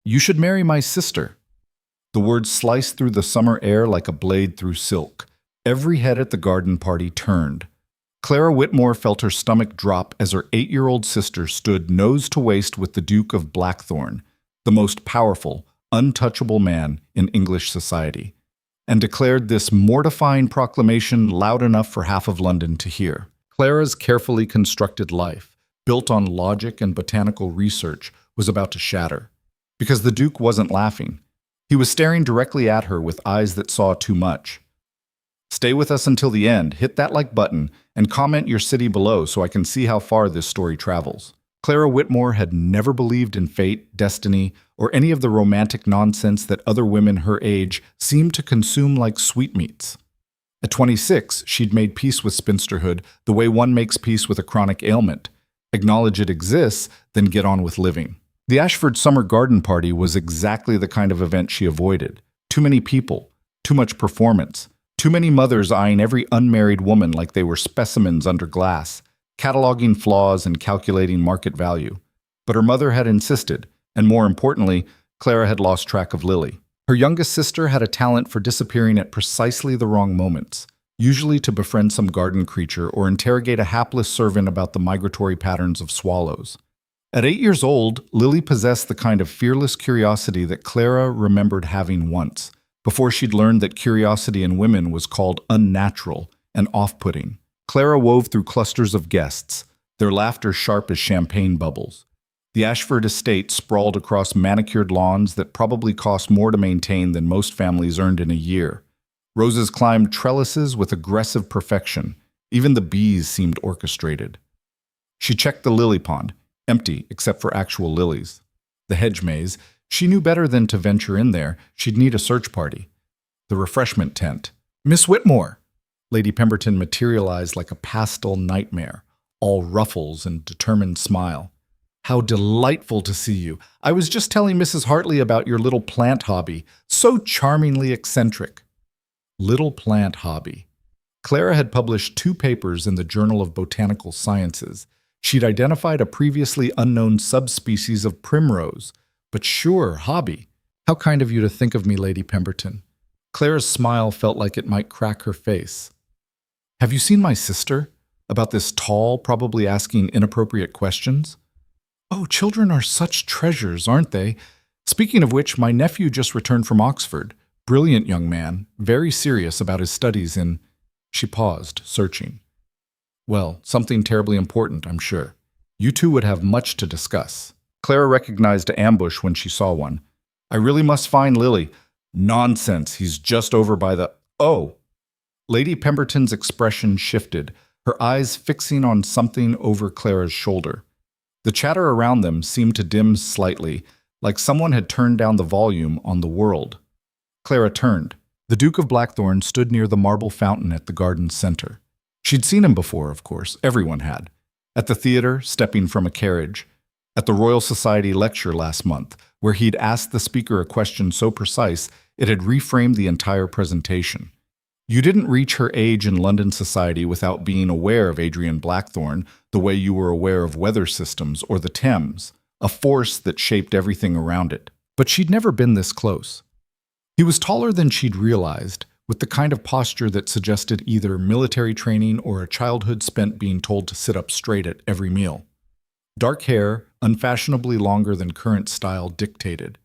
You should marry my sister. The words sliced through the summer air like a blade through silk. Every head at the garden party turned. Clara Whitmore felt her stomach drop as her 8-year-old sister stood nose to waist with the Duke of Blackthorn, the most powerful, untouchable man in English society, and declared this mortifying proclamation loud enough for half of London to hear. Clara's carefully constructed life, built on logic and botanical research, was about to shatter. Because the Duke wasn't laughing. He was staring directly at her with eyes that saw too much. Stay with us until the end, hit that like button, and comment your city below so I can see how far this story travels. Clara Whitmore had never believed in fate, destiny, or any of the romantic nonsense that other women her age seemed to consume like sweetmeats. At 26, she'd made peace with spinsterhood the way one makes peace with a chronic ailment. Acknowledge it exists, then get on with living. The Ashford Summer Garden Party was exactly the kind of event she avoided. Too many people, too much performance, too many mothers eyeing every unmarried woman like they were specimens under glass, cataloging flaws and calculating market value. But her mother had insisted, and more importantly, Clara had lost track of Lily. Her youngest sister had a talent for disappearing at precisely the wrong moments, usually to befriend some garden creature or interrogate a hapless servant about the migratory patterns of swallows. At 8 years old, Lily possessed the kind of fearless curiosity that Clara remembered having once, before she'd learned that curiosity in women was called unnatural and off-putting. Clara wove through clusters of guests, their laughter sharp as champagne bubbles. The Ashford estate sprawled across manicured lawns that probably cost more to maintain than most families earned in a year. Roses climbed trellises with aggressive perfection. Even the bees seemed orchestrated. She checked the lily pond, empty except for actual lilies. The hedge maze, she knew better than to venture in there. She'd need a search party. The refreshment tent. Miss Whitmore! Lady Pemberton materialized like a pastel nightmare, all ruffles and determined smile. How delightful to see you. I was just telling Mrs. Hartley about your little plant hobby. So charmingly eccentric. Little plant hobby. Clara had published 2 papers in the Journal of Botanical Sciences. She'd identified a previously unknown subspecies of primrose. But sure, hobby. How kind of you to think of me, Lady Pemberton. Clara's smile felt like it might crack her face. Have you seen my sister? About this tall, probably asking inappropriate questions? Oh, children are such treasures, aren't they? Speaking of which, my nephew just returned from Oxford. Brilliant young man, very serious about his studies in... She paused, searching. Well, something terribly important, I'm sure. You two would have much to discuss. Clara recognized an ambush when she saw one. I really must find Lily. Nonsense, he's just over by the... Oh! Lady Pemberton's expression shifted, her eyes fixing on something over Clara's shoulder. The chatter around them seemed to dim slightly, like someone had turned down the volume on the world. Clara turned. The Duke of Blackthorn stood near the marble fountain at the garden's center. She'd seen him before, of course. Everyone had. At the theater, stepping from a carriage. At the Royal Society lecture last month, where he'd asked the speaker a question so precise it had reframed the entire presentation. You didn't reach her age in London society without being aware of Adrian Blackthorn the way you were aware of weather systems or the Thames, a force that shaped everything around it. But she'd never been this close. He was taller than she'd realized, with the kind of posture that suggested either military training or a childhood spent being told to sit up straight at every meal. Dark hair, unfashionably longer than current style dictated.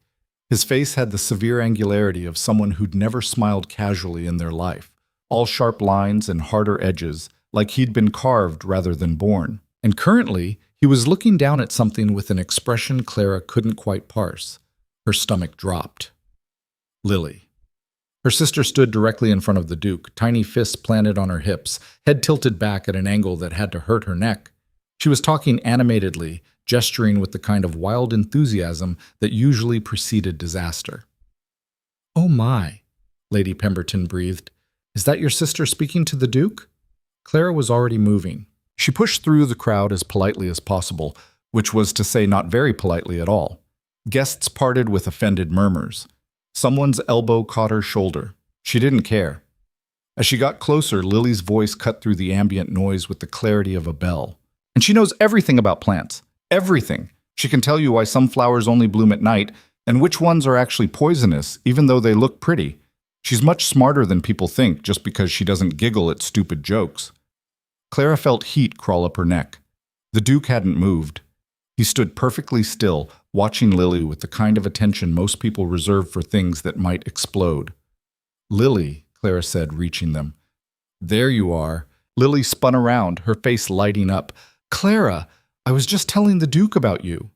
His face had the severe angularity of someone who'd never smiled casually in their life. All sharp lines and harder edges, like he'd been carved rather than born. And currently, he was looking down at something with an expression Clara couldn't quite parse. Her stomach dropped. Lily. Her sister stood directly in front of the Duke, tiny fists planted on her hips, head tilted back at an angle that had to hurt her neck. She was talking animatedly, gesturing with the kind of wild enthusiasm that usually preceded disaster. "Oh my," Lady Pemberton breathed. "Is that your sister speaking to the Duke?" Clara was already moving. She pushed through the crowd as politely as possible, which was to say not very politely at all. Guests parted with offended murmurs. Someone's elbow caught her shoulder. She didn't care. As she got closer, Lily's voice cut through the ambient noise with the clarity of a bell. And she knows everything about plants. Everything. She can tell you why some flowers only bloom at night, And which ones are actually poisonous, even though they look pretty? She's much smarter than people think just because she doesn't giggle at stupid jokes. Clara felt heat crawl up her neck. The Duke hadn't moved. He stood perfectly still, watching Lily with the kind of attention most people reserve for things that might explode. "Lily," Clara said, reaching them. "There you are." Lily spun around, her face lighting up. "Clara, I was just telling the Duke about you."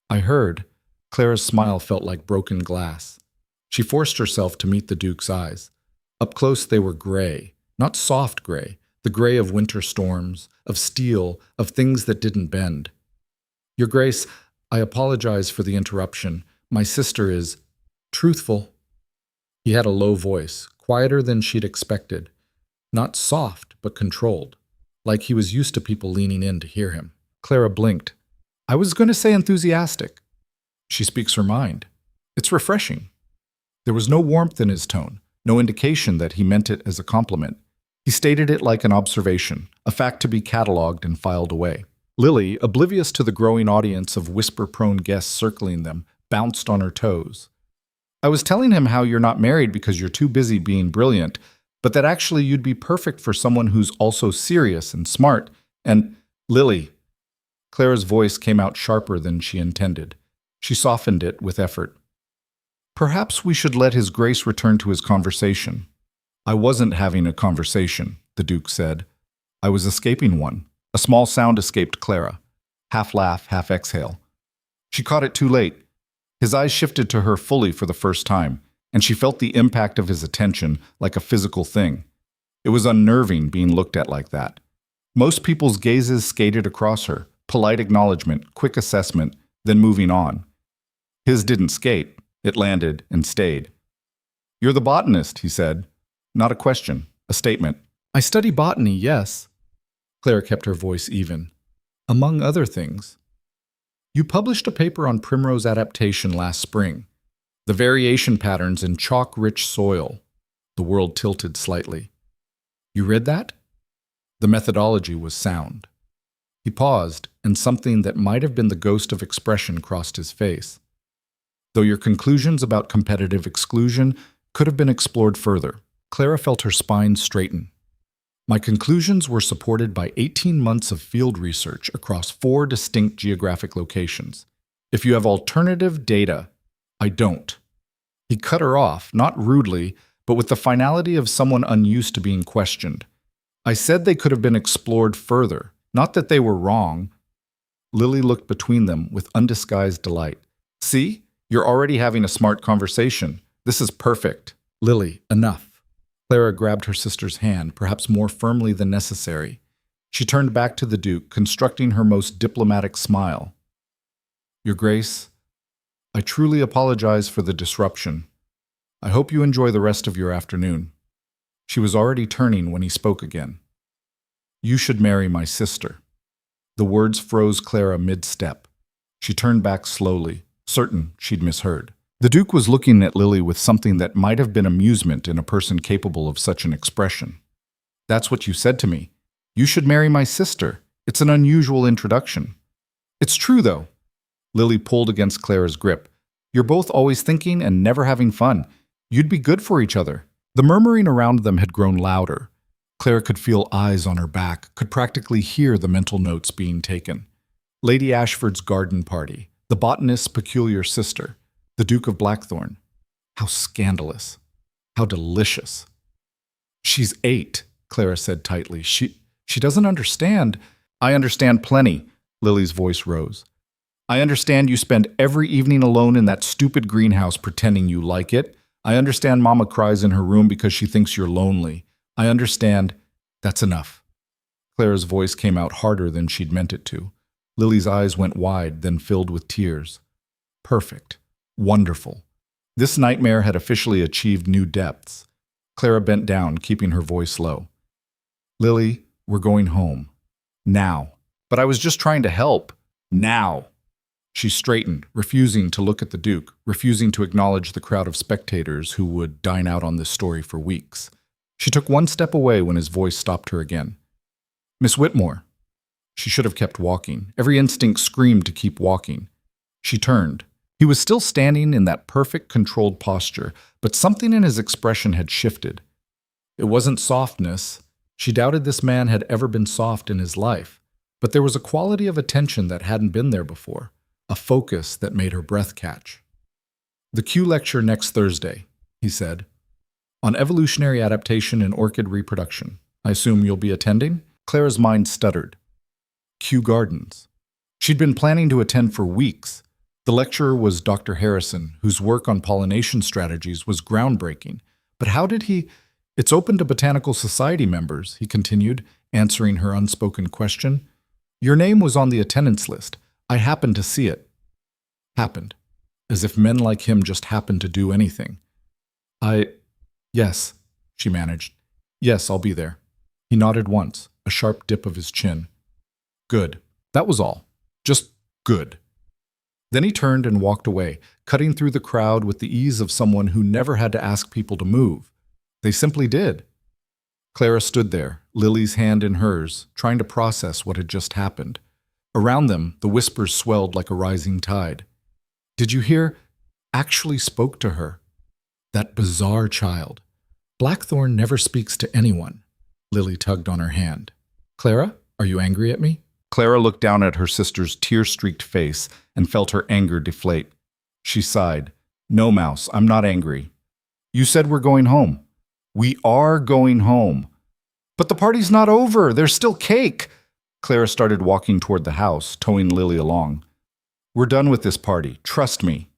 "I heard." Clara's smile felt like broken glass. She forced herself to meet the Duke's eyes. Up close they were gray, not soft gray, the gray of winter storms, of steel, of things that didn't bend. "Your Grace, I apologize for the interruption. My sister is truthful." He had a low voice, quieter than she'd expected. Not soft, but controlled, like he was used to people leaning in to hear him. Clara blinked. "I was going to say enthusiastic." "She speaks her mind. It's refreshing." There was no warmth in his tone, no indication that he meant it as a compliment. He stated it like an observation, a fact to be catalogued and filed away. Lily, oblivious to the growing audience of whisper-prone guests circling them, bounced on her toes. "I was telling him how you're not married because you're too busy being brilliant, but that actually you'd be perfect for someone who's also serious and smart, and—" "Lily." Clara's voice came out sharper than she intended. She softened it with effort. "Perhaps we should let His Grace return to his conversation." "I wasn't having a conversation," the Duke said. "I was escaping one." A small sound escaped Clara. Half laugh, half exhale. She caught it too late. His eyes shifted to her fully for the first time, and she felt the impact of his attention like a physical thing. It was unnerving being looked at like that. Most people's gazes skated across her, polite acknowledgement, quick assessment, then moving on. His didn't skate. It landed and stayed. "You're the botanist," he said. Not a question, a statement. "I study botany, yes." Clara kept her voice even. "Among other things." "You published a paper on primrose adaptation last spring. The variation patterns in chalk-rich soil." The world tilted slightly. "You read that?" The methodology was sound. He paused, and something that might have been the ghost of expression crossed his face. "Though your conclusions about competitive exclusion could have been explored further." Clara felt her spine straighten. "My conclusions were supported by 18 months of field research across 4 distinct geographic locations. If you have alternative data, I don't." He cut her off, not rudely, but with the finality of someone unused to being questioned. "I said they could have been explored further, not that they were wrong." Lily looked between them with undisguised delight. "See? You're already having a smart conversation. This is perfect." "Lily, enough." Clara grabbed her sister's hand, perhaps more firmly than necessary. She turned back to the Duke, constructing her most diplomatic smile. "Your Grace, I truly apologize for the disruption. I hope you enjoy the rest of your afternoon." She was already turning when he spoke again. "You should marry my sister." The words froze Clara mid-step. She turned back slowly, certain she'd misheard. The Duke was looking at Lily with something that might have been amusement in a person capable of such an expression. "That's what you said to me. You should marry my sister. It's an unusual introduction." "It's true, though." Lily pulled against Clara's grip. "You're both always thinking and never having fun. You'd be good for each other." The murmuring around them had grown louder. Clara could feel eyes on her back, could practically hear the mental notes being taken. Lady Ashford's garden party, the botanist's peculiar sister, the Duke of Blackthorn. How scandalous. How delicious. "She's 8, Clara said tightly. She doesn't understand." "I understand plenty," Lily's voice rose. "I understand you spend every evening alone in that stupid greenhouse pretending you like it. I understand Mama cries in her room because she thinks you're lonely. I understand." "That's enough." Clara's voice came out harder than she'd meant it to. Lily's eyes went wide, then filled with tears. Perfect. Wonderful. This nightmare had officially achieved new depths. Clara bent down, keeping her voice low. "Lily, we're going home. Now." "But I was just trying to help." "Now." She straightened, refusing to look at the Duke, refusing to acknowledge the crowd of spectators who would dine out on this story for weeks. She took one step away when his voice stopped her again. "Miss Whitmore." She should have kept walking. Every instinct screamed to keep walking. She turned. He He was still standing in that perfect, controlled posture, but something in his expression had shifted. It wasn't softness. She doubted this man had ever been soft in his life, but there was a quality of attention that hadn't been there before, a focus that made her breath catch. "The Q lecture next Thursday," he said, "on evolutionary adaptation in orchid reproduction. I assume you'll be attending?" Clara's mind stuttered. Kew Gardens. She'd been planning to attend for weeks. The lecturer was Dr. Harrison, whose work on pollination strategies was groundbreaking. But how did he— "It's open to Botanical Society members," he continued, answering her unspoken question. "Your name was on the attendance list. I happened to see it." Happened. As if men like him just happened to do anything. Yes, she managed. "Yes, I'll be there." He nodded once, a sharp dip of his chin. "Good." That was all. Just good. Then he turned and walked away, cutting through the crowd with the ease of someone who never had to ask people to move. They simply did. Clara stood there, Lily's hand in hers, trying to process what had just happened. Around them, the whispers swelled like a rising tide. "Did you hear?" Actually spoke to her. That bizarre child. "Blackthorn never speaks to anyone." Lily tugged on her hand. "Clara, are you angry at me?" Clara looked down at her sister's tear-streaked face and felt her anger deflate. She sighed. "No, Mouse, I'm not angry. You said we're going home." "We are going home." "But the party's not over. There's still cake." Clara started walking toward the house, towing Lily along. "We're done with this party. Trust me."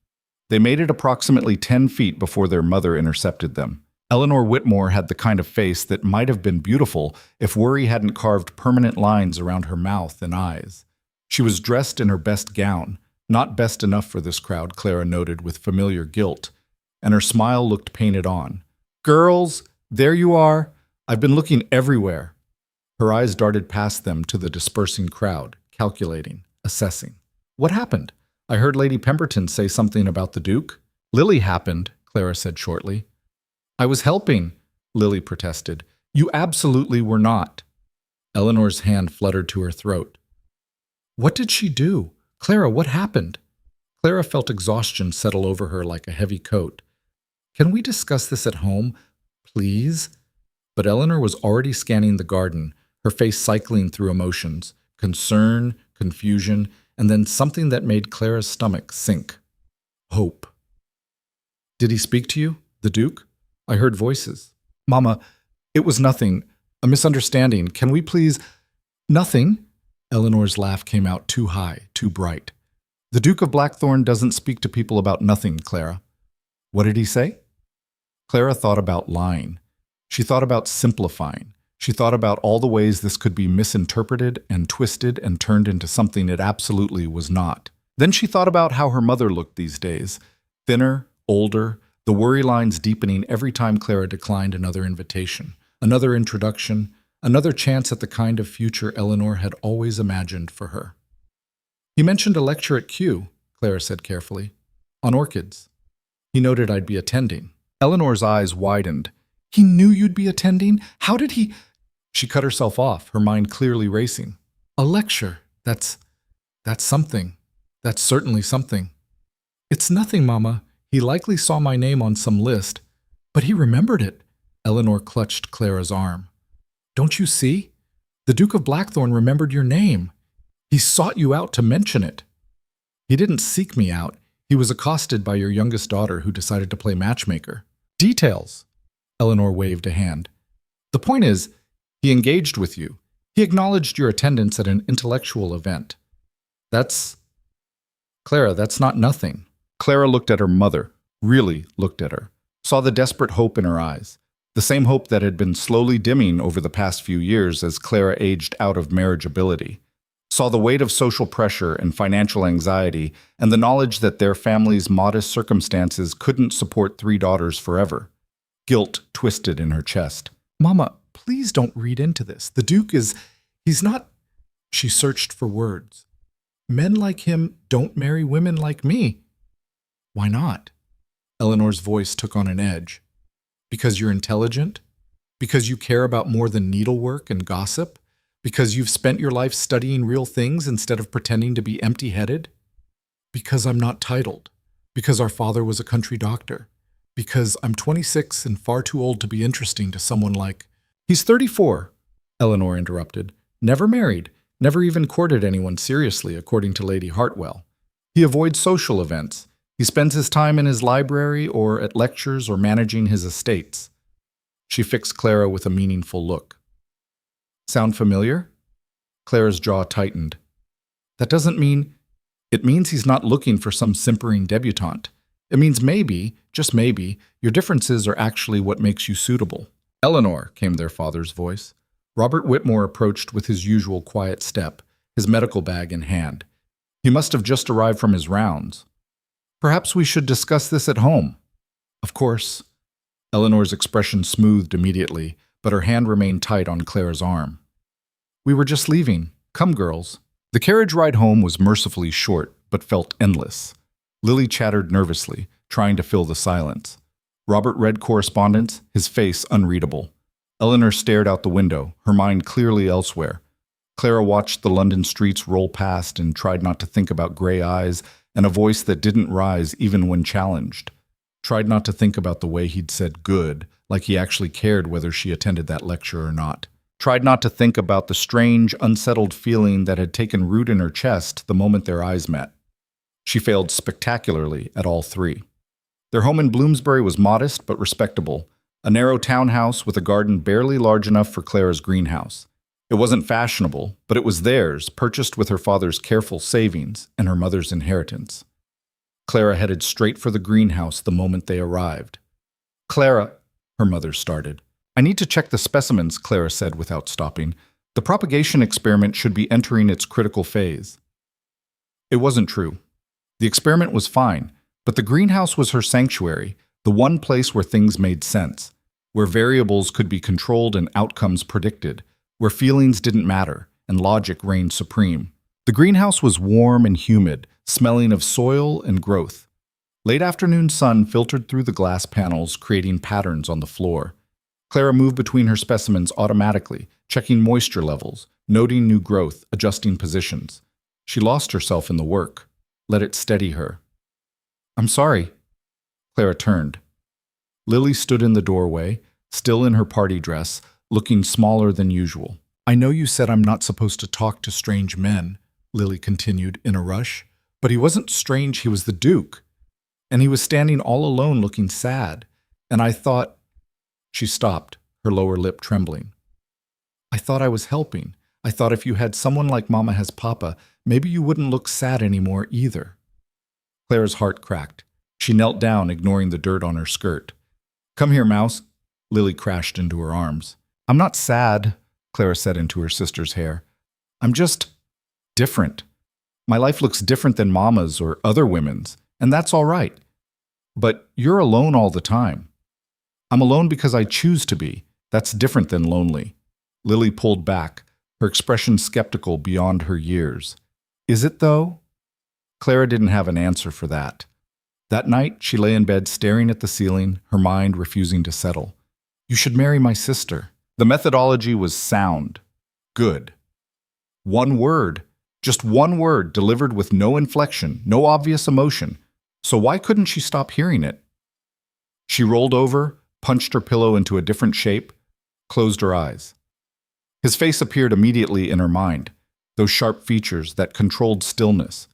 They made it approximately 10 feet before their mother intercepted them. Eleanor Whitmore had the kind of face that might have been beautiful if worry hadn't carved permanent lines around her mouth and eyes. She was dressed in her best gown, not best enough for this crowd, Clara noted with familiar guilt, and her smile looked painted on. "Girls, there you are. I've been looking everywhere." Her eyes darted past them to the dispersing crowd, calculating, assessing. "What happened? I heard Lady Pemberton say something about the Duke." "Lily happened," Clara said shortly. "I was helping," Lily protested. "You absolutely were not." Eleanor's hand fluttered to her throat. "What did she do? Clara, what happened?" Clara felt exhaustion settle over her like a heavy coat. "Can we discuss this at home, please?" But Eleanor was already scanning the garden, her face cycling through emotions, concern, confusion, and then something that made Clara's stomach sink. Hope. "Did he speak to you, the Duke? I heard voices." "Mama, it was nothing. A misunderstanding. Can we please—" "Nothing?" Eleanor's laugh came out too high, too bright. "The Duke of Blackthorn doesn't speak to people about nothing, Clara." "What did he say?" Clara thought about lying. She thought about simplifying. She thought about all the ways this could be misinterpreted and twisted and turned into something it absolutely was not. Then she thought about how her mother looked these days. Thinner, older, the worry lines deepening every time Clara declined another invitation, another introduction, another chance at the kind of future Eleanor had always imagined for her. "He mentioned a lecture at Kew," Clara said carefully, "on orchids. He noted I'd be attending." Eleanor's eyes widened. "He knew you'd be attending? How did he—" She cut herself off, her mind clearly racing. "A lecture. That's something. That's certainly something." "It's nothing, Mama. He likely saw my name on some list. But he remembered it." Eleanor clutched Clara's arm. "Don't you see? The Duke of Blackthorn remembered your name. He sought you out to mention it." "He didn't seek me out. He was accosted by your youngest daughter who decided to play matchmaker." "Details." Eleanor waved a hand. "The point is, he engaged with you. He acknowledged your attendance at an intellectual event. Clara, that's not nothing." Clara looked at her mother, really looked at her, saw the desperate hope in her eyes, the same hope that had been slowly dimming over the past few years as Clara aged out of marriageability, saw the weight of social pressure and financial anxiety and the knowledge that their family's modest circumstances couldn't support 3 daughters forever. Guilt twisted in her chest. "Mama, please don't read into this. The Duke he's not—" She searched for words. "Men like him don't marry women like me." "Why not?" Eleanor's voice took on an edge. "Because you're intelligent? Because you care about more than needlework and gossip? Because you've spent your life studying real things instead of pretending to be empty-headed? Because I'm not titled. Because our father was a country doctor. Because I'm 26 and far too old to be interesting to someone like... He's 34, Eleanor interrupted. Never married, never even courted anyone seriously, according to Lady Hartwell. He avoids social events. He spends his time in his library or at lectures or managing his estates. She fixed Clara with a meaningful look. Sound familiar? Clara's jaw tightened. That doesn't mean... It means he's not looking for some simpering debutante. It means maybe, just maybe, your differences are actually what makes you suitable. Eleanor, came their father's voice. Robert Whitmore approached with his usual quiet step, his medical bag in hand. He must have just arrived from his rounds. Perhaps we should discuss this at home. Of course. Eleanor's expression smoothed immediately, but her hand remained tight on Clara's arm. We were just leaving. Come, girls. The carriage ride home was mercifully short, but felt endless. Lily chattered nervously, trying to fill the silence. Robert read correspondence, his face unreadable. Eleanor stared out the window, her mind clearly elsewhere. Clara watched the London streets roll past and tried not to think about gray eyes and a voice that didn't rise even when challenged. Tried not to think about the way he'd said good, like he actually cared whether she attended that lecture or not. Tried not to think about the strange, unsettled feeling that had taken root in her chest the moment their eyes met. She failed spectacularly at all three. Their home in Bloomsbury was modest but respectable, a narrow townhouse with a garden barely large enough for Clara's greenhouse. It wasn't fashionable, but it was theirs, purchased with her father's careful savings and her mother's inheritance. Clara headed straight for the greenhouse the moment they arrived. Clara, her mother started. I need to check the specimens, Clara said without stopping. The propagation experiment should be entering its critical phase. It wasn't true. The experiment was fine, but the greenhouse was her sanctuary, the one place where things made sense, where variables could be controlled and outcomes predicted, where feelings didn't matter and logic reigned supreme. The greenhouse was warm and humid, smelling of soil and growth. Late afternoon sun filtered through the glass panels, creating patterns on the floor. Clara moved between her specimens automatically, checking moisture levels, noting new growth, adjusting positions. She lost herself in the work. Let it steady her. I'm sorry. Clara turned. Lily stood in the doorway, still in her party dress, looking smaller than usual. I know you said I'm not supposed to talk to strange men, Lily continued in a rush, but he wasn't strange, he was the Duke. And he was standing all alone looking sad. And I thought... She stopped, her lower lip trembling. I thought I was helping. I thought if you had someone like Mama has Papa, maybe you wouldn't look sad anymore either. Clara's heart cracked. She knelt down, ignoring the dirt on her skirt. Come here, Mouse. Lily crashed into her arms. I'm not sad, Clara said into her sister's hair. I'm just different. My life looks different than Mama's or other women's, and that's all right. But you're alone all the time. I'm alone because I choose to be. That's different than lonely. Lily pulled back, her expression skeptical beyond her years. Is it, though? Clara didn't have an answer for that. That night, she lay in bed staring at the ceiling, her mind refusing to settle. You should marry my sister. The methodology was sound. Good. One word. Just one word delivered with no inflection, no obvious emotion. So why couldn't she stop hearing it? She rolled over, punched her pillow into a different shape, closed her eyes. His face appeared immediately in her mind, those sharp features, that controlled stillness,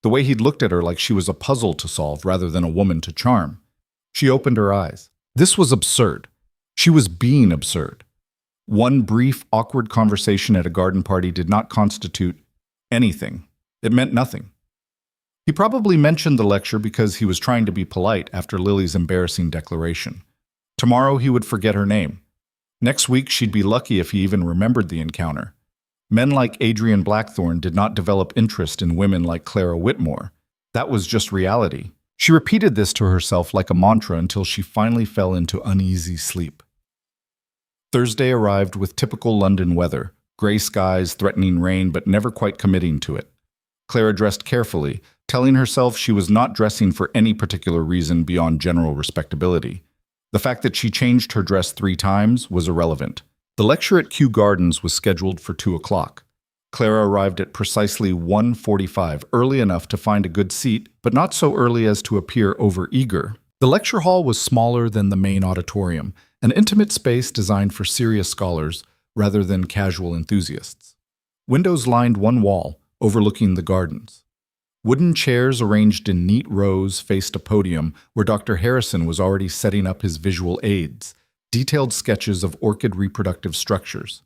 the way he'd looked at her like she was a puzzle to solve rather than a woman to charm. She opened her eyes. This was absurd. She was being absurd. One brief, awkward conversation at a garden party did not constitute anything. It meant nothing. He probably mentioned the lecture because he was trying to be polite after Lily's embarrassing declaration. Tomorrow he would forget her name. Next week she'd be lucky if he even remembered the encounter. Men like Adrian Blackthorne did not develop interest in women like Clara Whitmore. That was just reality. She repeated this to herself like a mantra until she finally fell into uneasy sleep. Thursday arrived with typical London weather, gray skies, threatening rain, but never quite committing to it. Clara dressed carefully, telling herself she was not dressing for any particular reason beyond general respectability. The fact that she changed her dress 3 times was irrelevant. The lecture at Kew Gardens was scheduled for 2 o'clock. Clara arrived at precisely 1:45, early enough to find a good seat, but not so early as to appear overeager. The lecture hall was smaller than the main auditorium, an intimate space designed for serious scholars rather than casual enthusiasts. Windows lined one wall, overlooking the gardens. Wooden chairs arranged in neat rows faced a podium where Dr. Harrison was already setting up his visual aids, detailed sketches of orchid reproductive structures.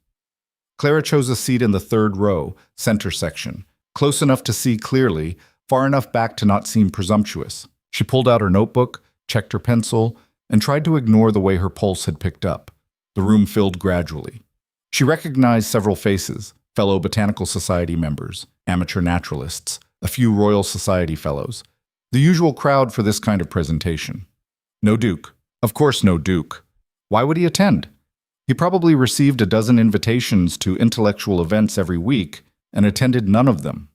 Clara chose a seat in the third row, center section, close enough to see clearly, far enough back to not seem presumptuous. She pulled out her notebook, checked her pencil, and tried to ignore the way her pulse had picked up. The room filled gradually. She recognized several faces, fellow Botanical Society members, amateur naturalists, a few Royal Society fellows. The usual crowd for this kind of presentation. No Duke. Of course no Duke. Why would he attend? He probably received a dozen invitations to intellectual events every week and attended none of them.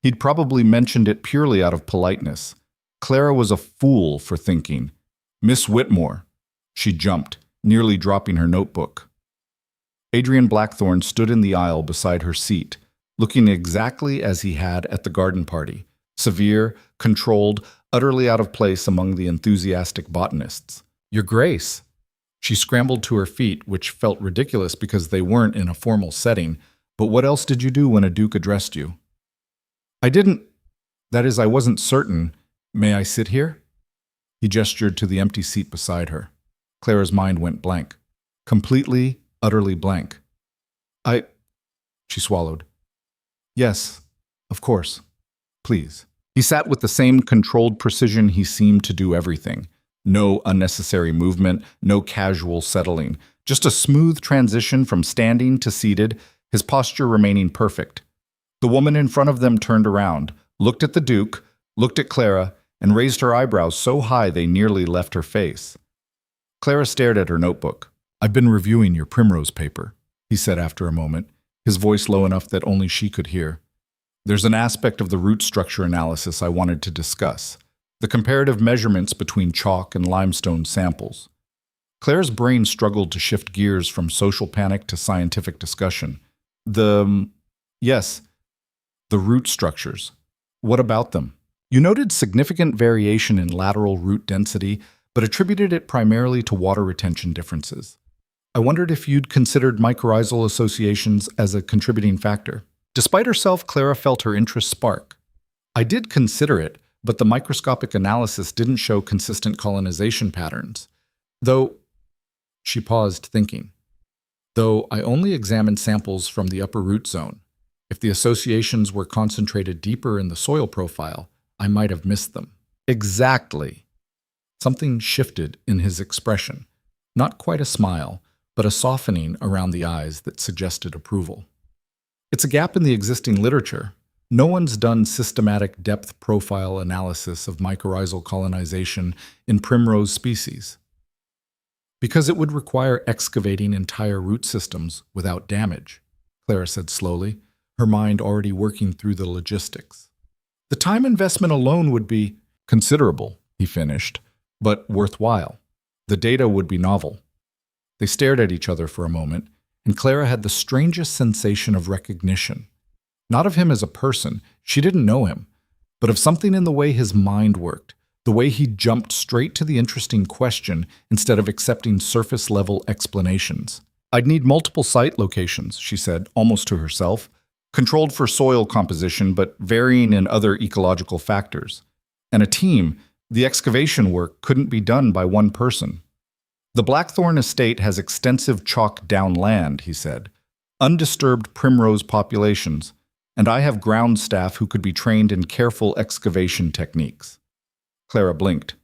He'd probably mentioned it purely out of politeness. Clara was a fool for thinking. Miss Whitmore. She jumped, nearly dropping her notebook. Adrian Blackthorne stood in the aisle beside her seat, looking exactly as he had at the garden party, severe, controlled, utterly out of place among the enthusiastic botanists. Your Grace. She scrambled to her feet, which felt ridiculous because they weren't in a formal setting, but what else did you do when a duke addressed you? I didn't. That is, I wasn't certain. May I sit here? He gestured to the empty seat beside her. Clara's mind went blank. Completely, utterly blank. She swallowed. Yes, of course. Please. He sat with the same controlled precision he seemed to do everything. No unnecessary movement, no casual settling. Just a smooth transition from standing to seated, his posture remaining perfect. The woman in front of them turned around, looked at the Duke, looked at Clara, and raised her eyebrows so high they nearly left her face. Clara stared at her notebook. I've been reviewing your primrose paper, he said after a moment, his voice low enough that only she could hear. There's an aspect of the root structure analysis I wanted to discuss. The comparative measurements between chalk and limestone samples. Clara's brain struggled to shift gears from social panic to scientific discussion. Yes, the root structures. What about them? You noted significant variation in lateral root density, but attributed it primarily to water retention differences. I wondered if you'd considered mycorrhizal associations as a contributing factor. Despite herself, Clara felt her interest spark. I did consider it, but the microscopic analysis didn't show consistent colonization patterns. She paused, thinking. Though I only examined samples from the upper root zone. If the associations were concentrated deeper in the soil profile, I might have missed them. Exactly. Something shifted in his expression. Not quite a smile, but a softening around the eyes that suggested approval. It's a gap in the existing literature. No one's done systematic depth profile analysis of mycorrhizal colonization in primrose species. Because it would require excavating entire root systems without damage, Clara said slowly, her mind already working through the logistics. The time investment alone would be considerable, he finished, but worthwhile. The data would be novel. They stared at each other for a moment, and Clara had the strangest sensation of recognition. Not of him as a person, she didn't know him, but of something in the way his mind worked, the way he jumped straight to the interesting question instead of accepting surface-level explanations. I'd need multiple site locations, she said, almost to herself, controlled for soil composition but varying in other ecological factors. And a team. The excavation work couldn't be done by one person. The Blackthorne estate has extensive chalk down land, he said, undisturbed primrose populations, and I have ground staff who could be trained in careful excavation techniques. Clara blinked.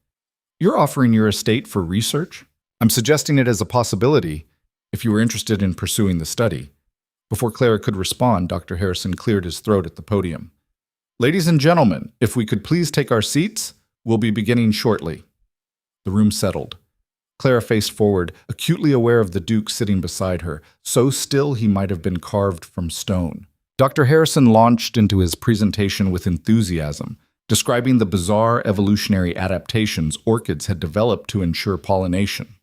You're offering your estate for research? I'm suggesting it as a possibility, if you were interested in pursuing the study. Before Clara could respond, Dr. Harrison cleared his throat at the podium. Ladies and gentlemen, if we could please take our seats, we'll be beginning shortly. The room settled. Clara faced forward, acutely aware of the Duke sitting beside her, so still he might have been carved from stone. Dr. Harrison launched into his presentation with enthusiasm, describing the bizarre evolutionary adaptations orchids had developed to ensure pollination.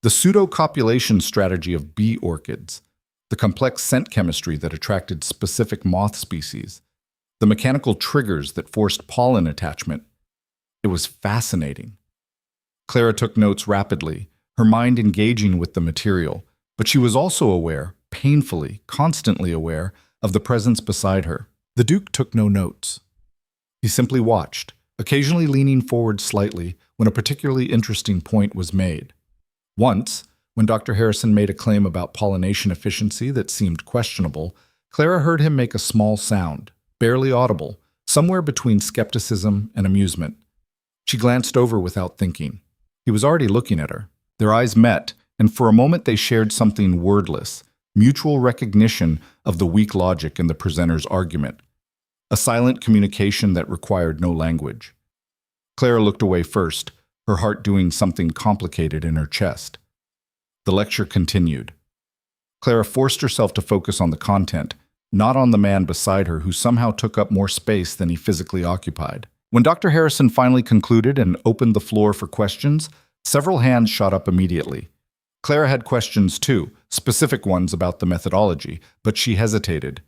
The pseudo-copulation strategy of bee orchids, the complex scent chemistry that attracted specific moth species, the mechanical triggers that forced pollen attachment. It was fascinating. Clara took notes rapidly, her mind engaging with the material, but she was also aware, painfully, constantly aware, of the presence beside her. The Duke took no notes. He simply watched, occasionally leaning forward slightly when a particularly interesting point was made. Once, when Dr. Harrison made a claim about pollination efficiency that seemed questionable, Clara heard him make a small sound, barely audible, somewhere between skepticism and amusement. She glanced over without thinking. He was already looking at her. Their eyes met, and for a moment they shared something wordless, mutual recognition of the weak logic in the presenter's argument, a silent communication that required no language. Clara looked away first, her heart doing something complicated in her chest. The lecture continued. Clara forced herself to focus on the content, not on the man beside her who somehow took up more space than he physically occupied. When Dr. Harrison finally concluded and opened the floor for questions, several hands shot up immediately. Clara had questions too, specific ones about the methodology, but she hesitated.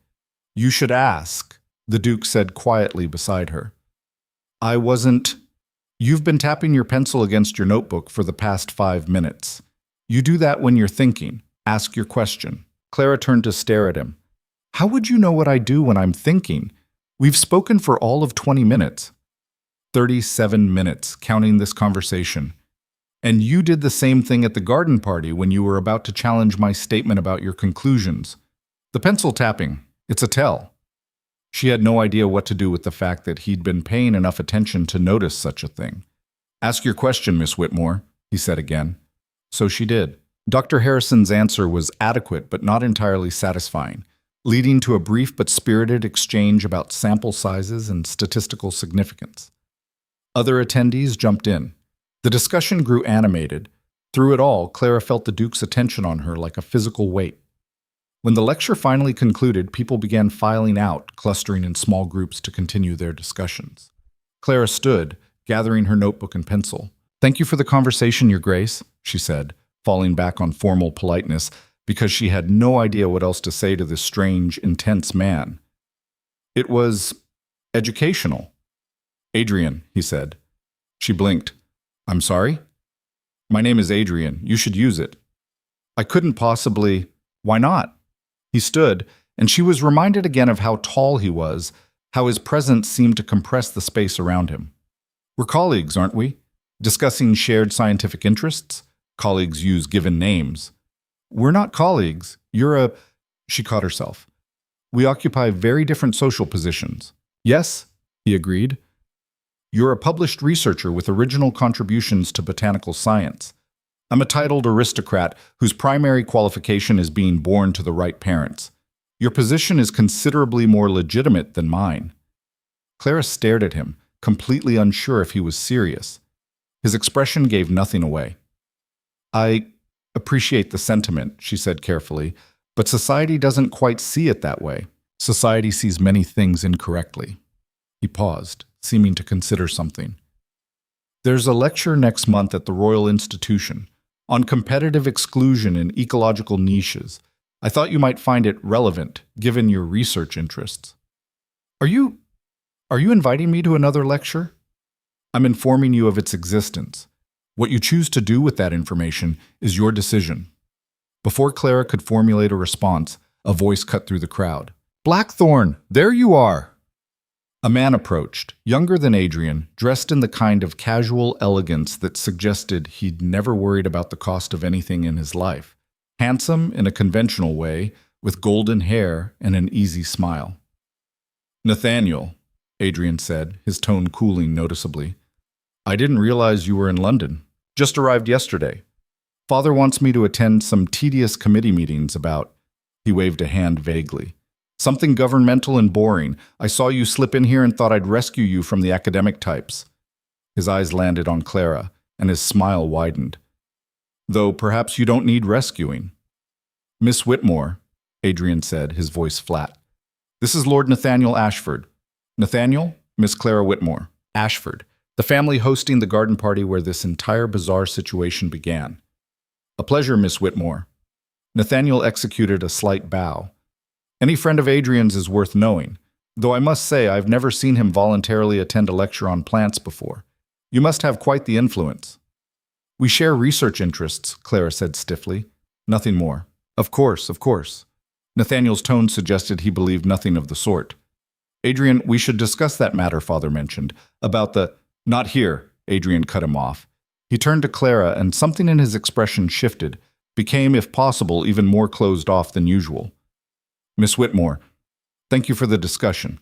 "You should ask," the Duke said quietly beside her. "I wasn't—" "You've been tapping your pencil against your notebook for the past 5 minutes. You do that when you're thinking. Ask your question." Clara turned to stare at him. "How would you know what I do when I'm thinking? We've spoken for all of 20 minutes. 37 minutes, counting this conversation. And you did the same thing at the garden party when you were about to challenge my statement about your conclusions. The pencil tapping, it's a tell." She had no idea what to do with the fact that he'd been paying enough attention to notice such a thing. "Ask your question, Miss Whitmore," he said again. So she did. Dr. Harrison's answer was adequate but not entirely satisfying, leading to a brief but spirited exchange about sample sizes and statistical significance. Other attendees jumped in. The discussion grew animated. Through it all, Clara felt the Duke's attention on her like a physical weight. When the lecture finally concluded, people began filing out, clustering in small groups to continue their discussions. Clara stood, gathering her notebook and pencil. "Thank you for the conversation, Your Grace," she said, falling back on formal politeness because she had no idea what else to say to this strange, intense man. "It was educational." "Adrian," he said. She blinked. "I'm sorry?" "My name is Adrian. You should use it." "I couldn't possibly—" "Why not?" He stood, and she was reminded again of how tall he was, how his presence seemed to compress the space around him. "We're colleagues, aren't we? Discussing shared scientific interests? Colleagues use given names." "We're not colleagues. You're a—" She caught herself. "We occupy very different social positions." "Yes," he agreed. "You're a published researcher with original contributions to botanical science. I'm a titled aristocrat whose primary qualification is being born to the right parents. Your position is considerably more legitimate than mine." Clara stared at him, completely unsure if he was serious. His expression gave nothing away. "I appreciate the sentiment," she said carefully, "but society doesn't quite see it that way. Society sees many things incorrectly." He paused, seeming to consider something. "There's a lecture next month at the Royal Institution on competitive exclusion in ecological niches. I thought you might find it relevant, given your research interests." Are you inviting me to another lecture?" "I'm informing you of its existence. What you choose to do with that information is your decision." Before Clara could formulate a response, a voice cut through the crowd. "Blackthorn, there you are!" A man approached, younger than Adrian, dressed in the kind of casual elegance that suggested he'd never worried about the cost of anything in his life. Handsome in a conventional way, with golden hair and an easy smile. "Nathaniel," Adrian said, his tone cooling noticeably. "I didn't realize you were in London. Just arrived yesterday. Father wants me to attend some tedious committee meetings about—" He waved a hand vaguely. "Something governmental and boring. I saw you slip in here and thought I'd rescue you from the academic types." His eyes landed on Clara, and his smile widened. "Though perhaps you don't need rescuing." "Miss Whitmore," Adrian said, his voice flat. "This is Lord Nathaniel Ashford. Nathaniel, Miss Clara Whitmore. Ashford, the family hosting the garden party where this entire bizarre situation began." "A pleasure, Miss Whitmore." Nathaniel executed a slight bow. Any friend of Adrian's is worth knowing, though I must say I've never seen him voluntarily attend a lecture on plants before. You must have quite the influence. We share research interests, Clara said stiffly. Nothing more. Of course, of course. Nathaniel's tone suggested he believed nothing of the sort. Adrian, we should discuss that matter Father mentioned, about the— Not here, Adrian cut him off. He turned to Clara, and something in his expression shifted, became, if possible, even more closed off than usual. Miss Whitmore, thank you for the discussion.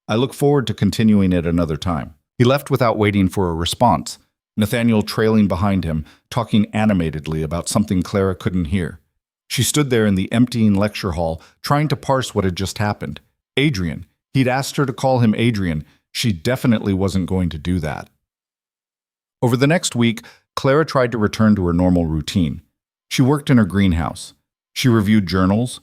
I look forward to continuing it another time. He left without waiting for a response, Nathaniel trailing behind him, talking animatedly about something Clara couldn't hear. She stood there in the emptying lecture hall, trying to parse what had just happened. Adrian. He'd asked her to call him Adrian. She definitely wasn't going to do that. Over the next week, Clara tried to return to her normal routine. She worked in her greenhouse. She reviewed journals.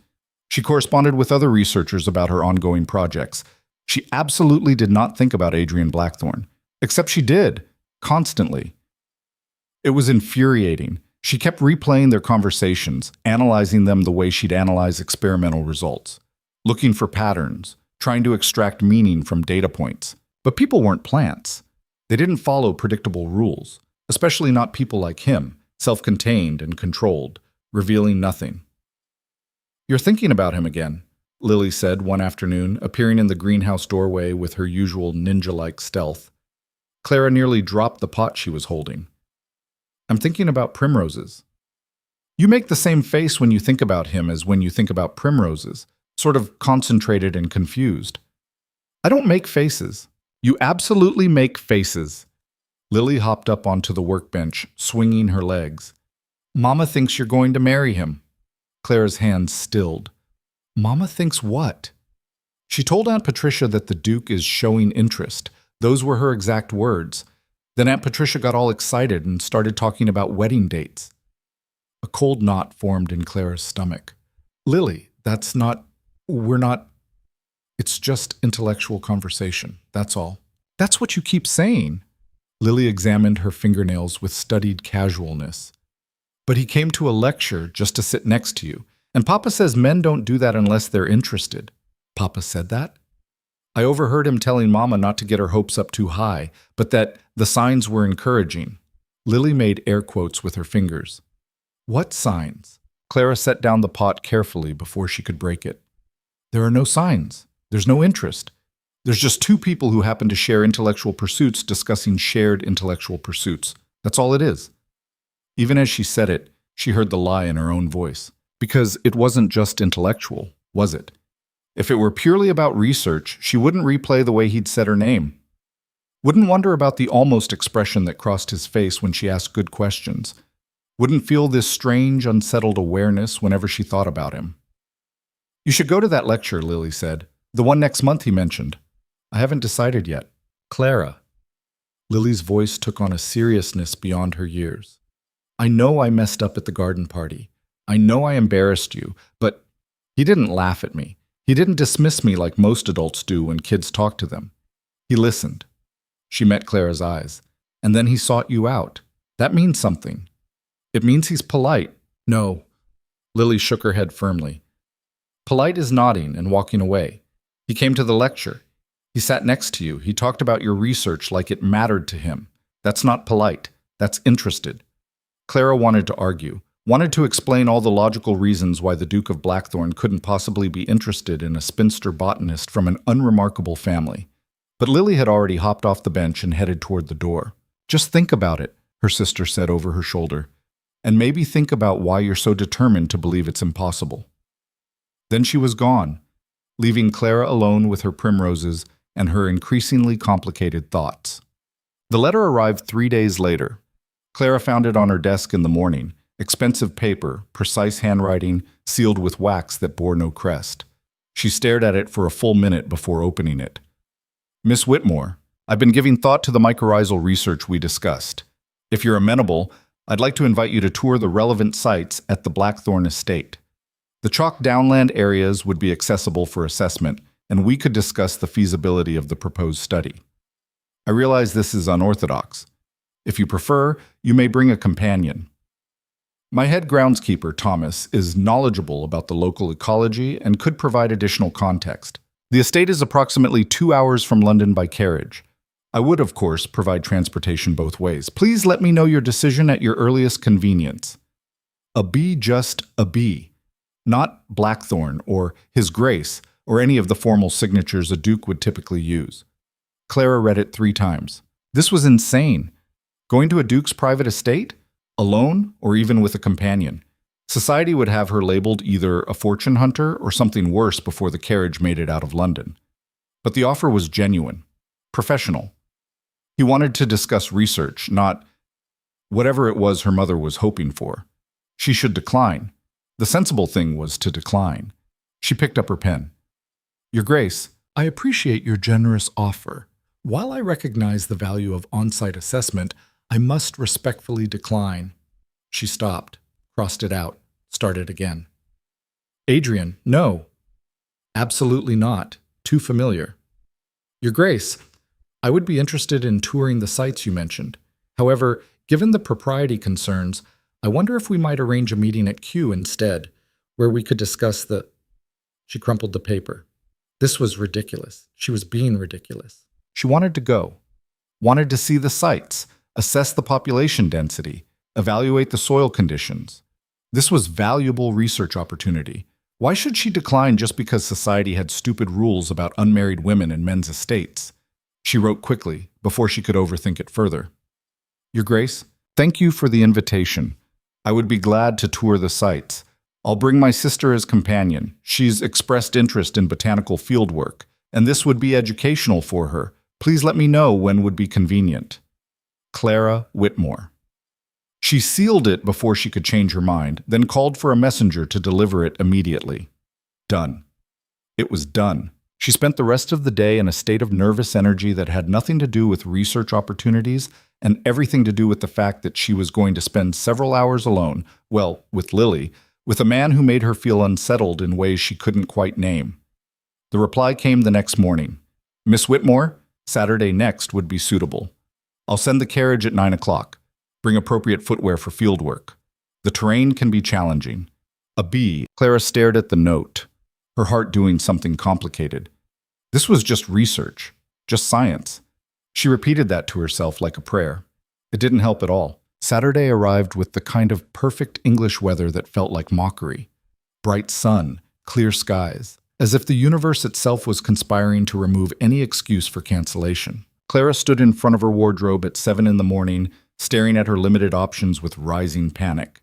She corresponded with other researchers about her ongoing projects. She absolutely did not think about Adrian Blackthorne. Except she did, constantly. It was infuriating. She kept replaying their conversations, analyzing them the way she'd analyze experimental results, looking for patterns, trying to extract meaning from data points. But people weren't plants. They didn't follow predictable rules, especially not people like him, self-contained and controlled, revealing nothing. You're thinking about him again, Lily said one afternoon, appearing in the greenhouse doorway with her usual ninja-like stealth. Clara nearly dropped the pot she was holding. I'm thinking about primroses. You make the same face when you think about him as when you think about primroses, sort of concentrated and confused. I don't make faces. You absolutely make faces. Lily hopped up onto the workbench, swinging her legs. Mama thinks you're going to marry him. Clara's hands stilled. Mama thinks what? She told Aunt Patricia that the Duke is showing interest. Those were her exact words. Then Aunt Patricia got all excited and started talking about wedding dates. A cold knot formed in Clara's stomach. Lily, we're not, it's just intellectual conversation, that's all. That's what you keep saying. Lily examined her fingernails with studied casualness. But he came to a lecture just to sit next to you, and Papa says men don't do that unless they're interested. Papa said that? I overheard him telling Mama not to get her hopes up too high, but that the signs were encouraging. Lily made air quotes with her fingers. What signs? Clara set down the pot carefully before she could break it. There are no signs. There's no interest. There's just two people who happen to share intellectual pursuits discussing shared intellectual pursuits. That's all it is. Even as she said it, she heard the lie in her own voice. Because it wasn't just intellectual, was it? If it were purely about research, she wouldn't replay the way he'd said her name. Wouldn't wonder about the almost expression that crossed his face when she asked good questions. Wouldn't feel this strange, unsettled awareness whenever she thought about him. You should go to that lecture, Lily said. The one next month he mentioned. I haven't decided yet. Clara. Lily's voice took on a seriousness beyond her years. I know I messed up at the garden party. I know I embarrassed you, but he didn't laugh at me. He didn't dismiss me like most adults do when kids talk to them. He listened. She met Clara's eyes. And then he sought you out. That means something. It means he's polite. No. Lily shook her head firmly. Polite is nodding and walking away. He came to the lecture. He sat next to you. He talked about your research like it mattered to him. That's not polite. That's interested. Clara wanted to argue. Wanted to explain all the logical reasons why the Duke of Blackthorne couldn't possibly be interested in a spinster botanist from an unremarkable family. But Lily had already hopped off the bench and headed toward the door. Just think about it, her sister said over her shoulder. And maybe think about why you're so determined to believe it's impossible. Then she was gone, leaving Clara alone with her primroses and her increasingly complicated thoughts. The letter arrived 3 days later. Clara found it on her desk in the morning. Expensive paper, precise handwriting, sealed with wax that bore no crest. She stared at it for a full minute before opening it. Miss Whitmore, I've been giving thought to the mycorrhizal research we discussed. If you're amenable, I'd like to invite you to tour the relevant sites at the Blackthorne estate. The chalk downland areas would be accessible for assessment, and we could discuss the feasibility of the proposed study. I realize this is unorthodox. If you prefer, you may bring a companion. My head groundskeeper, Thomas, is knowledgeable about the local ecology and could provide additional context. The estate is approximately 2 hours from London by carriage. I would, of course, provide transportation both ways. Please let me know your decision at your earliest convenience. A B, just a B. Not Blackthorn or His Grace or any of the formal signatures a duke would typically use. Clara read it 3 times. This was insane. Going to a duke's private estate? Alone or even with a companion? Society would have her labeled either a fortune hunter or something worse before the carriage made it out of London. But the offer was genuine, professional. He wanted to discuss research, not whatever it was her mother was hoping for. She should decline. The sensible thing was to decline. She picked up her pen. Your Grace, I appreciate your generous offer. While I recognize the value of on-site assessment, I must respectfully decline. She stopped, crossed it out, started again. Adrian, no. Absolutely not. Too familiar. Your Grace, I would be interested in touring the sites you mentioned. However, given the propriety concerns, I wonder if we might arrange a meeting at Kew instead, where we could discuss the... She crumpled the paper. This was ridiculous. She was being ridiculous. She wanted to go. Wanted to see the sites, assess the population density, evaluate the soil conditions. This was valuable research opportunity. Why should she decline just because society had stupid rules about unmarried women and men's estates? She wrote quickly, before she could overthink it further. Your Grace, thank you for the invitation. I would be glad to tour the sites. I'll bring my sister as companion. She's expressed interest in botanical fieldwork, and this would be educational for her. Please let me know when would be convenient. Clara Whitmore. She sealed it before she could change her mind, then called for a messenger to deliver it immediately. Done. It was done. She spent the rest of the day in a state of nervous energy that had nothing to do with research opportunities and everything to do with the fact that she was going to spend several hours alone, well, with Lily, with a man who made her feel unsettled in ways she couldn't quite name. The reply came the next morning. Miss Whitmore, Saturday next would be suitable. I'll send the carriage at 9 o'clock. Bring appropriate footwear for fieldwork. The terrain can be challenging. A B. Clara stared at the note, her heart doing something complicated. This was just research, just science. She repeated that to herself like a prayer. It didn't help at all. Saturday arrived with the kind of perfect English weather that felt like mockery. Bright sun, clear skies, as if the universe itself was conspiring to remove any excuse for cancellation. Clara stood in front of her wardrobe at 7 in the morning, staring at her limited options with rising panic.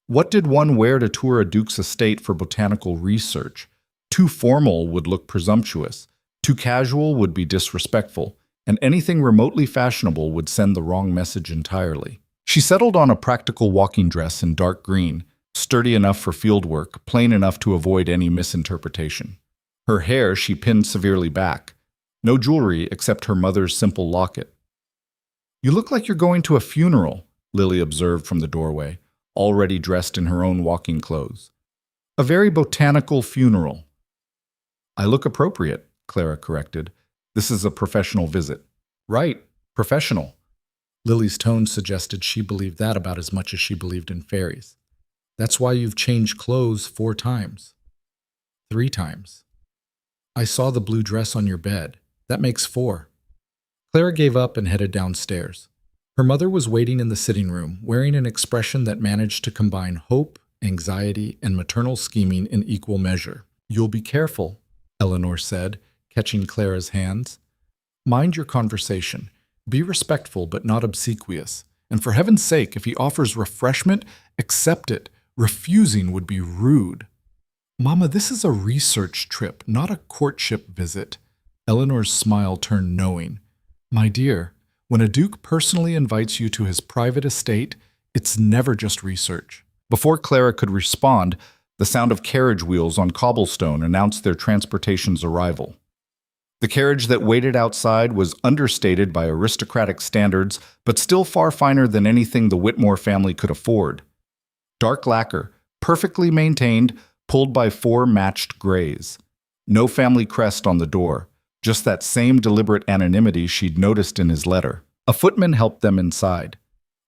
What did one wear to tour a duke's estate for botanical research? Too formal would look presumptuous, too casual would be disrespectful, and anything remotely fashionable would send the wrong message entirely. She settled on a practical walking dress in dark green, sturdy enough for fieldwork, plain enough to avoid any misinterpretation. Her hair she pinned severely back. No jewelry except her mother's simple locket. You look like you're going to a funeral, Lily observed from the doorway, already dressed in her own walking clothes. A very botanical funeral. I look appropriate, Clara corrected. This is a professional visit. Right, professional. Lily's tone suggested she believed that about as much as she believed in fairies. That's why you've changed clothes 4 times. 3 times. I saw the blue dress on your bed. That makes 4. Clara gave up and headed downstairs. Her mother was waiting in the sitting room, wearing an expression that managed to combine hope, anxiety, and maternal scheming in equal measure. You'll be careful, Eleanor said, catching Clara's hands. Mind your conversation. Be respectful but not obsequious. And for heaven's sake, if he offers refreshment, accept it. Refusing would be rude. Mama, this is a research trip, not a courtship visit. Eleanor's smile turned knowing. My dear, when a duke personally invites you to his private estate, it's never just research. Before Clara could respond, the sound of carriage wheels on cobblestone announced their transportation's arrival. The carriage that waited outside was understated by aristocratic standards, but still far finer than anything the Whitmore family could afford. Dark lacquer, perfectly maintained, pulled by 4 matched grays. No family crest on the door, just that same deliberate anonymity she'd noticed in his letter. A footman helped them inside.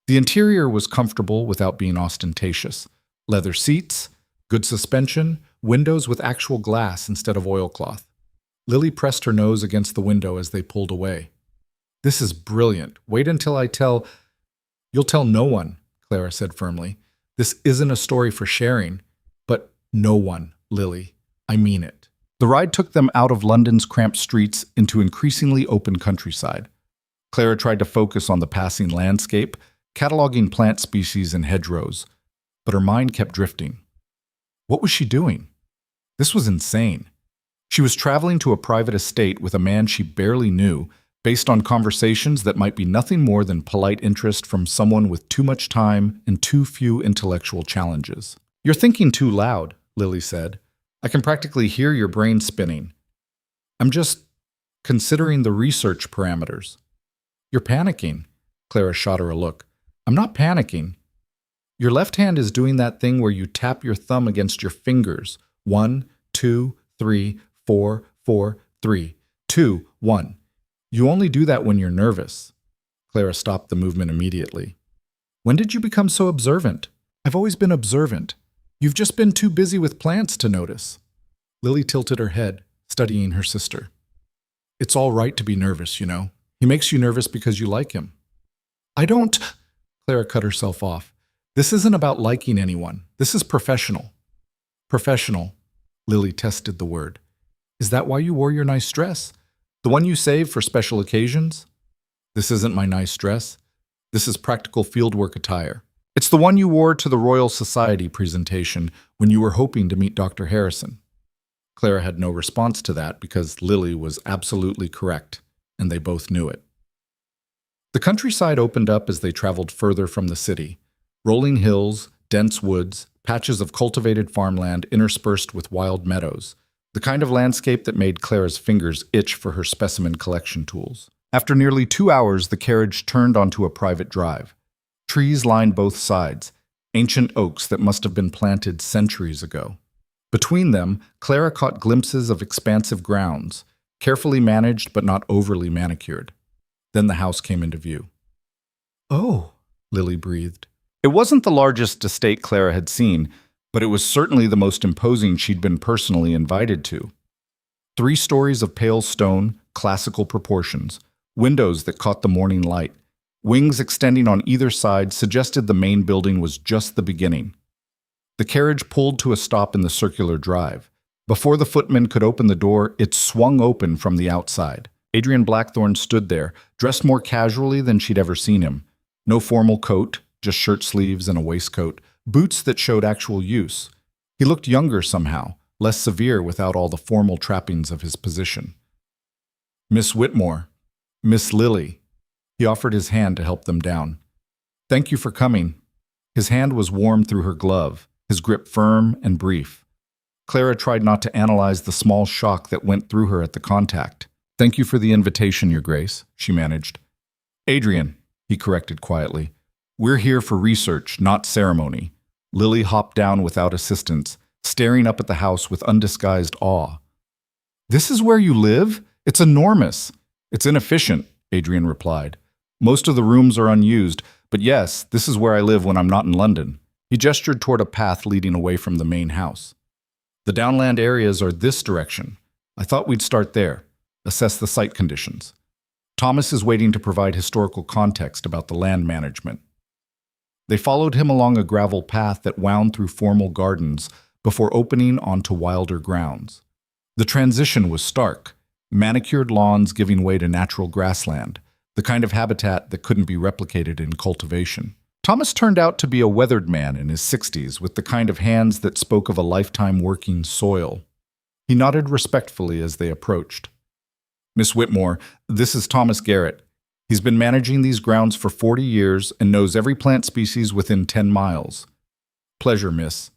The interior was comfortable without being ostentatious. Leather seats, good suspension, windows with actual glass instead of oilcloth. Lily pressed her nose against the window as they pulled away. "This is brilliant. Wait until I tell—" "You'll tell no one," Clara said firmly. "This isn't a story for sharing, but no one, Lily. I mean it." The ride took them out of London's cramped streets into increasingly open countryside. Clara tried to focus on the passing landscape, cataloging plant species and hedgerows, but her mind kept drifting. What was she doing? This was insane. She was traveling to a private estate with a man she barely knew, based on conversations that might be nothing more than polite interest from someone with too much time and too few intellectual challenges. "You're thinking too loud," Lily said. "I can practically hear your brain spinning. I'm just considering the research parameters." "You're panicking." Clara shot her a look. "I'm not panicking. Your left hand is doing that thing where you tap your thumb against your fingers. 1, 2, 3, 4, 4, 3, 2, 1. You only do that when you're nervous." Clara stopped the movement immediately. "When did you become so observant?" "I've always been observant. You've just been too busy with plants to notice." Lily tilted her head, studying her sister. "It's all right to be nervous, you know. He makes you nervous because you like him." "I don't—" Clara cut herself off. "This isn't about liking anyone. This is professional." "Professional," Lily tested the word. "Is that why you wore your nice dress? The one you save for special occasions?" "This isn't my nice dress. This is practical fieldwork attire. It's the one you wore to the Royal Society presentation when you were hoping to meet Dr. Harrison." Clara had no response to that because Lily was absolutely correct, and they both knew it. The countryside opened up as they traveled further from the city. Rolling hills, dense woods, patches of cultivated farmland interspersed with wild meadows, the kind of landscape that made Clara's fingers itch for her specimen collection tools. After nearly 2 hours, the carriage turned onto a private drive. Trees lined both sides, ancient oaks that must have been planted centuries ago. Between them, Clara caught glimpses of expansive grounds, carefully managed but not overly manicured. Then the house came into view. "Oh," Lily breathed. It wasn't the largest estate Clara had seen, but it was certainly the most imposing she'd been personally invited to. 3 stories of pale stone, classical proportions, windows that caught the morning light, wings extending on either side suggested the main building was just the beginning. The carriage pulled to a stop in the circular drive. Before the footman could open the door, it swung open from the outside. Adrian Blackthorne stood there, dressed more casually than she'd ever seen him. No formal coat, just shirt sleeves and a waistcoat, boots that showed actual use. He looked younger somehow, less severe without all the formal trappings of his position. "Miss Whitmore, Miss Lily." He offered his hand to help them down. "Thank you for coming." His hand was warm through her glove, his grip firm and brief. Clara tried not to analyze the small shock that went through her at the contact. "Thank you for the invitation, Your Grace," she managed. "Adrian," he corrected quietly. "We're here for research, not ceremony." Lily hopped down without assistance, staring up at the house with undisguised awe. "This is where you live? It's enormous." "It's inefficient," Adrian replied. "Most of the rooms are unused, but yes, this is where I live when I'm not in London." He gestured toward a path leading away from the main house. "The downland areas are this direction. I thought we'd start there, assess the site conditions. Thomas is waiting to provide historical context about the land management." They followed him along a gravel path that wound through formal gardens before opening onto wilder grounds. The transition was stark, manicured lawns giving way to natural grassland, the kind of habitat that couldn't be replicated in cultivation. Thomas turned out to be a weathered man in his 60s with the kind of hands that spoke of a lifetime working soil. He nodded respectfully as they approached. "Miss Whitmore, this is Thomas Garrett. He's been managing these grounds for 40 years and knows every plant species within 10 miles. "Pleasure, miss."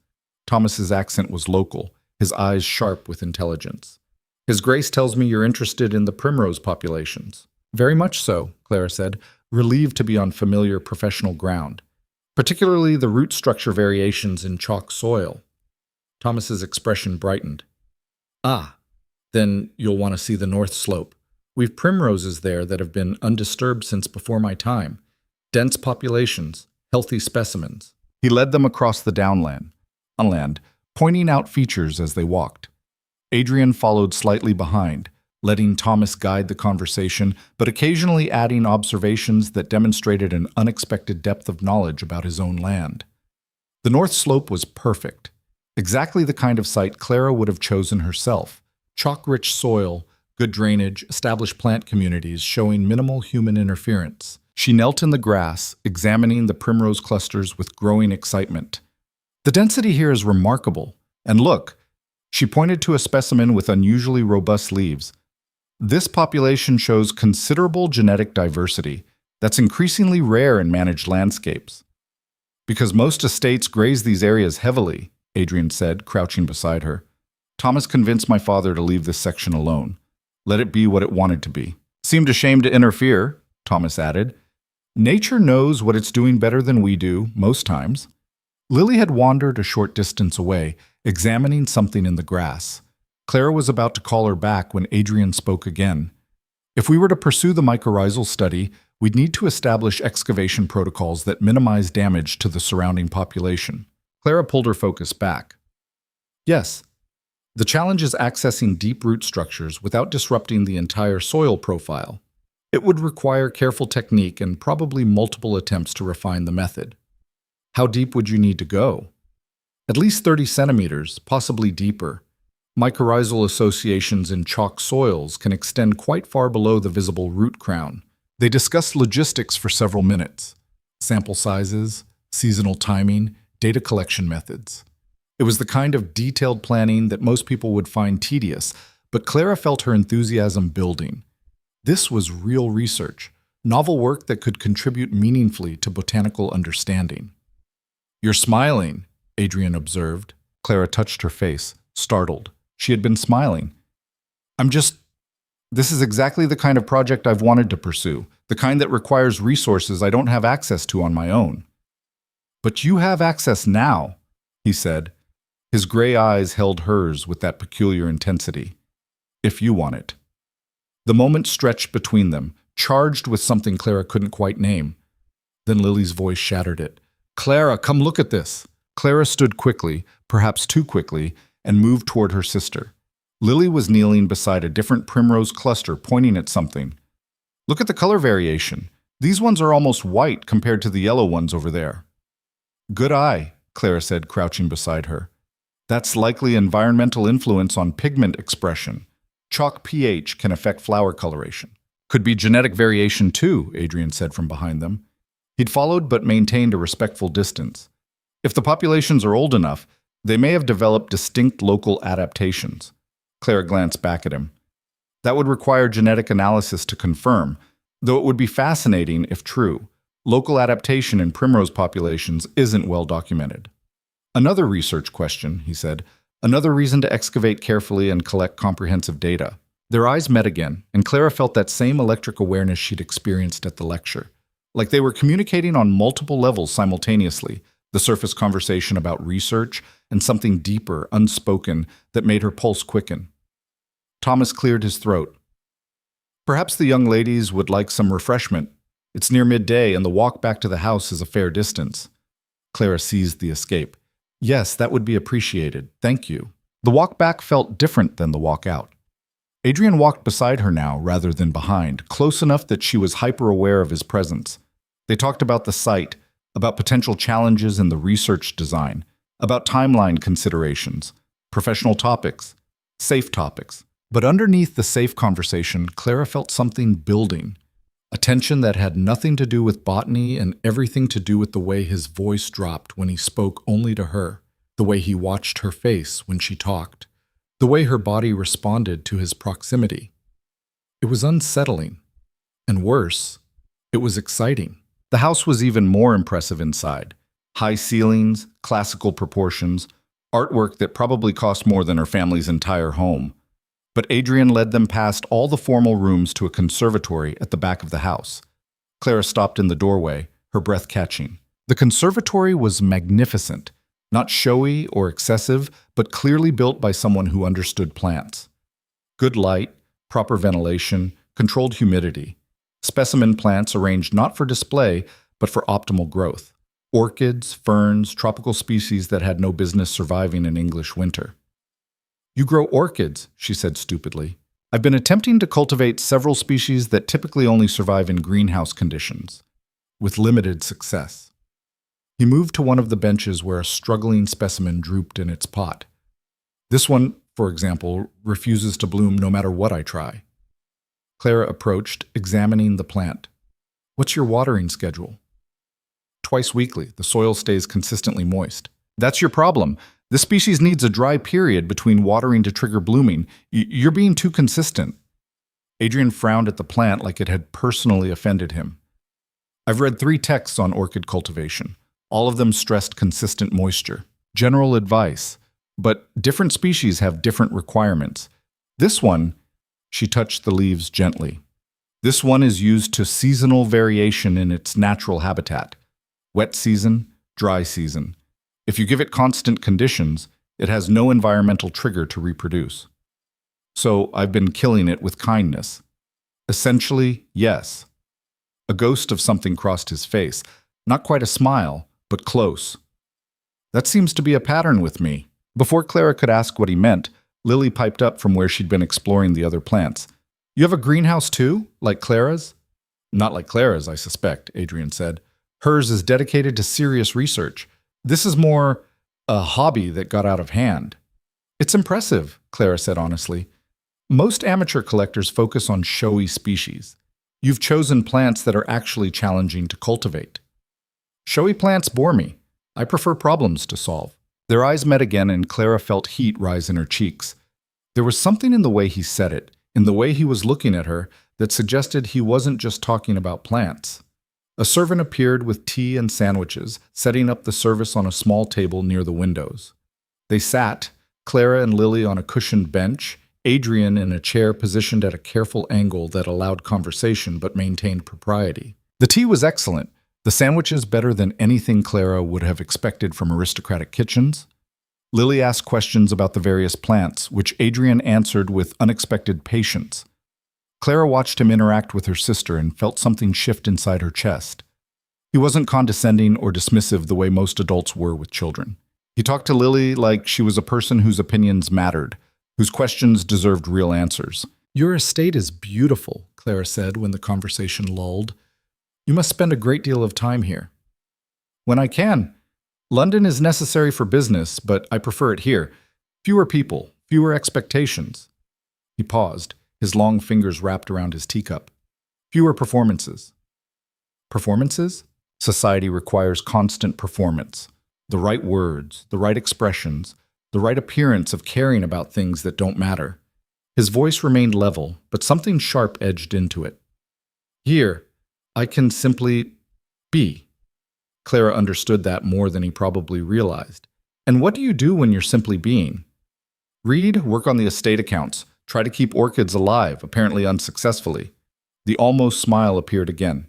Thomas's accent was local, his eyes sharp with intelligence. "His Grace tells me you're interested in the primrose populations." "Very much so," Clara said, relieved to be on familiar professional ground, particularly the root structure variations in chalk soil. Thomas's expression brightened. "Ah, then you'll want to see the north slope. We've primroses there that have been undisturbed since before my time. dense populations, healthy specimens. He led them across the unland, pointing out features as they walked. Adrian followed slightly behind, letting Thomas guide the conversation, but occasionally adding observations that demonstrated an unexpected depth of knowledge about his own land. The North Slope was perfect, exactly the kind of site Clara would have chosen herself. Chalk-rich soil, good drainage, established plant communities showing minimal human interference. She knelt in the grass, examining the primrose clusters with growing excitement. The density here is remarkable. And look, she pointed to a specimen with unusually robust leaves. This population shows considerable genetic diversity that's increasingly rare in managed landscapes. Because most estates graze these areas heavily, Adrian said, crouching beside her. Thomas convinced my father to leave this section alone. Let it be what it wanted to be. Seemed ashamed to interfere, Thomas added. Nature knows what it's doing better than we do, most times. Lily had wandered a short distance away, examining something in the grass. Clara was about to call her back when Adrian spoke again. If we were to pursue the mycorrhizal study, we'd need to establish excavation protocols that minimize damage to the surrounding population. Clara pulled her focus back. Yes, the challenge is accessing deep root structures without disrupting the entire soil profile. It would require careful technique and probably multiple attempts to refine the method. How deep would you need to go? At least 30 centimeters, possibly deeper. Mycorrhizal associations in chalk soils can extend quite far below the visible root crown. They discussed logistics for several minutes. Sample sizes, seasonal timing, data collection methods. It was the kind of detailed planning that most people would find tedious, but Clara felt her enthusiasm building. This was real research, novel work that could contribute meaningfully to botanical understanding. You're smiling, Adrian observed. Clara touched her face, startled. She had been smiling. This is exactly the kind of project I've wanted to pursue, the kind that requires resources I don't have access to on my own. But you have access now, he said. His gray eyes held hers with that peculiar intensity. If you want it. The moment stretched between them, charged with something Clara couldn't quite name. Then Lily's voice shattered it. Clara, come look at this. Clara stood quickly, perhaps too quickly, and moved toward her sister. Lily was kneeling beside a different primrose cluster, pointing at something. Look at the color variation. These ones are almost white compared to the yellow ones over there. Good eye, Clara said, crouching beside her. That's likely environmental influence on pigment expression. Chalk pH can affect flower coloration. Could be genetic variation too, Adrian said from behind them. He'd followed but maintained a respectful distance. If the populations are old enough, they may have developed distinct local adaptations. Clara glanced back at him. That would require genetic analysis to confirm, though it would be fascinating if true. Local adaptation in primrose populations isn't well documented. Another research question, he said. Another reason to excavate carefully and collect comprehensive data. Their eyes met again, and Clara felt that same electric awareness she'd experienced at the lecture. Like they were communicating on multiple levels simultaneously, the surface conversation about research and something deeper, unspoken, that made her pulse quicken. Thomas cleared his throat. Perhaps the young ladies would like some refreshment. It's near midday, and the walk back to the house is a fair distance. Clara seized the escape. Yes, that would be appreciated. Thank you. The walk back felt different than the walk out. Adrian walked beside her now rather than behind, close enough that she was hyper-aware of his presence. They talked about the site, about potential challenges in the research design, about timeline considerations, professional topics, safe topics. But underneath the safe conversation, Clara felt something building, a tension that had nothing to do with botany and everything to do with the way his voice dropped when he spoke only to her, the way he watched her face when she talked, the way her body responded to his proximity. It was unsettling, and worse, it was exciting. The house was even more impressive inside. High ceilings, classical proportions, artwork that probably cost more than her family's entire home. But Adrian led them past all the formal rooms to a conservatory at the back of the house. Clara stopped in the doorway, her breath catching. The conservatory was magnificent, not showy or excessive, but clearly built by someone who understood plants. Good light, proper ventilation, controlled humidity. Specimen plants arranged not for display, but for optimal growth. Orchids, ferns, tropical species that had no business surviving in English winter. "You grow orchids," she said stupidly. "I've been attempting to cultivate several species that typically only survive in greenhouse conditions, with limited success." He moved to one of the benches where a struggling specimen drooped in its pot. "This one, for example, refuses to bloom no matter what I try." Clara approached, examining the plant. "What's your watering schedule?" "Twice weekly. The soil stays consistently moist." "That's your problem. This species needs a dry period between watering to trigger blooming. You're being too consistent." Adrian frowned at the plant like it had personally offended him. "I've read 3 texts on orchid cultivation. All of them stressed consistent moisture. General advice. But different species have different requirements. This one," she touched the leaves gently, "this one is used to seasonal variation in its natural habitat. Wet season, dry season. If you give it constant conditions, it has no environmental trigger to reproduce. So I've been killing it with kindness." "Essentially, yes." A ghost of something crossed his face. Not quite a smile, but close. "That seems to be a pattern with me." Before Clara could ask what he meant, Lily piped up from where she'd been exploring the other plants. "You have a greenhouse too, like Clara's?" "Not like Clara's, I suspect," Adrian said. "Hers is dedicated to serious research. This is more a hobby that got out of hand." "It's impressive," Clara said honestly. "Most amateur collectors focus on showy species. You've chosen plants that are actually challenging to cultivate." "Showy plants bore me. I prefer problems to solve." Their eyes met again, and Clara felt heat rise in her cheeks. There was something in the way he said it, in the way he was looking at her, that suggested he wasn't just talking about plants. A servant appeared with tea and sandwiches, setting up the service on a small table near the windows. They sat, Clara and Lily on a cushioned bench, Adrian in a chair positioned at a careful angle that allowed conversation but maintained propriety. The tea was excellent, the sandwiches better than anything Clara would have expected from aristocratic kitchens. Lily asked questions about the various plants, which Adrian answered with unexpected patience. Clara watched him interact with her sister and felt something shift inside her chest. He wasn't condescending or dismissive the way most adults were with children. He talked to Lily like she was a person whose opinions mattered, whose questions deserved real answers. "Your estate is beautiful," Clara said when the conversation lulled. "You must spend a great deal of time here." "When I can. London is necessary for business, but I prefer it here. Fewer people, fewer expectations." He paused, his long fingers wrapped around his teacup. "Fewer performances." "Performances?" "Society requires constant performance. The right words, the right expressions, the right appearance of caring about things that don't matter." His voice remained level, but something sharp edged into it. "Here, I can simply be." Clara understood that more than he probably realized. "And what do you do when you're simply being?" "Read, work on the estate accounts, try to keep orchids alive, apparently unsuccessfully." The almost smile appeared again.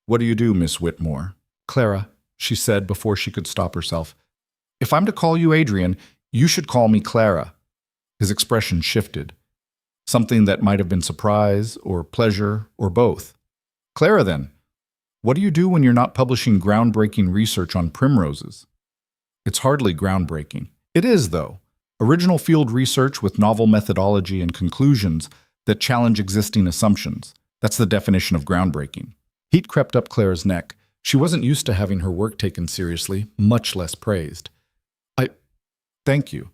"What do you do, Miss Whitmore?" "Clara," she said before she could stop herself. "If I'm to call you Adrian, you should call me Clara." His expression shifted. Something that might have been surprise or pleasure or both. "Clara, then. What do you do when you're not publishing groundbreaking research on primroses?" "It's hardly groundbreaking." "It is, though. Original field research with novel methodology and conclusions that challenge existing assumptions. That's the definition of groundbreaking." Heat crept up Clara's neck. She wasn't used to having her work taken seriously, much less praised. Thank you.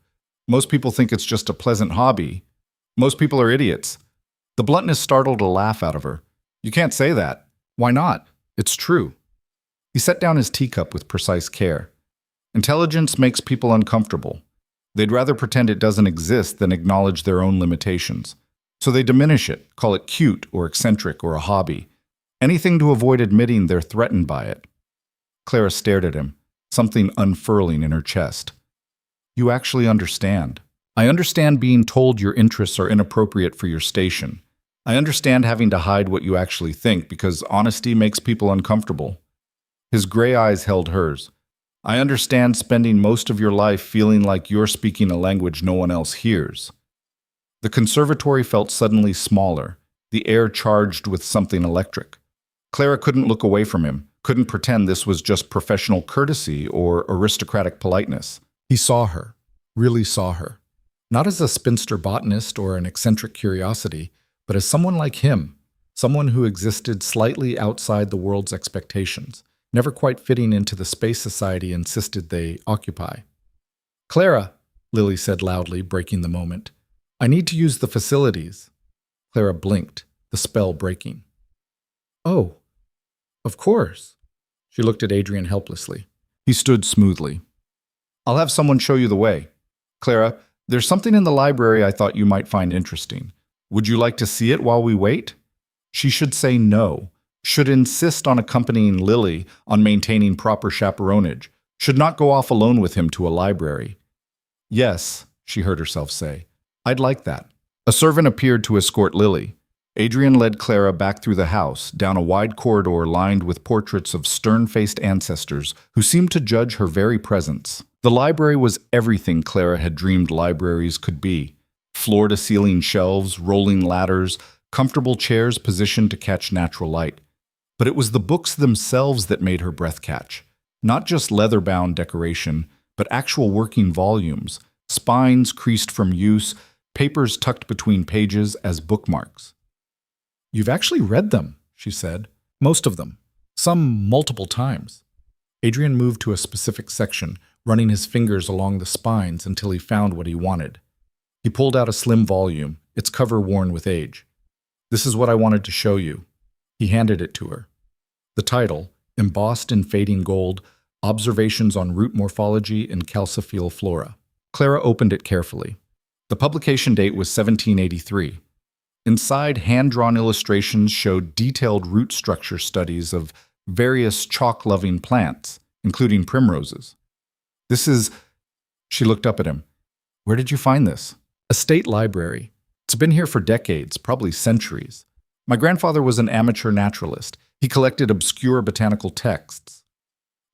Most people think it's just a pleasant hobby. Most people are idiots." The bluntness startled a laugh out of her. "You can't say that." "Why not? It's true." He set down his teacup with precise care. "Intelligence makes people uncomfortable. They'd rather pretend it doesn't exist than acknowledge their own limitations. So they diminish it, call it cute or eccentric or a hobby. Anything to avoid admitting they're threatened by it." Clara stared at him, something unfurling in her chest. "You actually understand. I understand being told your interests are inappropriate for your station. I understand having to hide what you actually think because honesty makes people uncomfortable." His gray eyes held hers. "I understand spending most of your life feeling like you're speaking a language no one else hears." The conservatory felt suddenly smaller, the air charged with something electric. Clara couldn't look away from him, couldn't pretend this was just professional courtesy or aristocratic politeness. He saw her, really saw her. Not as a spinster botanist or an eccentric curiosity, but as someone like him, someone who existed slightly outside the world's expectations, never quite fitting into the space society insisted they occupy. "Clara," Lily said loudly, breaking the moment. "I need to use the facilities." Clara blinked, the spell breaking. "Oh, of course." She looked at Adrian helplessly. He stood smoothly. "I'll have someone show you the way. Clara, there's something in the library I thought you might find interesting. Would you like to see it while we wait?" She should say no, should insist on accompanying Lily, on maintaining proper chaperonage, should not go off alone with him to a library. "Yes," she heard herself say, "I'd like that." A servant appeared to escort Lily. Adrian led Clara back through the house, down a wide corridor lined with portraits of stern-faced ancestors who seemed to judge her very presence. The library was everything Clara had dreamed libraries could be. Floor-to-ceiling shelves, rolling ladders, comfortable chairs positioned to catch natural light. But it was the books themselves that made her breath catch. Not just leather-bound decoration, but actual working volumes, spines creased from use, papers tucked between pages as bookmarks. "You've actually read them," she said. "Most of them. Some multiple times." Adrian moved to a specific section, running his fingers along the spines until he found what he wanted. He pulled out a slim volume, its cover worn with age. "This is what I wanted to show you." He handed it to her. The title, embossed in fading gold, Observations on Root Morphology and Calciphyll Flora. Clara opened it carefully. The publication date was 1783. Inside, hand-drawn illustrations showed detailed root structure studies of various chalk-loving plants, including primroses. "This is..." She looked up at him. "Where did you find this?" "A state library. It's been here for decades, probably centuries. My grandfather was an amateur naturalist. He collected obscure botanical texts."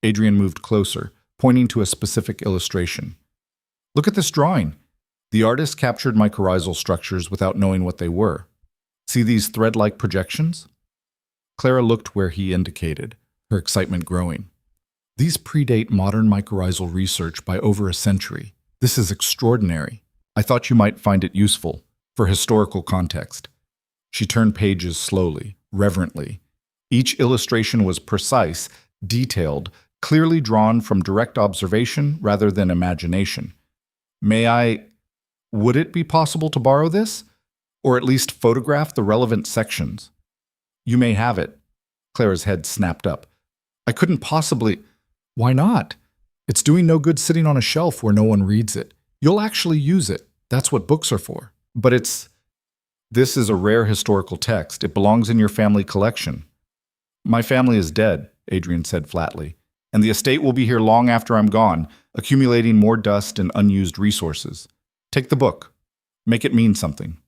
Adrian moved closer, pointing to a specific illustration. "Look at this drawing. The artist captured mycorrhizal structures without knowing what they were. See these thread-like projections?" Clara looked where he indicated, her excitement growing. "These predate modern mycorrhizal research by over a century. This is extraordinary. I thought you might find it useful, for historical context." She turned pages slowly, reverently. Each illustration was precise, detailed, clearly drawn from direct observation rather than imagination. Would it be possible to borrow this? Or at least photograph the relevant sections?" "You may have it." Clara's head snapped up. "I couldn't possibly..." "Why not? It's doing no good sitting on a shelf where no one reads it. You'll actually use it. That's what books are for." "But this is a rare historical text. It belongs in your family collection." "My family is dead," Adrian said flatly, "and the estate will be here long after I'm gone, accumulating more dust and unused resources. Take the book. Make it mean something."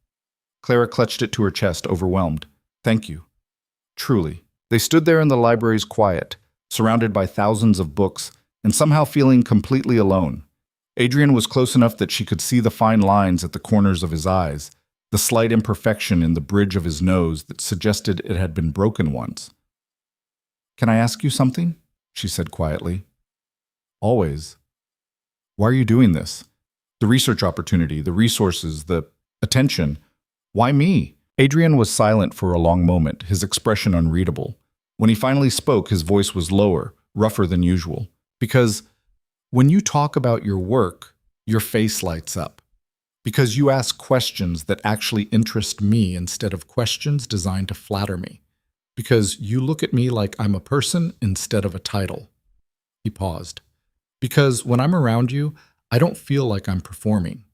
Clara clutched it to her chest, overwhelmed. "Thank you." Truly. They stood there in the library's quiet, surrounded by thousands of books, and somehow feeling completely alone. Adrian was close enough that she could see the fine lines at the corners of his eyes, the slight imperfection in the bridge of his nose that suggested it had been broken once. "Can I ask you something?" she said quietly. "Always." "Why are you doing this? The research opportunity, the resources, the attention. Why me?" Adrian was silent for a long moment, his expression unreadable. When he finally spoke, his voice was lower, rougher than usual. "Because when you talk about your work, your face lights up. Because you ask questions that actually interest me instead of questions designed to flatter me. Because you look at me like I'm a person instead of a title." He paused. "Because when I'm around you, I don't feel like I'm performing.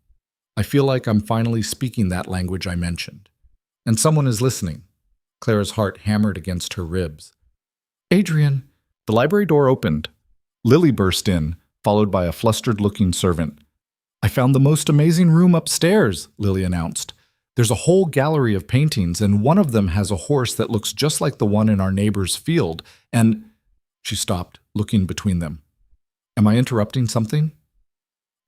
I feel like I'm finally speaking that language I mentioned. And someone is listening." Clara's heart hammered against her ribs. "Adrian." The library door opened. Lily burst in, followed by a flustered-looking servant. "I found the most amazing room upstairs," Lily announced. "There's a whole gallery of paintings, and one of them has a horse that looks just like the one in our neighbor's field, and..." She stopped, looking between them. "Am I interrupting something?"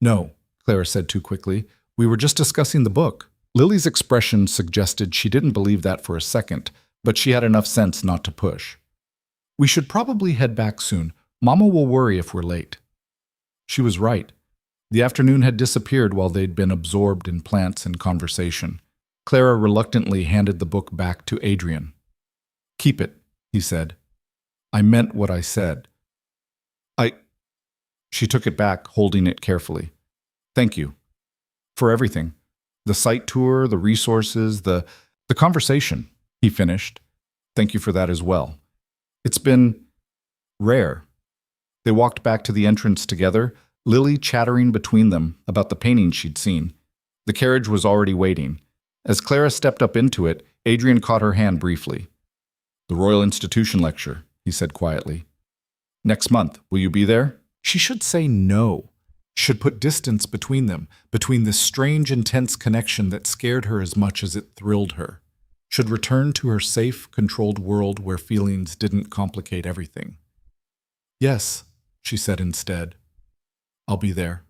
"No," Clara said too quickly. "We were just discussing the book." Lily's expression suggested she didn't believe that for a second, but she had enough sense not to push. We should probably head back soon. Mama will worry if we're late. She was right. The afternoon had disappeared while they'd been absorbed in plants and conversation. Clara reluctantly handed the book back to Adrian. "Keep it," he said. "I meant what I said." She took it back, holding it carefully. "Thank you. For everything. The site tour, the resources, the conversation," he finished. "Thank you for that as well. It's been rare." They walked back to the entrance together, Lily chattering between them about the painting she'd seen. The carriage was already waiting. As Clara stepped up into it, Adrian caught her hand briefly. "The Royal Institution lecture," he said quietly. "Next month. Will you be there?" She should say no. Should put distance between them, between this strange, intense connection that scared her as much as it thrilled her. Should return to her safe, controlled world where feelings didn't complicate everything. "Yes," she said instead. "I'll be there."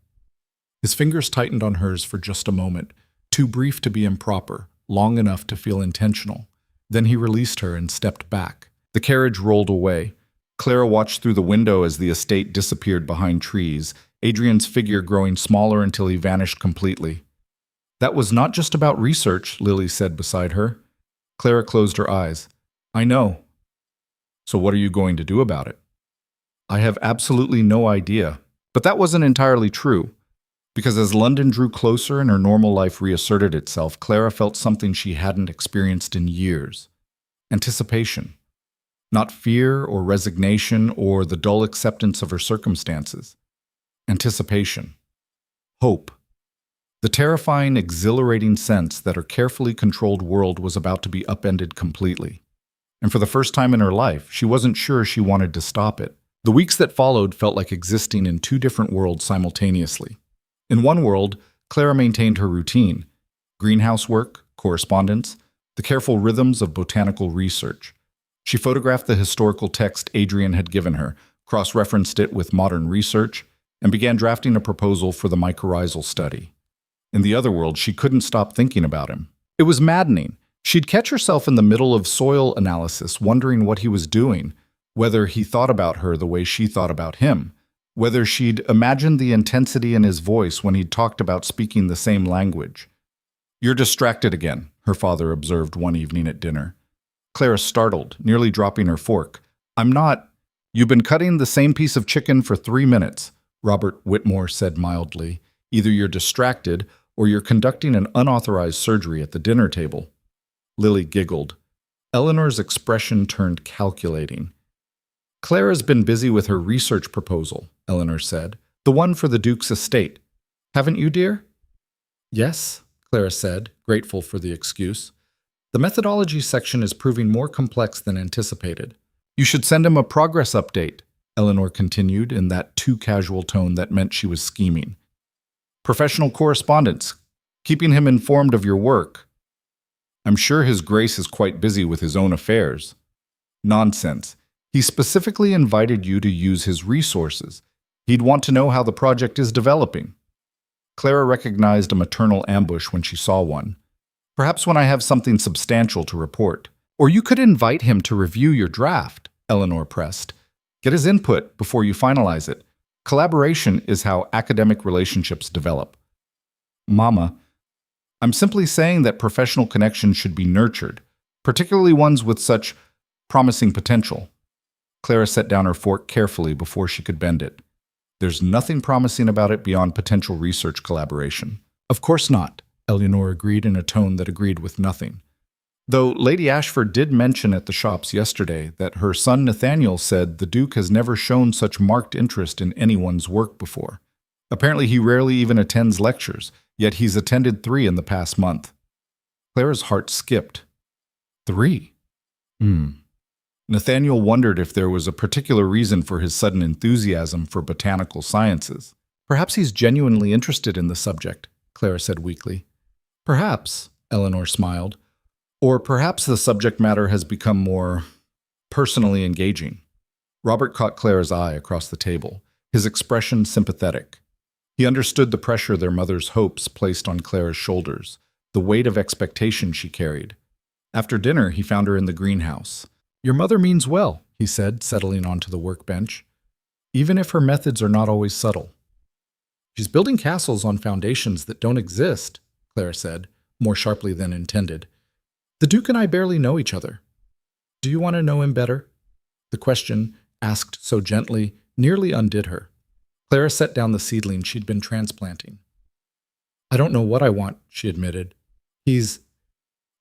His fingers tightened on hers for just a moment, too brief to be improper, long enough to feel intentional. Then he released her and stepped back. The carriage rolled away. Clara watched through the window as the estate disappeared behind trees, Adrian's figure growing smaller until he vanished completely. "That was not just about research," Lily said beside her. Clara closed her eyes. "I know." "So what are you going to do about it?" "I have absolutely no idea." But that wasn't entirely true, because as London drew closer and her normal life reasserted itself, Clara felt something she hadn't experienced in years. Anticipation. Not fear or resignation or the dull acceptance of her circumstances. Anticipation. Hope. The terrifying, exhilarating sense that her carefully controlled world was about to be upended completely. And for the first time in her life, she wasn't sure she wanted to stop it. The weeks that followed felt like existing in two different worlds simultaneously. In one world, Clara maintained her routine: greenhouse work, correspondence, the careful rhythms of botanical research. She photographed the historical text Adrian had given her, cross-referenced it with modern research, and began drafting a proposal for the mycorrhizal study. In the other world, she couldn't stop thinking about him. It was maddening. She'd catch herself in the middle of soil analysis, wondering what he was doing, whether he thought about her the way she thought about him, whether she'd imagined the intensity in his voice when he'd talked about speaking the same language. "You're distracted again," her father observed one evening at dinner. Clara startled, nearly dropping her fork. "I'm not." "You've been cutting the same piece of chicken for 3 minutes," Robert Whitmore said mildly. "Either you're distracted or you're conducting an unauthorized surgery at the dinner table." Lily giggled. Eleanor's expression turned calculating. "Clara's been busy with her research proposal," Eleanor said. "The one for the Duke's estate. Haven't you, dear?" "Yes," Clara said, grateful for the excuse. "The methodology section is proving more complex than anticipated." "You should send him a progress update," Eleanor continued in that too casual tone that meant she was scheming. "Professional correspondence, keeping him informed of your work." "I'm sure His Grace is quite busy with his own affairs." "Nonsense. He specifically invited you to use his resources. He'd want to know how the project is developing." Clara recognized a maternal ambush when she saw one. "Perhaps when I have something substantial to report." "Or you could invite him to review your draft," Eleanor pressed. "Get his input before you finalize it. Collaboration is how academic relationships develop." "Mama, I'm simply saying that professional connections should be nurtured, particularly ones with such promising potential." Clara set down her fork carefully before she could bend it. "There's nothing promising about it beyond potential research collaboration." "Of course not," Eleanor agreed in a tone that agreed with nothing. "Though Lady Ashford did mention at the shops yesterday that her son Nathaniel said the Duke has never shown such marked interest in anyone's work before. Apparently he rarely even attends lectures, yet he's attended 3 in the past month." Clara's heart skipped. 3? Nathaniel wondered if there was a particular reason for his sudden enthusiasm for botanical sciences. "Perhaps he's genuinely interested in the subject," Clara said weakly. "Perhaps," Eleanor smiled. "Or perhaps the subject matter has become more personally engaging." Robert caught Clara's eye across the table, his expression sympathetic. He understood the pressure their mother's hopes placed on Clara's shoulders, the weight of expectation she carried. After dinner, he found her in the greenhouse. "Your mother means well," he said, settling onto the workbench. Even if her methods are not always subtle. She's building castles on foundations that don't exist, Clara said, more sharply than intended. The Duke and I barely know each other. Do you want to know him better? The question, asked so gently, nearly undid her. Clara set down the seedling she'd been transplanting. I don't know what I want, she admitted. He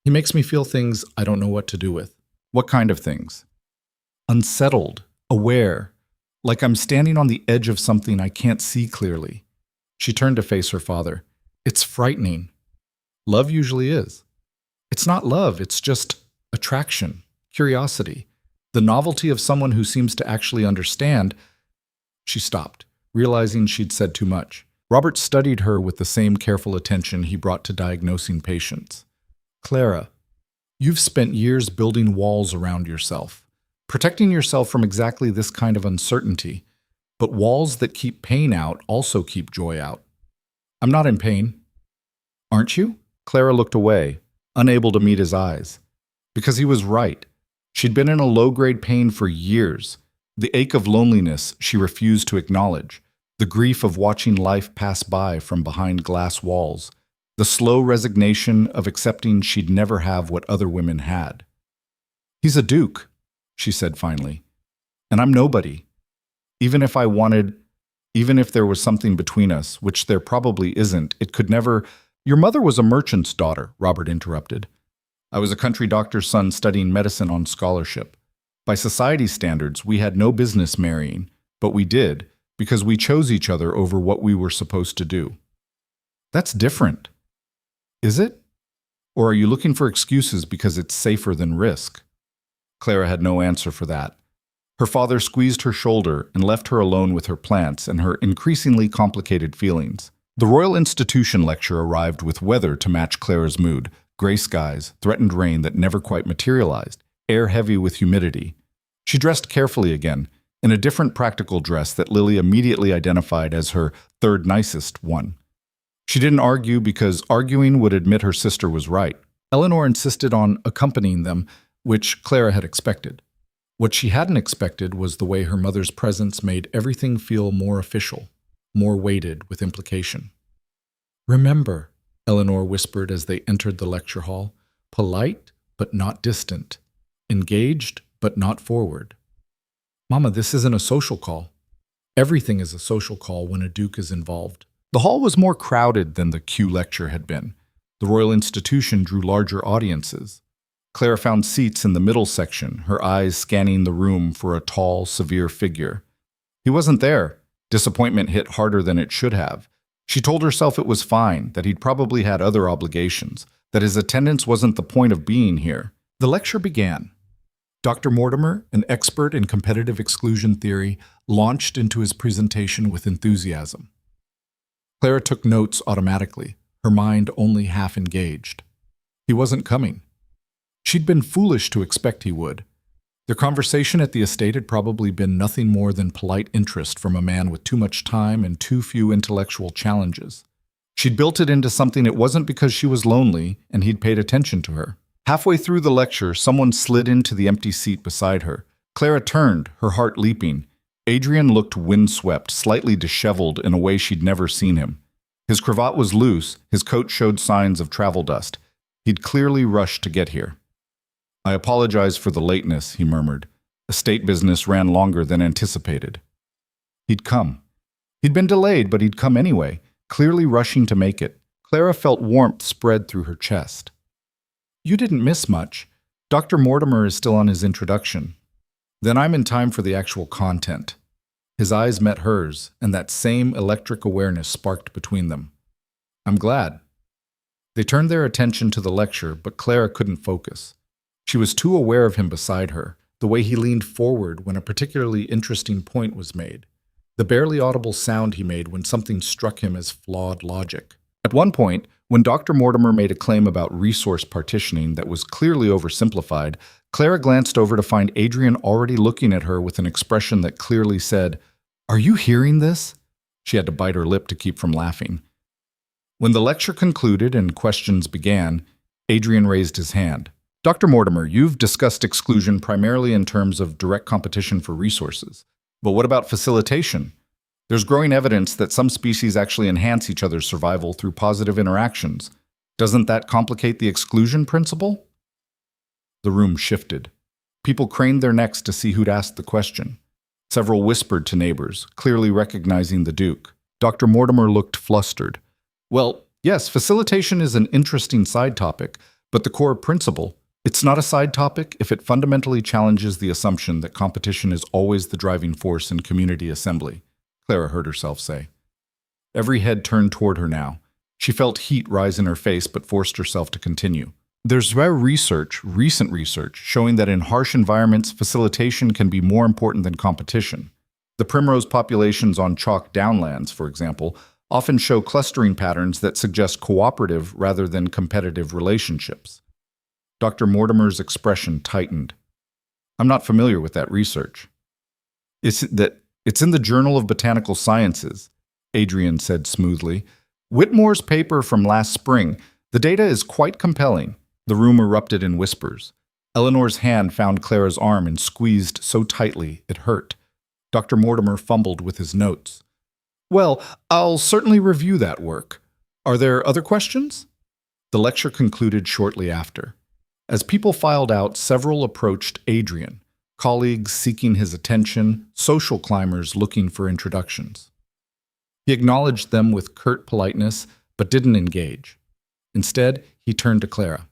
makes me feel things I don't know what to do with. What kind of things? Unsettled, aware, like I'm standing on the edge of something I can't see clearly. She turned to face her father. It's frightening. Love usually is. It's not love, it's just attraction, curiosity, the novelty of someone who seems to actually understand. She stopped, realizing she'd said too much. Robert studied her with the same careful attention he brought to diagnosing patients. Clara, you've spent years building walls around yourself, protecting yourself from exactly this kind of uncertainty. But walls that keep pain out also keep joy out. I'm not in pain. Aren't you? Clara looked away, unable to meet his eyes. Because he was right. She'd been in a low-grade pain for years. The ache of loneliness she refused to acknowledge. The grief of watching life pass by from behind glass walls. The slow resignation of accepting she'd never have what other women had. He's a duke, she said finally. And I'm nobody. Even if there was something between us, which there probably isn't, it could never— Your mother was a merchant's daughter, Robert interrupted. I was a country doctor's son studying medicine on scholarship. By society standards, we had no business marrying, but we did, because we chose each other over what we were supposed to do. That's different. Is it? Or are you looking for excuses because it's safer than risk? Clara had no answer for that. Her father squeezed her shoulder and left her alone with her plants and her increasingly complicated feelings. The Royal Institution lecture arrived with weather to match Clara's mood. Gray skies, threatened rain that never quite materialized, air heavy with humidity. She dressed carefully again, in a different practical dress that Lily immediately identified as her third nicest one. She didn't argue because arguing would admit her sister was right. Eleanor insisted on accompanying them, which Clara had expected. What she hadn't expected was the way her mother's presence made everything feel more official, more weighted with implication. Remember, Eleanor whispered as they entered the lecture hall, polite but not distant, engaged but not forward. Mama, this isn't a social call. Everything is a social call when a duke is involved. The hall was more crowded than the Q lecture had been. The Royal Institution drew larger audiences. Clara found seats in the middle section, her eyes scanning the room for a tall, severe figure. He wasn't there. Disappointment hit harder than it should have. She told herself it was fine, that he'd probably had other obligations, that his attendance wasn't the point of being here. The lecture began. Dr. Mortimer, an expert in competitive exclusion theory, launched into his presentation with enthusiasm. Clara took notes automatically, her mind only half engaged. He wasn't coming. She'd been foolish to expect he would. Their conversation at the estate had probably been nothing more than polite interest from a man with too much time and too few intellectual challenges. She'd built it into something it wasn't because she was lonely and he'd paid attention to her. Halfway through the lecture, someone slid into the empty seat beside her. Clara turned, her heart leaping. Adrian looked windswept, slightly disheveled in a way she'd never seen him. His cravat was loose, his coat showed signs of travel dust. He'd clearly rushed to get here. I apologize for the lateness, he murmured. Estate business ran longer than anticipated. He'd come. He'd been delayed, but he'd come anyway, clearly rushing to make it. Clara felt warmth spread through her chest. You didn't miss much. Dr. Mortimer is still on his introduction. Then I'm in time for the actual content. His eyes met hers, and that same electric awareness sparked between them. I'm glad. They turned their attention to the lecture, but Clara couldn't focus. She was too aware of him beside her, the way he leaned forward when a particularly interesting point was made, the barely audible sound he made when something struck him as flawed logic. At one point, when Dr. Mortimer made a claim about resource partitioning that was clearly oversimplified, Clara glanced over to find Adrian already looking at her with an expression that clearly said, "Are you hearing this?" She had to bite her lip to keep from laughing. When the lecture concluded and questions began, Adrian raised his hand. Dr. Mortimer, you've discussed exclusion primarily in terms of direct competition for resources. But what about facilitation? There's growing evidence that some species actually enhance each other's survival through positive interactions. Doesn't that complicate the exclusion principle? The room shifted. People craned their necks to see who'd asked the question. Several whispered to neighbors, clearly recognizing the Duke. Dr. Mortimer looked flustered. Well, yes, facilitation is an interesting side topic, but the core principle, it's not a side topic if it fundamentally challenges the assumption that competition is always the driving force in community assembly, Clara heard herself say. Every head turned toward her now. She felt heat rise in her face but forced herself to continue. There's recent research, showing that in harsh environments, facilitation can be more important than competition. The primrose populations on chalk downlands, for example, often show clustering patterns that suggest cooperative rather than competitive relationships. Dr. Mortimer's expression tightened. I'm not familiar with that research. It's in the Journal of Botanical Sciences, Adrian said smoothly. Whitmore's paper from last spring. The data is quite compelling. The room erupted in whispers. Eleanor's hand found Clara's arm and squeezed so tightly it hurt. Dr. Mortimer fumbled with his notes. Well, I'll certainly review that work. Are there other questions? The lecture concluded shortly after. As people filed out, several approached Adrian, colleagues seeking his attention, social climbers looking for introductions. He acknowledged them with curt politeness, but didn't engage. Instead, he turned to Clara.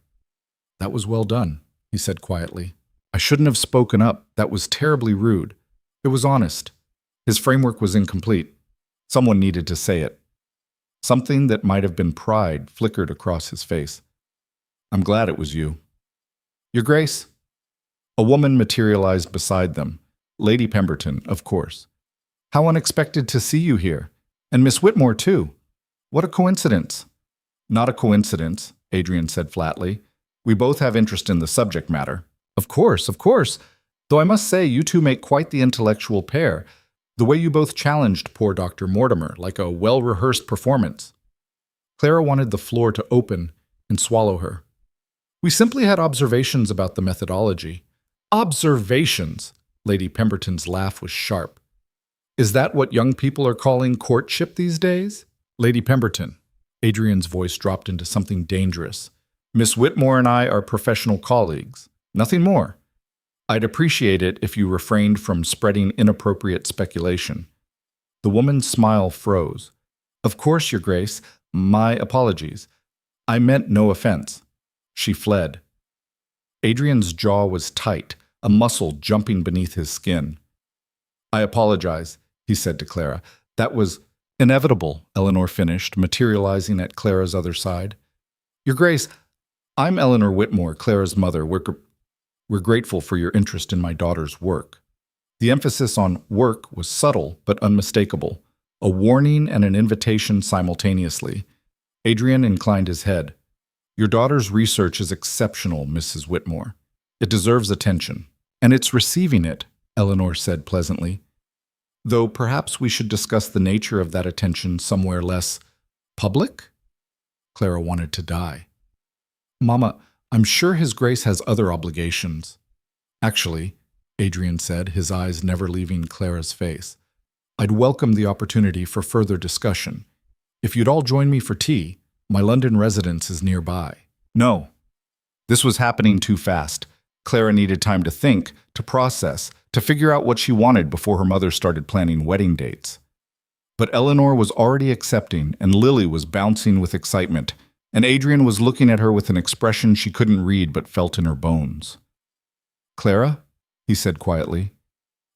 That was well done, he said quietly. I shouldn't have spoken up. That was terribly rude. It was honest. His framework was incomplete. Someone needed to say it. Something that might have been pride flickered across his face. I'm glad it was you. Your Grace? A woman materialized beside them. Lady Pemberton, of course. How unexpected to see you here. And Miss Whitmore, too. What a coincidence. Not a coincidence, Adrian said flatly. We both have interest in the subject matter. Of course. Though I must say, you two make quite the intellectual pair. The way you both challenged poor Dr. Mortimer, like a well-rehearsed performance. Clara wanted the floor to open and swallow her. We simply had observations about the methodology. Observations! Lady Pemberton's laugh was sharp. Is that what young people are calling courtship these days? Lady Pemberton. Adrian's voice dropped into something dangerous. Miss Whitmore and I are professional colleagues. Nothing more. I'd appreciate it if you refrained from spreading inappropriate speculation. The woman's smile froze. Of course, Your Grace. My apologies. I meant no offense. She fled. Adrian's jaw was tight, a muscle jumping beneath his skin. I apologize, he said to Clara. That was inevitable, Eleanor finished, materializing at Clara's other side. Your Grace, I'm Eleanor Whitmore, Clara's mother. We're grateful for your interest in my daughter's work. The emphasis on work was subtle but unmistakable, a warning and an invitation simultaneously. Adrian inclined his head. Your daughter's research is exceptional, Mrs. Whitmore. It deserves attention. And it's receiving it, Eleanor said pleasantly. Though perhaps we should discuss the nature of that attention somewhere less public? Clara wanted to die. Mama, I'm sure His Grace has other obligations. Actually, Adrian said, his eyes never leaving Clara's face, I'd welcome the opportunity for further discussion. If you'd all join me for tea, my London residence is nearby. No. This was happening too fast. Clara needed time to think, to process, to figure out what she wanted before her mother started planning wedding dates. But Eleanor was already accepting, and Lily was bouncing with excitement, and Adrian was looking at her with an expression she couldn't read but felt in her bones. Clara, he said quietly,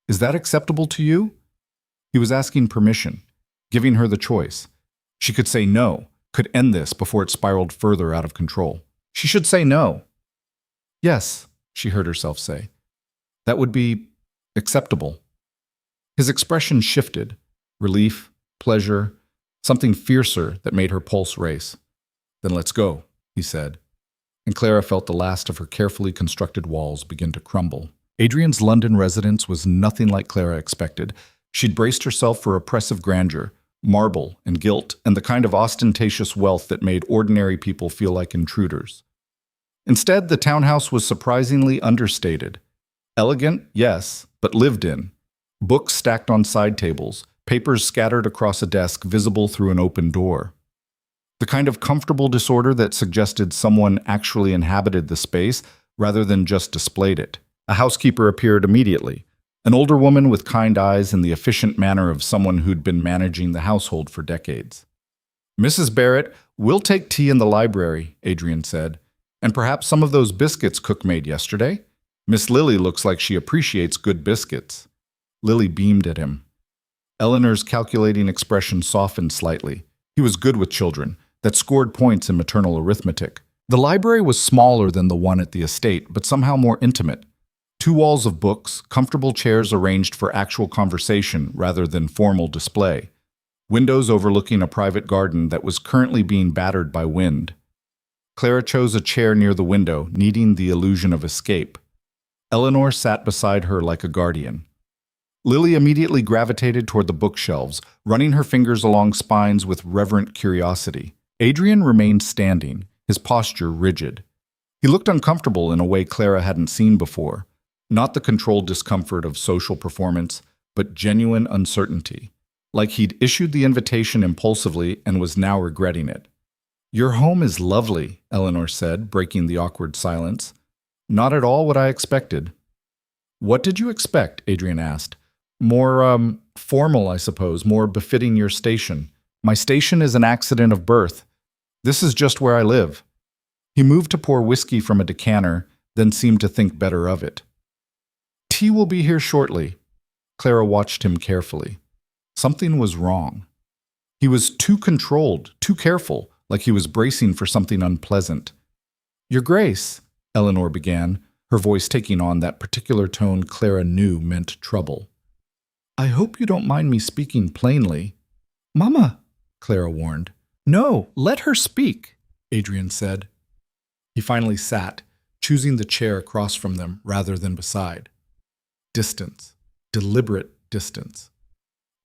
is that acceptable to you? He was asking permission, giving her the choice. She could say no, could end this before it spiraled further out of control. She should say no. Yes, she heard herself say. That would be acceptable. His expression shifted, relief, pleasure, something fiercer that made her pulse race. Then let's go, he said. And Clara felt the last of her carefully constructed walls begin to crumble. Adrian's London residence was nothing like Clara expected. She'd braced herself for oppressive grandeur, marble and gilt, and the kind of ostentatious wealth that made ordinary people feel like intruders. Instead, the townhouse was surprisingly understated. Elegant, yes, but lived in. Books stacked on side tables, papers scattered across a desk visible through an open door. The kind of comfortable disorder that suggested someone actually inhabited the space rather than just displayed it. A housekeeper appeared immediately, an older woman with kind eyes and the efficient manner of someone who'd been managing the household for decades. "Mrs. Barrett, we'll take tea in the library," Adrian said. "And perhaps some of those biscuits Cook made yesterday? Miss Lily looks like she appreciates good biscuits." Lily beamed at him. Eleanor's calculating expression softened slightly. He was good with children, that scored points in maternal arithmetic. The library was smaller than the one at the estate, but somehow more intimate. 2 walls of books, comfortable chairs arranged for actual conversation rather than formal display. Windows overlooking a private garden that was currently being battered by wind. Clara chose a chair near the window, needing the illusion of escape. Eleanor sat beside her like a guardian. Lily immediately gravitated toward the bookshelves, running her fingers along spines with reverent curiosity. Adrian remained standing, his posture rigid. He looked uncomfortable in a way Clara hadn't seen before. Not the controlled discomfort of social performance, but genuine uncertainty. Like he'd issued the invitation impulsively and was now regretting it. "Your home is lovely," Eleanor said, breaking the awkward silence. "Not at all what I expected." "What did you expect?" Adrian asked. More formal, I suppose, more befitting your station. My station is an accident of birth. This is just where I live." He moved to pour whiskey from a decanter, then seemed to think better of it. "Tea will be here shortly." Clara watched him carefully. Something was wrong. He was too controlled, too careful, like he was bracing for something unpleasant. "Your Grace," Eleanor began, her voice taking on that particular tone Clara knew meant trouble. "I hope you don't mind me speaking plainly." "Mama," Clara warned. "No, let her speak," Adrian said. He finally sat, choosing the chair across from them rather than beside. Distance. Deliberate distance.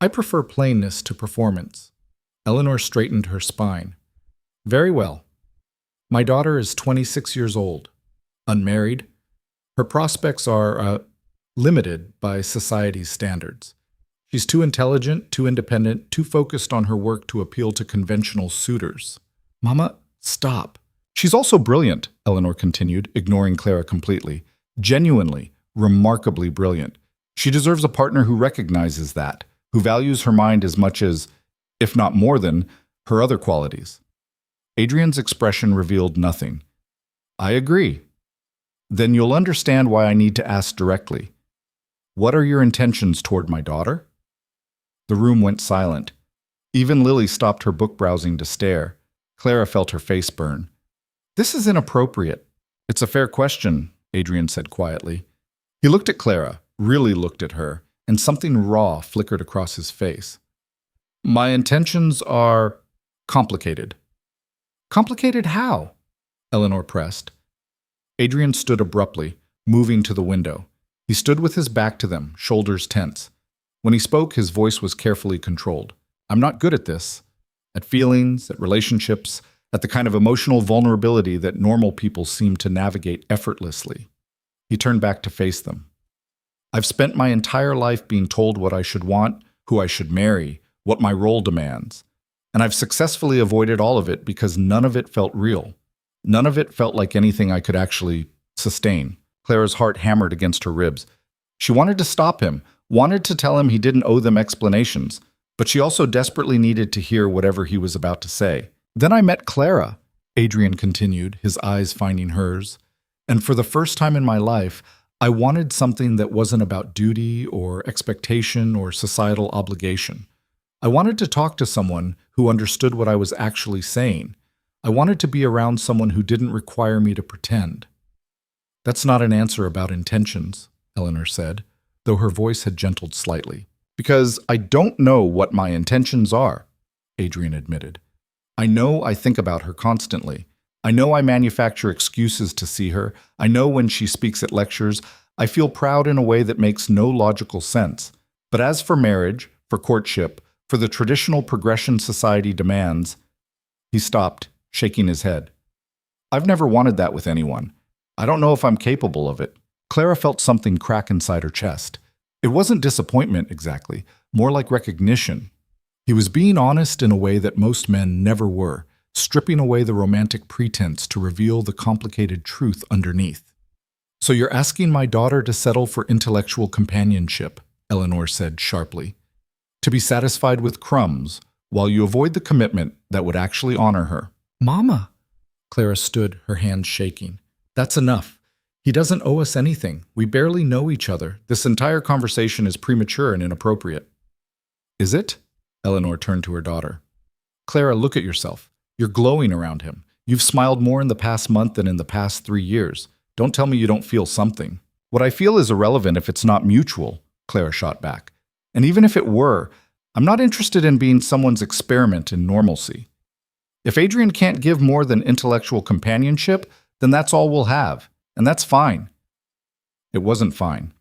"I prefer plainness to performance." Eleanor straightened her spine. "Very well. My daughter is 26 years old, unmarried. Her prospects are limited by society's standards. She's too intelligent, too independent, too focused on her work to appeal to conventional suitors." "Mama, stop." "She's also brilliant," Eleanor continued, ignoring Clara completely. "Genuinely, remarkably brilliant. She deserves a partner who recognizes that, who values her mind as much as, if not more than, her other qualities." Adrian's expression revealed nothing. "I agree." "Then you'll understand why I need to ask directly. What are your intentions toward my daughter?" The room went silent. Even Lily stopped her book browsing to stare. Clara felt her face burn. "This is inappropriate." "It's a fair question," Adrian said quietly. He looked at Clara, really looked at her, and something raw flickered across his face. "My intentions are complicated." "Complicated how?" Eleanor pressed. Adrian stood abruptly, moving to the window. He stood with his back to them, shoulders tense. When he spoke, his voice was carefully controlled. "I'm not good at this. At feelings, at relationships, at the kind of emotional vulnerability that normal people seem to navigate effortlessly." He turned back to face them. "I've spent my entire life being told what I should want, who I should marry, what my role demands. And I've successfully avoided all of it because none of it felt real. None of it felt like anything I could actually sustain." Clara's heart hammered against her ribs. She wanted to stop him, wanted to tell him he didn't owe them explanations, but she also desperately needed to hear whatever he was about to say. "Then I met Clara," Adrian continued, his eyes finding hers. "And for the first time in my life, I wanted something that wasn't about duty or expectation or societal obligation. I wanted to talk to someone who understood what I was actually saying. I wanted to be around someone who didn't require me to pretend." "That's not an answer about intentions," Eleanor said, though her voice had gentled slightly. "Because I don't know what my intentions are," Adrian admitted. "I know I think about her constantly. I know I manufacture excuses to see her. I know when she speaks at lectures, I feel proud in a way that makes no logical sense. But as for marriage, for courtship, for the traditional progression society demands..." He stopped, shaking his head. I've never wanted that with anyone. I don't know if I'm capable of it. Clara felt something crack inside her chest. It wasn't disappointment exactly, more like recognition. He was being honest in a way that most men never were, stripping away the romantic pretense to reveal the complicated truth underneath. So you're asking my daughter to settle for intellectual companionship, Eleanor said sharply. To be satisfied with crumbs, while you avoid the commitment that would actually honor her. Mama! Clara stood, her hands shaking. That's enough. He doesn't owe us anything. We barely know each other. This entire conversation is premature and inappropriate. Is it? Eleanor turned to her daughter. Clara, look at yourself. You're glowing around him. You've smiled more in the past month than in the past 3 years. Don't tell me you don't feel something. What I feel is irrelevant if it's not mutual, Clara shot back. And even if it were, I'm not interested in being someone's experiment in normalcy. If Adrian can't give more than intellectual companionship, then that's all we'll have, and that's fine. It wasn't fine.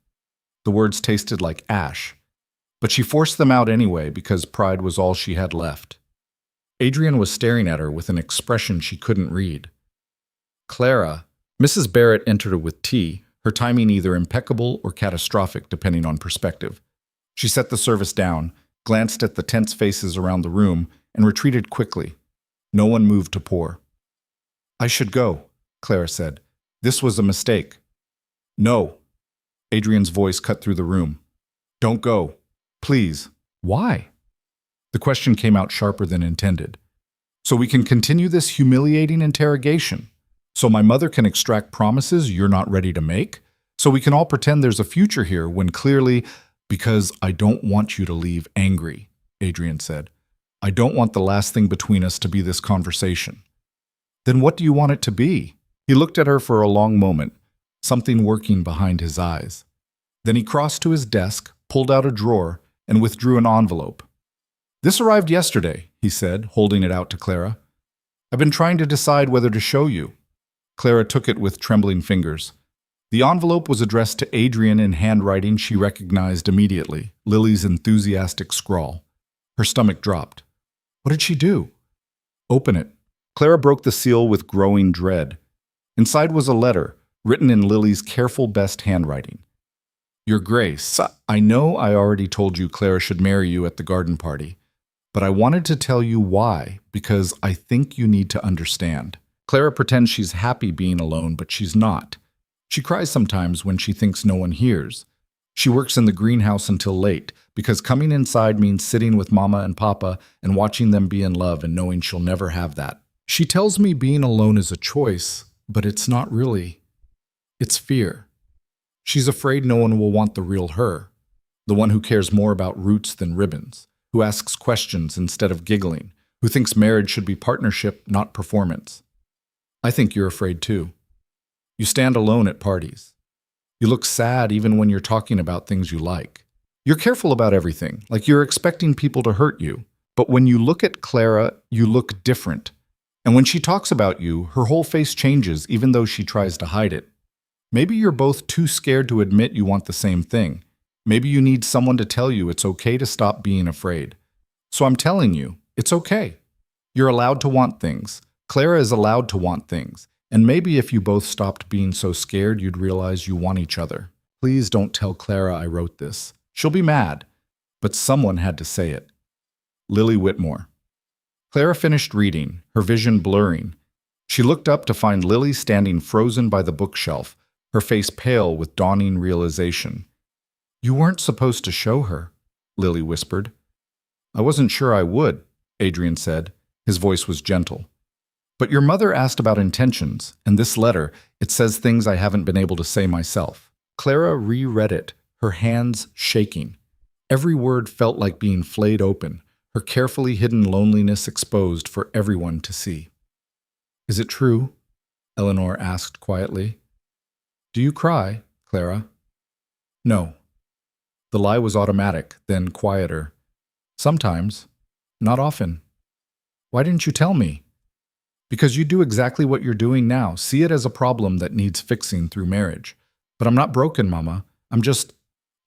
The words tasted like ash, but she forced them out anyway because pride was all she had left. Adrian was staring at her with an expression she couldn't read. Clara, Mrs. Barrett entered her with tea, her timing either impeccable or catastrophic depending on perspective. She set the service down, glanced at the tense faces around the room, and retreated quickly. No one moved to pour. I should go, Clara said. This was a mistake. No. Adrian's voice cut through the room. Don't go. Please. Why? The question came out sharper than intended. So we can continue this humiliating interrogation. So my mother can extract promises you're not ready to make. So we can all pretend there's a future here when clearly, because I don't want you to leave angry, Adrian said. I don't want the last thing between us to be this conversation. Then what do you want it to be? He looked at her for a long moment, something working behind his eyes. Then he crossed to his desk, pulled out a drawer, and withdrew an envelope. This arrived yesterday, he said, holding it out to Clara. I've been trying to decide whether to show you. Clara took it with trembling fingers. The envelope was addressed to Adrian in handwriting she recognized immediately, Lily's enthusiastic scrawl. Her stomach dropped. What did she do? Open it. Clara broke the seal with growing dread. Inside was a letter, written in Lily's careful best handwriting. Your Grace, I know I already told you Clara should marry you at the garden party, but I wanted to tell you why, because I think you need to understand. Clara pretends she's happy being alone, but she's not. She cries sometimes when she thinks no one hears. She works in the greenhouse until late, because coming inside means sitting with Mama and Papa and watching them be in love and knowing she'll never have that. She tells me being alone is a choice, but it's not really. It's fear. She's afraid no one will want the real her, the one who cares more about roots than ribbons, who asks questions instead of giggling, who thinks marriage should be partnership, not performance. I think you're afraid too. You stand alone at parties. You look sad even when you're talking about things you like. You're careful about everything, like you're expecting people to hurt you. But when you look at Clara, you look different. And when she talks about you, her whole face changes even though she tries to hide it. Maybe you're both too scared to admit you want the same thing. Maybe you need someone to tell you it's okay to stop being afraid. So I'm telling you, it's okay. You're allowed to want things. Clara is allowed to want things. And maybe if you both stopped being so scared, you'd realize you want each other. Please don't tell Clara I wrote this. She'll be mad. But someone had to say it. Lily Whitmore. Clara finished reading, her vision blurring. She looked up to find Lily standing frozen by the bookshelf, her face pale with dawning realization. You weren't supposed to show her, Lily whispered. I wasn't sure I would, Adrian said. His voice was gentle. But your mother asked about intentions, and this letter, it says things I haven't been able to say myself. Clara reread it, her hands shaking. Every word felt like being flayed open, her carefully hidden loneliness exposed for everyone to see. Is it true? Eleanor asked quietly. Do you cry, Clara? No. The lie was automatic, then quieter. Sometimes. Not often. Why didn't you tell me? Because you do exactly what you're doing now. See it as a problem that needs fixing through marriage. But I'm not broken, Mama. I'm just...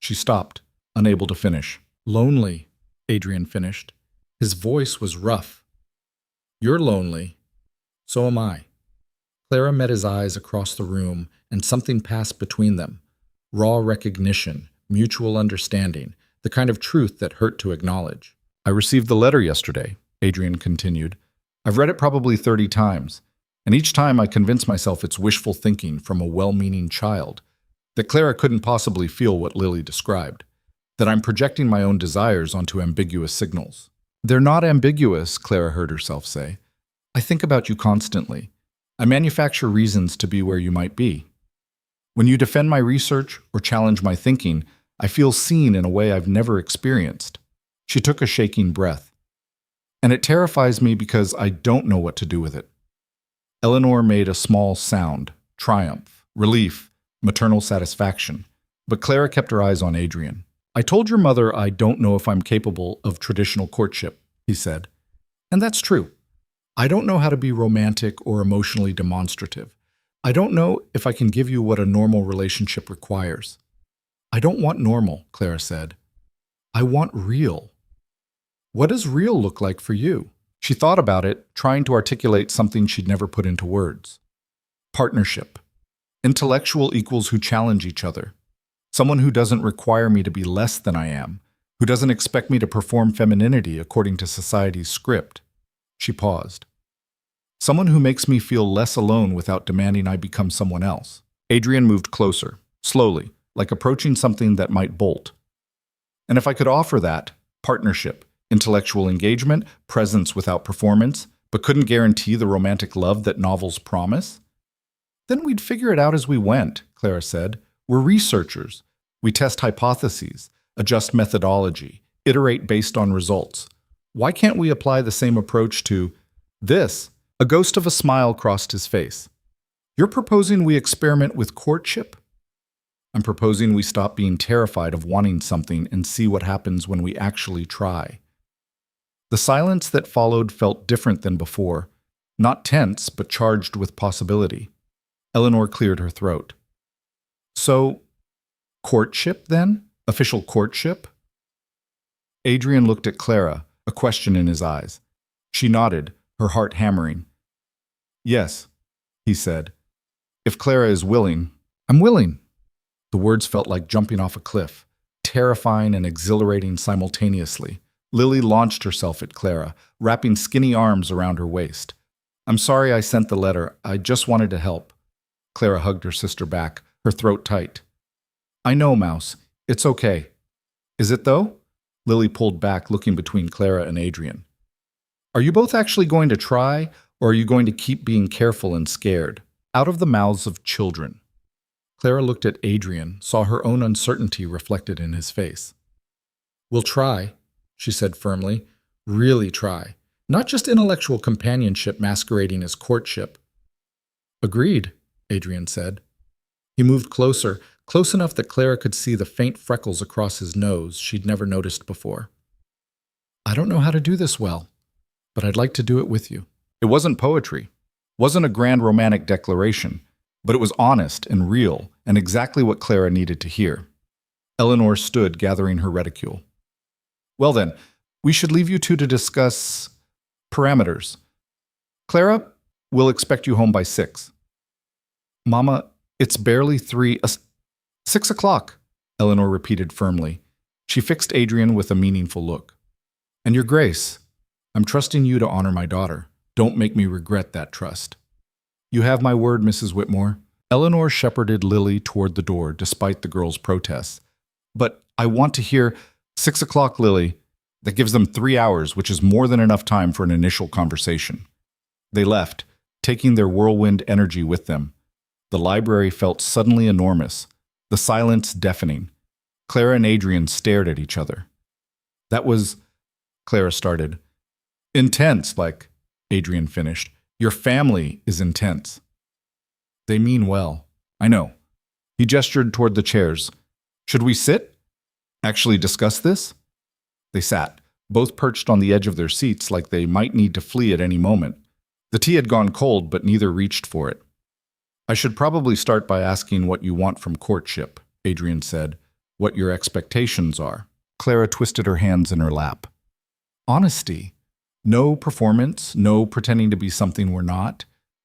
She stopped, unable to finish. Lonely, Adrian finished. His voice was rough. You're lonely. So am I. Clara met his eyes across the room, and something passed between them. Raw recognition, mutual understanding, the kind of truth that hurt to acknowledge. I received the letter yesterday, Adrian continued. I've read it probably 30 times, and each time I convince myself it's wishful thinking from a well-meaning child, that Clara couldn't possibly feel what Lily described, that I'm projecting my own desires onto ambiguous signals. They're not ambiguous, Clara heard herself say. I think about you constantly. I manufacture reasons to be where you might be. When you defend my research or challenge my thinking, I feel seen in a way I've never experienced. She took a shaking breath. And it terrifies me because I don't know what to do with it. Eleanor made a small sound, triumph, relief, maternal satisfaction, but Clara kept her eyes on Adrian. I told your mother I don't know if I'm capable of traditional courtship, he said. And that's true. I don't know how to be romantic or emotionally demonstrative. I don't know if I can give you what a normal relationship requires. I don't want normal, Clara said. I want real. What does real look like for you? She thought about it, trying to articulate something she'd never put into words. Partnership. Intellectual equals who challenge each other. Someone who doesn't require me to be less than I am, who doesn't expect me to perform femininity according to society's script. She paused. Someone who makes me feel less alone without demanding I become someone else. Adrian moved closer, slowly, like approaching something that might bolt. And if I could offer that, partnership, intellectual engagement, presence without performance, but couldn't guarantee the romantic love that novels promise, then we'd figure it out as we went, Clara said. We're researchers. We test hypotheses, adjust methodology, iterate based on results. Why can't we apply the same approach to this? A ghost of a smile crossed his face. You're proposing we experiment with courtship? I'm proposing we stop being terrified of wanting something and see what happens when we actually try. The silence that followed felt different than before, not tense, but charged with possibility. Eleanor cleared her throat. So, courtship then? Official courtship? Adrian looked at Clara, a question in his eyes. She nodded, her heart hammering. Yes, he said. If Clara is willing, I'm willing. The words felt like jumping off a cliff, terrifying and exhilarating simultaneously. Lily launched herself at Clara, wrapping skinny arms around her waist. I'm sorry I sent the letter. I just wanted to help. Clara hugged her sister back, her throat tight. I know, Mouse. It's okay. Is it, though? Lily pulled back, looking between Clara and Adrian. Are you both actually going to try, or are you going to keep being careful and scared? Out of the mouths of children. Clara looked at Adrian, saw her own uncertainty reflected in his face. We'll try, she said firmly. Really try. Not just intellectual companionship masquerading as courtship. Agreed, Adrian said. He moved closer, close enough that Clara could see the faint freckles across his nose she'd never noticed before. I don't know how to do this well, but I'd like to do it with you. It wasn't poetry, wasn't a grand romantic declaration, but it was honest and real and exactly what Clara needed to hear. Eleanor stood, gathering her reticule. Well then, we should leave you two to discuss parameters. Clara, we'll expect you home by 6. Mama, it's barely 6 o'clock, Eleanor repeated firmly. She fixed Adrian with a meaningful look. And your grace, I'm trusting you to honor my daughter. Don't make me regret that trust. You have my word, Mrs. Whitmore. Eleanor shepherded Lily toward the door despite the girl's protests. But I want to hear 6 o'clock, Lily. That gives them 3 hours, which is more than enough time for an initial conversation. They left, taking their whirlwind energy with them. The library felt suddenly enormous, the silence deafening. Clara and Adrian stared at each other. That was, Clara started. Intense, like, Adrian finished. Your family is intense. They mean well. I know. He gestured toward the chairs. Should we sit? Actually discuss this? They sat, both perched on the edge of their seats like they might need to flee at any moment. The tea had gone cold, but neither reached for it. I should probably start by asking what you want from courtship, Adrian said, what your expectations are. Clara twisted her hands in her lap. Honesty. No performance, no pretending to be something we're not.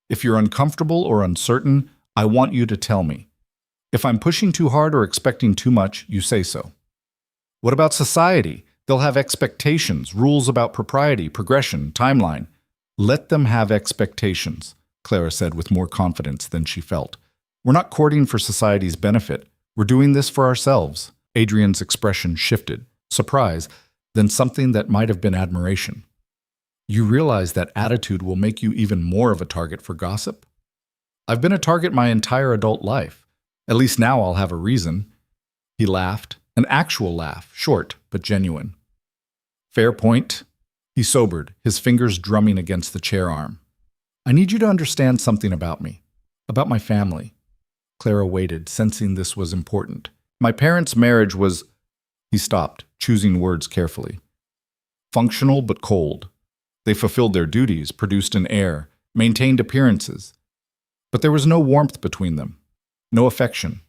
If you're uncomfortable or uncertain, I want you to tell me. If I'm pushing too hard or expecting too much, you say so. What about society? They'll have expectations, rules about propriety, progression, timeline. Let them have expectations, Clara said with more confidence than she felt. We're not courting for society's benefit. We're doing this for ourselves. Adrian's expression shifted, surprise, then something that might have been admiration. You realize that attitude will make you even more of a target for gossip? I've been a target my entire adult life. At least now I'll have a reason. He laughed, an actual laugh, short but genuine. Fair point. He sobered, his fingers drumming against the chair arm. I need you to understand something about me, about my family. Clara waited, sensing this was important. My parents' marriage was... He stopped, choosing words carefully. Functional but cold. They fulfilled their duties, produced an heir, maintained appearances. But there was no warmth between them, no affection.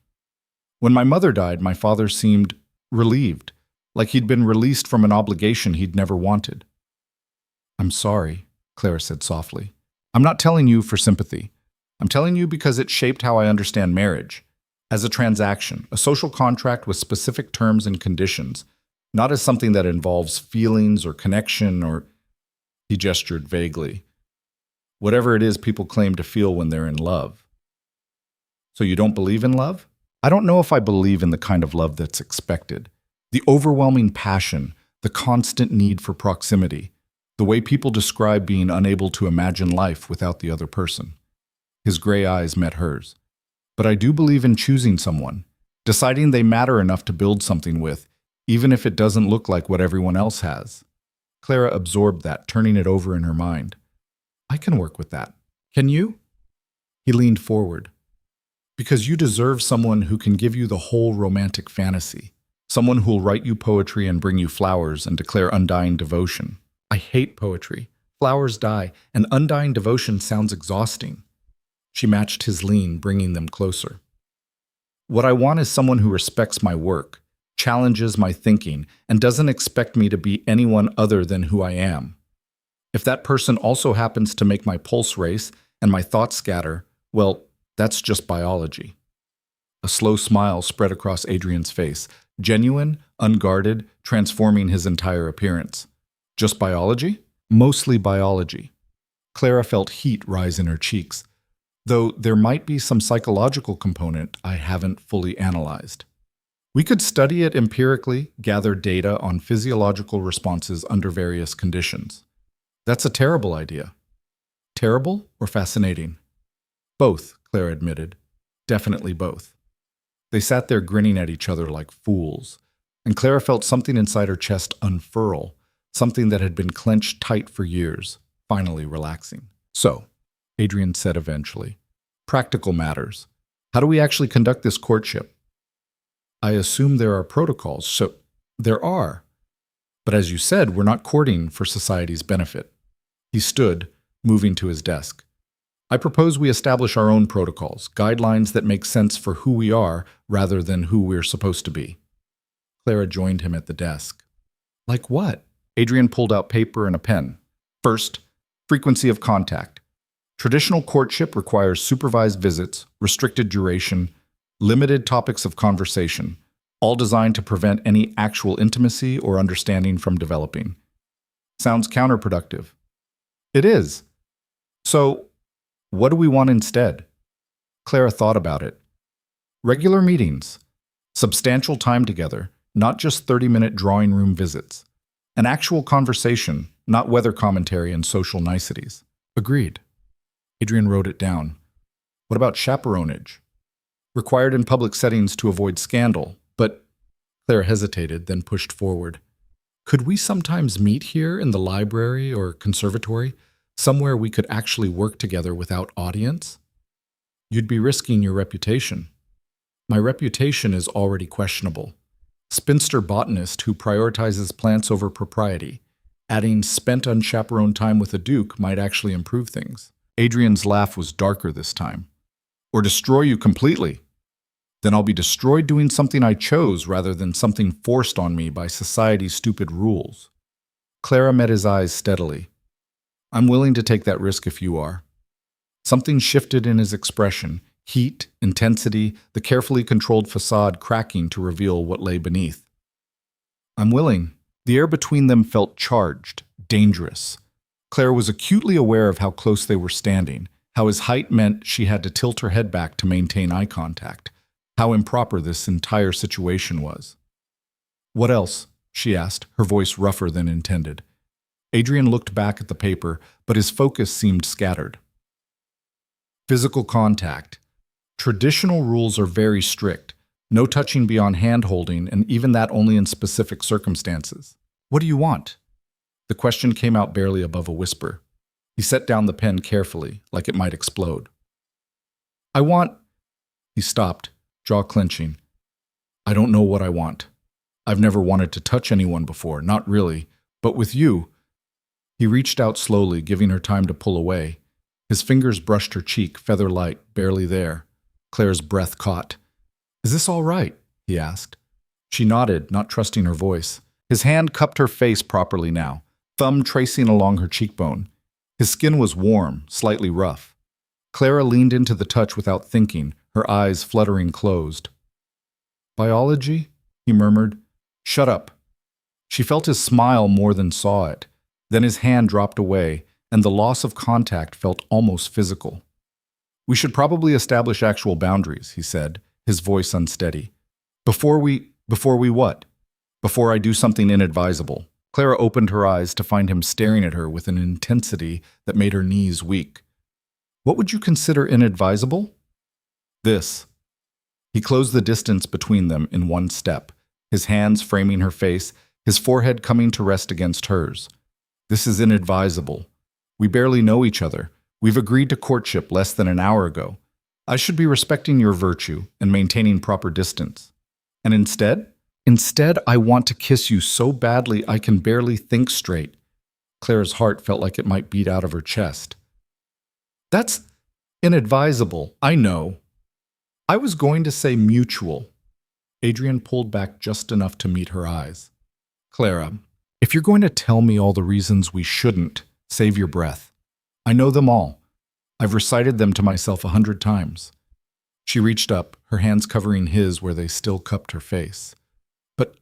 When my mother died, my father seemed relieved, like he'd been released from an obligation he'd never wanted. I'm sorry, Clara said softly. I'm not telling you for sympathy. I'm telling you because it shaped how I understand marriage. As a transaction, a social contract with specific terms and conditions, not as something that involves feelings or connection or... He gestured vaguely. Whatever it is people claim to feel when they're in love. So you don't believe in love? I don't know if I believe in the kind of love that's expected. The overwhelming passion, the constant need for proximity, the way people describe being unable to imagine life without the other person. His gray eyes met hers. But I do believe in choosing someone, deciding they matter enough to build something with, even if it doesn't look like what everyone else has. Clara absorbed that, turning it over in her mind. I can work with that. Can you? He leaned forward. Because you deserve someone who can give you the whole romantic fantasy. Someone who'll write you poetry and bring you flowers and declare undying devotion. I hate poetry. Flowers die, and undying devotion sounds exhausting. She matched his lean, bringing them closer. What I want is someone who respects my work, challenges my thinking, and doesn't expect me to be anyone other than who I am. If that person also happens to make my pulse race and my thoughts scatter, well, that's just biology. A slow smile spread across Adrian's face, genuine, unguarded, transforming his entire appearance. Just biology? Mostly biology. Clara felt heat rise in her cheeks, though there might be some psychological component I haven't fully analyzed. We could study it empirically, gather data on physiological responses under various conditions. That's a terrible idea. Terrible or fascinating? Both, Clara admitted. Definitely both. They sat there grinning at each other like fools, and Clara felt something inside her chest unfurl, something that had been clenched tight for years, finally relaxing. So, Adrian said eventually, practical matters. How do we actually conduct this courtship? I assume there are protocols, so there are. But as you said, we're not courting for society's benefit. He stood, moving to his desk. I propose we establish our own protocols, guidelines that make sense for who we are rather than who we're supposed to be. Clara joined him at the desk. Like what? Adrian pulled out paper and a pen. First, frequency of contact. Traditional courtship requires supervised visits, restricted duration, limited topics of conversation, all designed to prevent any actual intimacy or understanding from developing. Sounds counterproductive. It is. So, what do we want instead? Clara thought about it. Regular meetings, substantial time together, not just 30-minute drawing room visits. An actual conversation, not weather commentary and social niceties. Agreed. Adrian wrote it down. What about chaperonage? Required in public settings to avoid scandal, but Clara hesitated, then pushed forward. Could we sometimes meet here in the library or conservatory, somewhere we could actually work together without audience? You'd be risking your reputation. My reputation is already questionable. Spinster botanist who prioritizes plants over propriety. Adding spent unchaperoned time with a duke might actually improve things. Adrian's laugh was darker this time. Or destroy you completely. Then I'll be destroyed doing something I chose rather than something forced on me by society's stupid rules. Clara met his eyes steadily. I'm willing to take that risk if you are. Something shifted in his expression, heat, intensity, the carefully controlled facade cracking to reveal what lay beneath. I'm willing. The air between them felt charged, dangerous. Claire was acutely aware of how close they were standing, how his height meant she had to tilt her head back to maintain eye contact, how improper this entire situation was. What else? She asked, her voice rougher than intended. Adrian looked back at the paper, but his focus seemed scattered. Physical contact. Traditional rules are very strict. No touching beyond hand-holding, and even that only in specific circumstances. What do you want? The question came out barely above a whisper. He set down the pen carefully, like it might explode. I want... He stopped, jaw clenching. I don't know what I want. I've never wanted to touch anyone before, not really. But with you... He reached out slowly, giving her time to pull away. His fingers brushed her cheek, feather light, barely there. Claire's breath caught. Is this all right? He asked. She nodded, not trusting her voice. His hand cupped her face properly now, thumb tracing along her cheekbone. His skin was warm, slightly rough. Clara leaned into the touch without thinking, her eyes fluttering closed. Biology? He murmured. Shut up. She felt his smile more than saw it. Then his hand dropped away, and the loss of contact felt almost physical. We should probably establish actual boundaries, he said, his voice unsteady. Before we what? Before I do something inadvisable. Clara opened her eyes to find him staring at her with an intensity that made her knees weak. What would you consider inadvisable? This. He closed the distance between them in one step, his hands framing her face, his forehead coming to rest against hers. This is inadvisable. We barely know each other. We've agreed to courtship less than an hour ago. I should be respecting your virtue and maintaining proper distance. And instead? Instead, I want to kiss you so badly I can barely think straight. Claire's heart felt like it might beat out of her chest. That's inadvisable, I know. I was going to say mutual. Adrian pulled back just enough to meet her eyes. Clara, if you're going to tell me all the reasons we shouldn't, save your breath. I know them all. I've recited them to myself 100 times. She reached up, her hands covering his where they still cupped her face. But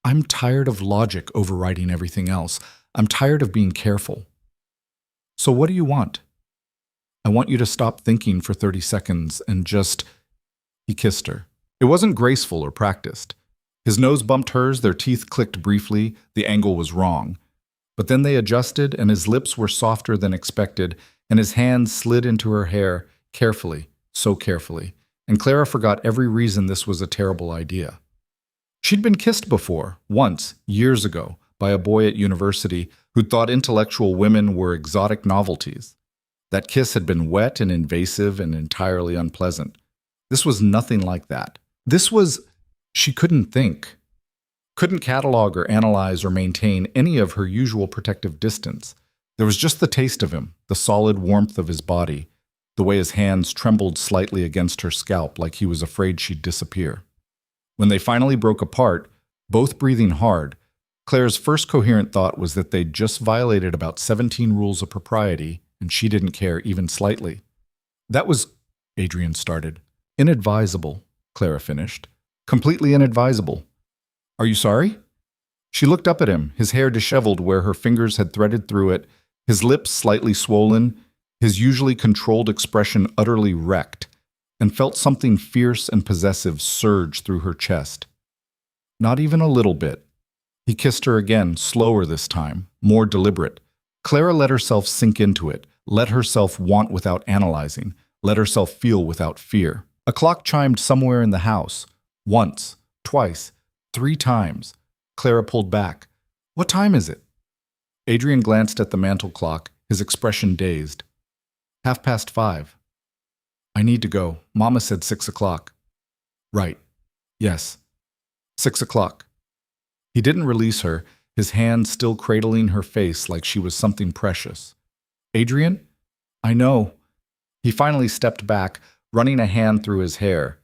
I'm tired of logic overriding everything else. I'm tired of being careful. So what do you want? I want you to stop thinking for 30 seconds and just... He kissed her. It wasn't graceful or practiced. His nose bumped hers, their teeth clicked briefly, the angle was wrong. But then they adjusted, and his lips were softer than expected, and his hands slid into her hair, carefully, so carefully, and Clara forgot every reason this was a terrible idea. She'd been kissed before, once, years ago, by a boy at university who thought intellectual women were exotic novelties. That kiss had been wet and invasive and entirely unpleasant. This was nothing like that. This was... She couldn't think. Couldn't catalog or analyze or maintain any of her usual protective distance. There was just the taste of him, the solid warmth of his body, the way his hands trembled slightly against her scalp like he was afraid she'd disappear. When they finally broke apart, both breathing hard, Claire's first coherent thought was that they'd just violated about 17 rules of propriety, and she didn't care even slightly. That was, Adrian started. Inadvisable, Clara finished. Completely inadvisable. Are you sorry? She looked up at him, his hair disheveled where her fingers had threaded through it, his lips slightly swollen, his usually controlled expression utterly wrecked, and felt something fierce and possessive surge through her chest. Not even a little bit. He kissed her again, slower this time, more deliberate. Clara let herself sink into it, let herself want without analyzing, let herself feel without fear. A clock chimed somewhere in the house. Once, twice, 3 times. Clara pulled back. What time is it? Adrian glanced at the mantel clock, his expression dazed. 5:30. I need to go. Mama said 6 o'clock. Right. Yes. 6 o'clock. He didn't release her, his hand still cradling her face like she was something precious. Adrian? I know. He finally stepped back, running a hand through his hair.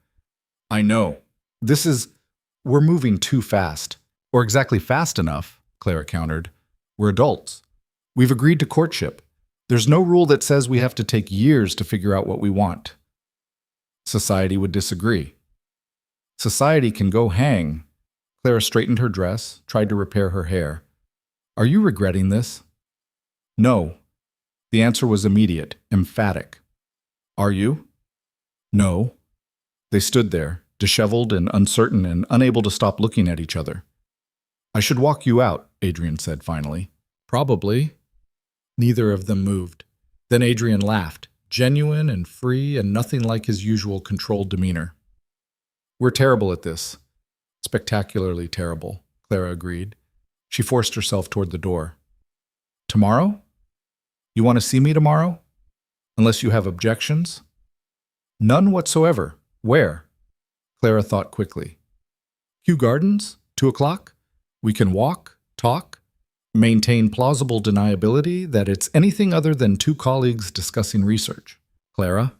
I know. We're moving too fast. Or exactly fast enough, Clara countered. We're adults. We've agreed to courtship. There's no rule that says we have to take years to figure out what we want. Society would disagree. Society can go hang. Clara straightened her dress, tried to repair her hair. Are you regretting this? No. The answer was immediate, emphatic. Are you? No. They stood there, disheveled and uncertain and unable to stop looking at each other. I should walk you out, Adrian said finally. Probably. Neither of them moved. Then Adrian laughed, genuine and free and nothing like his usual controlled demeanor. We're terrible at this. Spectacularly terrible, Clara agreed. She forced herself toward the door. Tomorrow? You want to see me tomorrow? Unless you have objections? None whatsoever. Where? Clara thought quickly. Kew Gardens? 2:00? We can walk, talk, maintain plausible deniability that it's anything other than two colleagues discussing research. Clara?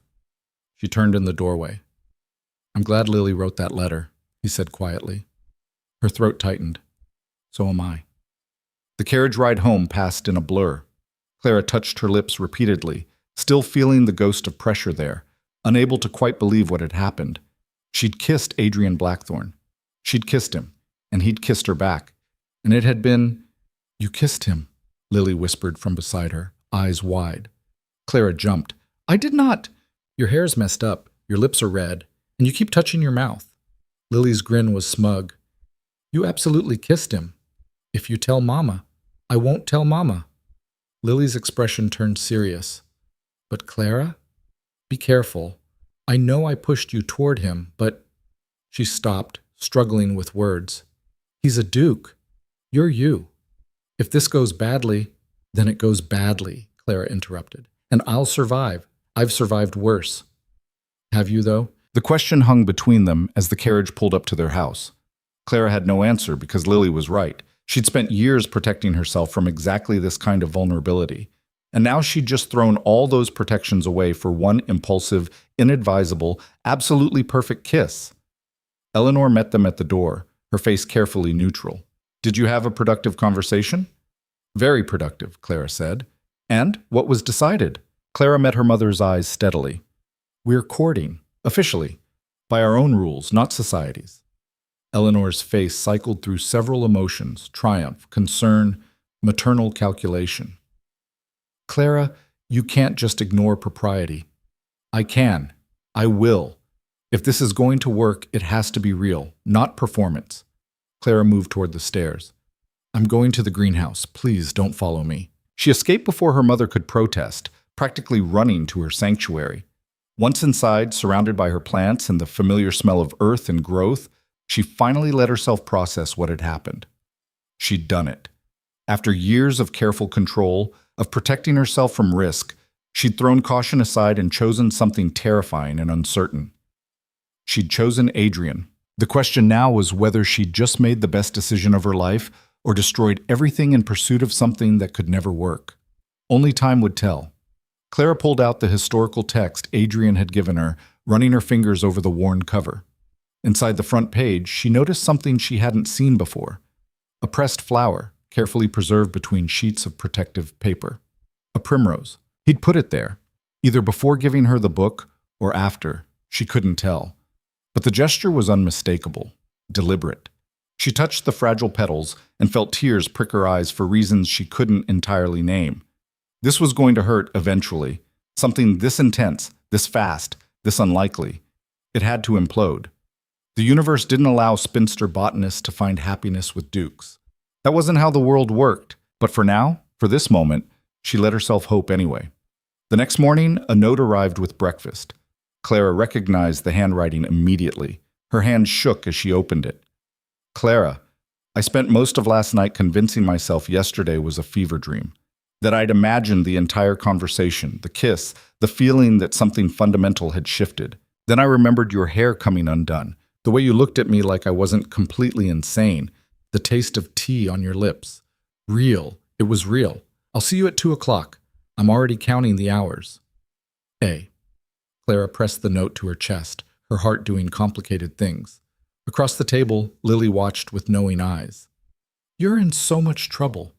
She turned in the doorway. I'm glad Lily wrote that letter, he said quietly. Her throat tightened. So am I. The carriage ride home passed in a blur. Clara touched her lips repeatedly, still feeling the ghost of pressure there, unable to quite believe what had happened. She'd kissed Adrian Blackthorne. She'd kissed him, and he'd kissed her back. And it had been, You kissed him, Lily whispered from beside her, eyes wide. Clara jumped. I did not. Your hair's messed up, your lips are red, and you keep touching your mouth. Lily's grin was smug. You absolutely kissed him. If you tell Mama. I won't tell Mama. Lily's expression turned serious. But Clara? Be careful. I know I pushed you toward him, but... She stopped, struggling with words. He's a duke. You're you. If this goes badly, then it goes badly, Clara interrupted. And I'll survive. I've survived worse. Have you, though? The question hung between them as the carriage pulled up to their house. Clara had no answer because Lily was right. She'd spent years protecting herself from exactly this kind of vulnerability. And now she'd just thrown all those protections away for one impulsive, inadvisable, absolutely perfect kiss. Eleanor met them at the door, her face carefully neutral. Did you have a productive conversation? Very productive, Clara said. And what was decided? Clara met her mother's eyes steadily. We're courting, officially, by our own rules, not society's. Eleanor's face cycled through several emotions, triumph, concern, maternal calculation. Clara, you can't just ignore propriety. I can. I will. If this is going to work, it has to be real, not performance. Clara moved toward the stairs. I'm going to the greenhouse. Please don't follow me. She escaped before her mother could protest, practically running to her sanctuary. Once inside, surrounded by her plants and the familiar smell of earth and growth, she finally let herself process what had happened. She'd done it. After years of careful control, of protecting herself from risk, she'd thrown caution aside and chosen something terrifying and uncertain. She'd chosen Adrian. The question now was whether she'd just made the best decision of her life or destroyed everything in pursuit of something that could never work. Only time would tell. Clara pulled out the historical text Adrian had given her, running her fingers over the worn cover. Inside the front page, she noticed something she hadn't seen before. A pressed flower, carefully preserved between sheets of protective paper. A primrose. He'd put it there, either before giving her the book or after. She couldn't tell. But the gesture was unmistakable, deliberate. She touched the fragile petals and felt tears prick her eyes for reasons she couldn't entirely name. This was going to hurt eventually. Something this intense, this fast, this unlikely. It had to implode. The universe didn't allow spinster botanists to find happiness with dukes. That wasn't how the world worked, but for now, for this moment, she let herself hope anyway. The next morning, a note arrived with breakfast. Clara recognized the handwriting immediately. Her hand shook as she opened it. Clara, I spent most of last night convincing myself yesterday was a fever dream. That I'd imagined the entire conversation, the kiss, the feeling that something fundamental had shifted. Then I remembered your hair coming undone, the way you looked at me like I wasn't completely insane, the taste of tea on your lips. Real. It was real. I'll see you at 2:00. I'm already counting the hours. A. Clara pressed the note to her chest, her heart doing complicated things. Across the table, Lily watched with knowing eyes. You're in so much trouble.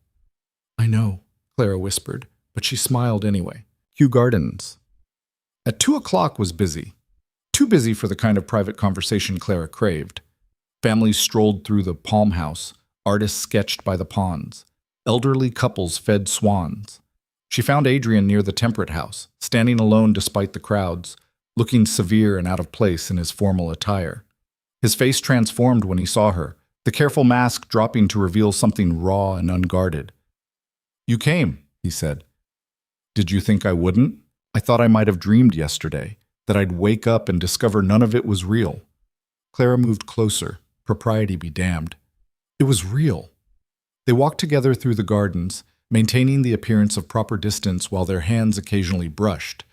I know, Clara whispered, but she smiled anyway. Kew Gardens. At 2 o'clock was busy. Too busy for the kind of private conversation Clara craved. Families strolled through the palm house, artists sketched by the ponds. Elderly couples fed swans. She found Adrian near the temperate house, standing alone despite the crowds, looking severe and out of place in his formal attire. His face transformed when he saw her, the careful mask dropping to reveal something raw and unguarded. "You came," he said. "Did you think I wouldn't? I thought I might have dreamed yesterday, that I'd wake up and discover none of it was real." Clara moved closer. Propriety be damned. It was real. They walked together through the gardens, maintaining the appearance of proper distance while their hands occasionally brushed,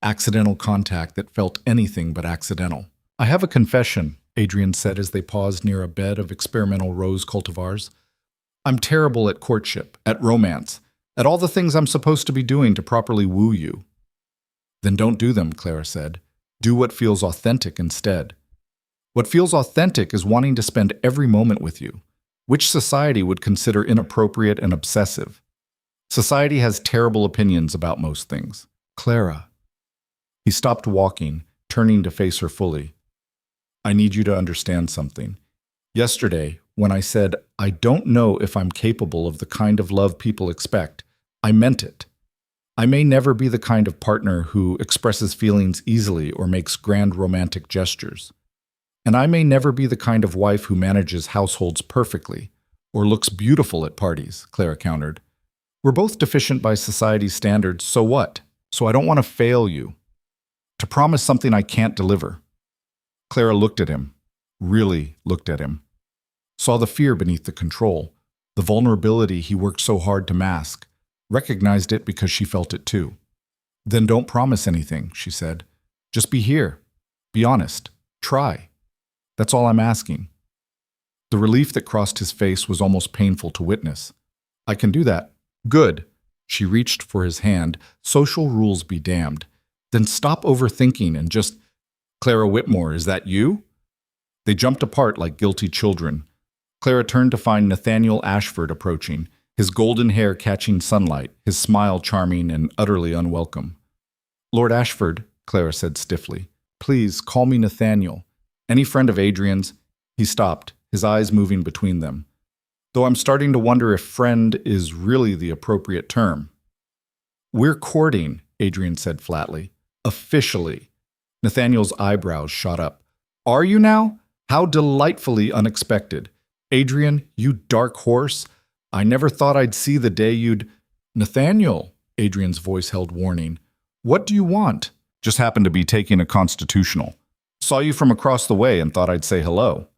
accidental contact that felt anything but accidental. "I have a confession," Adrian said as they paused near a bed of experimental rose cultivars. "I'm terrible at courtship, at romance, at all the things I'm supposed to be doing to properly woo you." "Then don't do them," Clara said. "Do what feels authentic instead." "What feels authentic is wanting to spend every moment with you, which society would consider inappropriate and obsessive. Society has terrible opinions about most things." "Clara." He stopped walking, turning to face her fully. "I need you to understand something. Yesterday, when I said, I don't know if I'm capable of the kind of love people expect, I meant it. I may never be the kind of partner who expresses feelings easily or makes grand romantic gestures. And I may never be the kind of wife who manages households perfectly or looks beautiful at parties," Clara countered. "We're both deficient by society's standards, so what? So I don't want to fail you. To promise something I can't deliver." Clara looked at him, really looked at him. Saw the fear beneath the control, the vulnerability he worked so hard to mask, recognized it because she felt it too. "Then don't promise anything," she said. "Just be here. Be honest. Try. That's all I'm asking." The relief that crossed his face was almost painful to witness. "I can do that." "Good." She reached for his hand. "Social rules be damned. Then stop overthinking and just—" "Clara Whitmore, is that you?" They jumped apart like guilty children. Clara turned to find Nathaniel Ashford approaching, his golden hair catching sunlight, his smile charming and utterly unwelcome. "Lord Ashford," Clara said stiffly, "please call me Nathaniel. Any friend of Adrian's—" He stopped, his eyes moving between them. "Though I'm starting to wonder if friend is really the appropriate term." "We're courting," Adrian said flatly. "Officially." Nathaniel's eyebrows shot up. "Are you now? How delightfully unexpected. Adrian, you dark horse. I never thought I'd see the day you'd—" "Nathaniel," Adrian's voice held warning. "What do you want?" "Just happened to be taking a constitutional. Saw you from across the way and thought I'd say hello."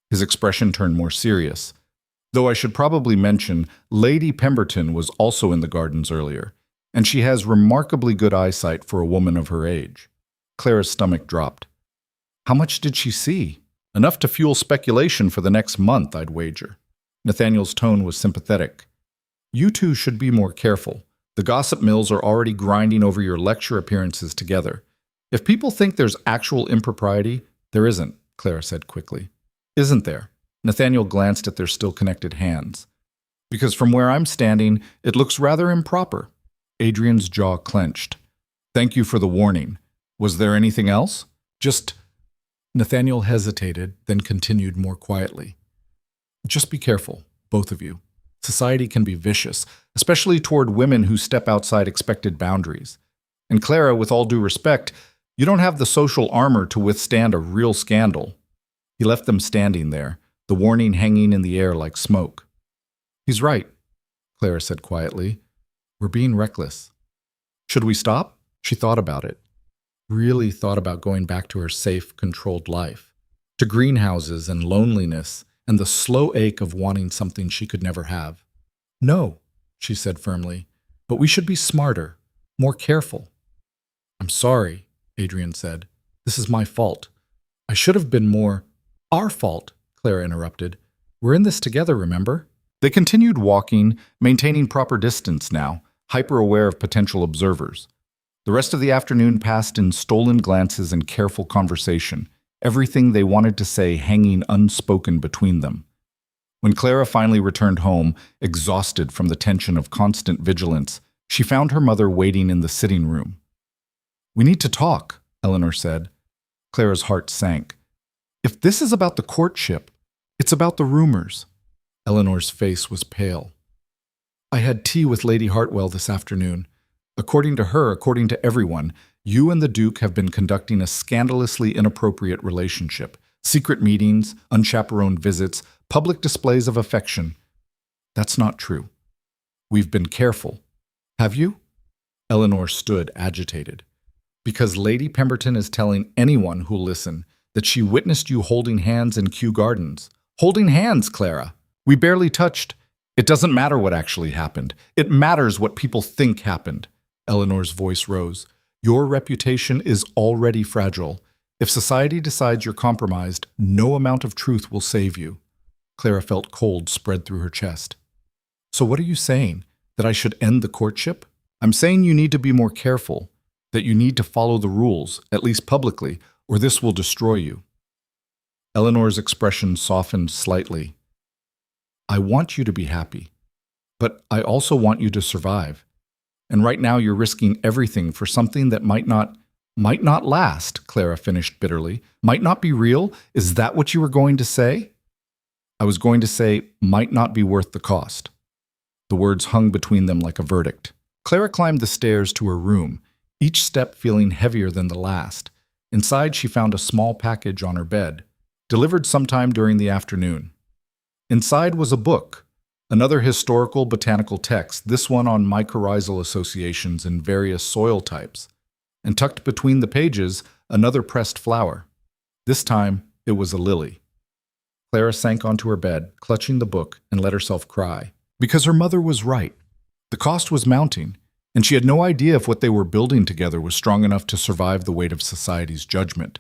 His expression turned more serious. "Though I should probably mention, Lady Pemberton was also in the gardens earlier, and she has remarkably good eyesight for a woman of her age." Clara's stomach dropped. "How much did she see?" "Enough to fuel speculation for the next month, I'd wager." Nathaniel's tone was sympathetic. "You two should be more careful. The gossip mills are already grinding over your lecture appearances together. If people think there's actual impropriety, there isn't," Clara said quickly. "Isn't there?" Nathaniel glanced at their still connected hands. "Because from where I'm standing, it looks rather improper." Adrian's jaw clenched. "Thank you for the warning. Was there anything else?" "Just—" Nathaniel hesitated, then continued more quietly. "Just be careful, both of you. Society can be vicious, especially toward women who step outside expected boundaries. And Clara, with all due respect, you don't have the social armor to withstand a real scandal." He left them standing there, the warning hanging in the air like smoke. "He's right," Clara said quietly. "We're being reckless." "Should we stop?" She thought about it. Really thought about going back to her safe, controlled life. To greenhouses and loneliness and the slow ache of wanting something she could never have. "No," she said firmly, "but we should be smarter, more careful." "I'm sorry," Adrian said. "This is my fault. I should have been more—" "Our fault," Clara interrupted. "We're in this together, remember?" They continued walking, maintaining proper distance now, hyper-aware of potential observers. The rest of the afternoon passed in stolen glances and careful conversation, everything they wanted to say hanging unspoken between them. When Clara finally returned home, exhausted from the tension of constant vigilance, She found her mother waiting in the sitting room. "We need to talk," Eleanor said. Clara's heart sank. "If this is about the courtship, it's about the rumors." Eleanor's face was pale. "I had tea with Lady Hartwell this afternoon. According to her, according to everyone, you and the Duke have been conducting a scandalously inappropriate relationship. Secret meetings, unchaperoned visits, public displays of affection. That's not true. We've been careful. Have you?" Eleanor stood agitated. "Because Lady Pemberton is telling anyone who'll listen that she witnessed you holding hands in Kew Gardens. Holding hands, Clara! We barely touched. It doesn't matter what actually happened. It matters what people think happened." Eleanor's voice rose. "Your reputation is already fragile. If society decides you're compromised, no amount of truth will save you." Clara felt cold spread through her chest. "So what are you saying? That I should end the courtship?" "I'm saying you need to be more careful, that you need to follow the rules, at least publicly, or this will destroy you." Eleanor's expression softened slightly. "I want you to be happy, but I also want you to survive. And right now you're risking everything for something that might not last," Clara finished bitterly. "Might not be real? Is that what you were going to say?" "I was going to say, might not be worth the cost." The words hung between them like a verdict. Clara climbed the stairs to her room, each step feeling heavier than the last. Inside, she found a small package on her bed, delivered sometime during the afternoon. Inside was a book, another historical botanical text, this one on mycorrhizal associations and various soil types. And tucked between the pages, another pressed flower. This time, it was a lily. Clara sank onto her bed, clutching the book, and let herself cry. Because her mother was right. The cost was mounting, and she had no idea if what they were building together was strong enough to survive the weight of society's judgment.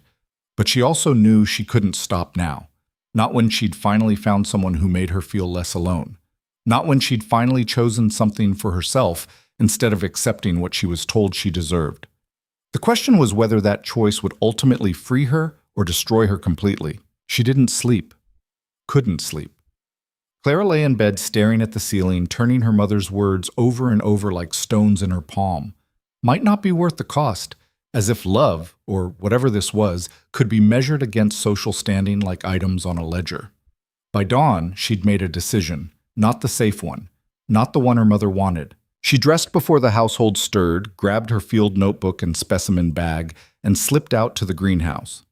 But she also knew she couldn't stop now. Not when she'd finally found someone who made her feel less alone. Not when she'd finally chosen something for herself instead of accepting what she was told she deserved. The question was whether that choice would ultimately free her or destroy her completely. She didn't sleep. Couldn't sleep. Clara lay in bed staring at the ceiling, turning her mother's words over and over like stones in her palm. Might not be worth the cost, as if love, or whatever this was, could be measured against social standing like items on a ledger. By dawn, she'd made a decision, not the safe one, not the one her mother wanted. She dressed before the household stirred, grabbed her field notebook and specimen bag, and slipped out to the greenhouse.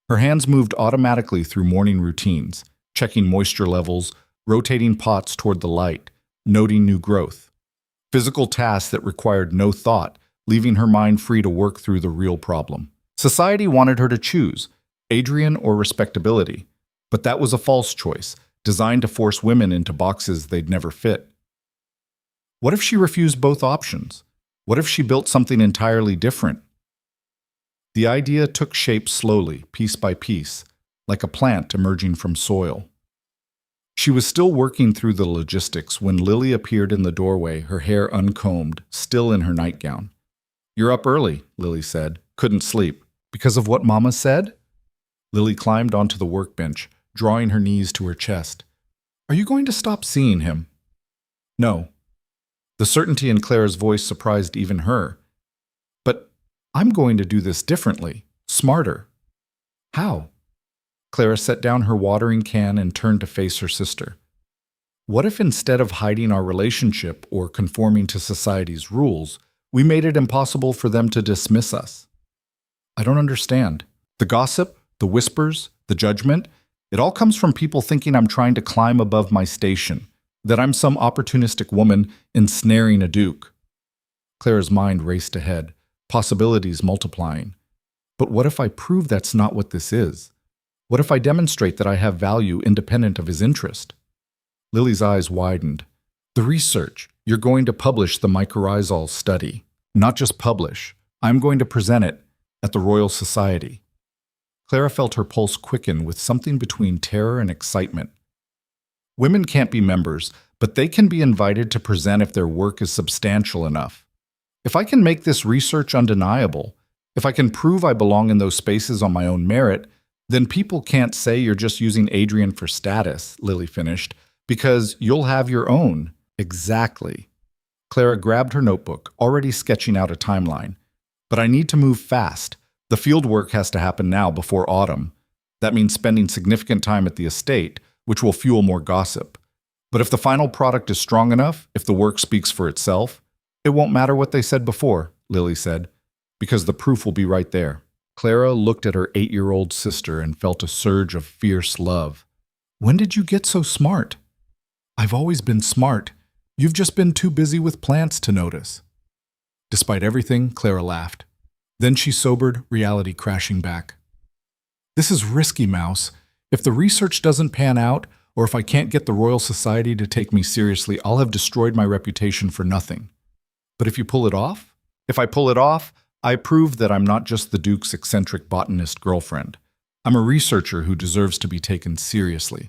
Her hands moved automatically through morning routines, checking moisture levels, rotating pots toward the light, noting new growth. Physical tasks that required no thought, leaving her mind free to work through the real problem. Society wanted her to choose, Adrian or respectability, but that was a false choice, designed to force women into boxes they'd never fit. What if she refused both options? What if she built something entirely different? The idea took shape slowly, piece by piece, like a plant emerging from soil. She was still working through the logistics when Lily appeared in the doorway, her hair uncombed, still in her nightgown. "You're up early," Lily said. "Couldn't sleep. Because of what Mama said?" Lily climbed onto the workbench, drawing her knees to her chest. "Are you going to stop seeing him?" "No." The certainty in Clara's voice surprised even her. "But I'm going to do this differently, smarter." "How?" Clara set down her watering can and turned to face her sister. "What if instead of hiding our relationship or conforming to society's rules, we made it impossible for them to dismiss us?" "I don't understand. The gossip, the whispers, the judgment, it all comes from people thinking I'm trying to climb above my station, that I'm some opportunistic woman ensnaring a duke." Clara's mind raced ahead, possibilities multiplying. But what if I prove that's not what this is? What if I demonstrate that I have value independent of his interest? Lily's eyes widened. "The research. You're going to publish the mycorrhizal study. Not just publish. I'm going to present it at the Royal Society." Clara felt her pulse quicken with something between terror and excitement. Women can't be members, but they can be invited to present if their work is substantial enough. If I can make this research undeniable, if I can prove I belong in those spaces on my own merit, then people can't say you're just using Adrian for status, Lily finished, because you'll have your own. Exactly. Clara grabbed her notebook, already sketching out a timeline. But I need to move fast. The field work has to happen now before autumn. That means spending significant time at the estate, which will fuel more gossip. But if the final product is strong enough, if the work speaks for itself, it won't matter what they said before, Lily said, because the proof will be right there. Clara looked at her 8-year-old sister and felt a surge of fierce love. When did you get so smart? I've always been smart. You've just been too busy with plants to notice. Despite everything, Clara laughed. Then she sobered, reality crashing back. This is risky, Mouse. If the research doesn't pan out, or if I can't get the Royal Society to take me seriously, I'll have destroyed my reputation for nothing. But if you pull it off? If I pull it off, I prove that I'm not just the Duke's eccentric botanist girlfriend. I'm a researcher who deserves to be taken seriously.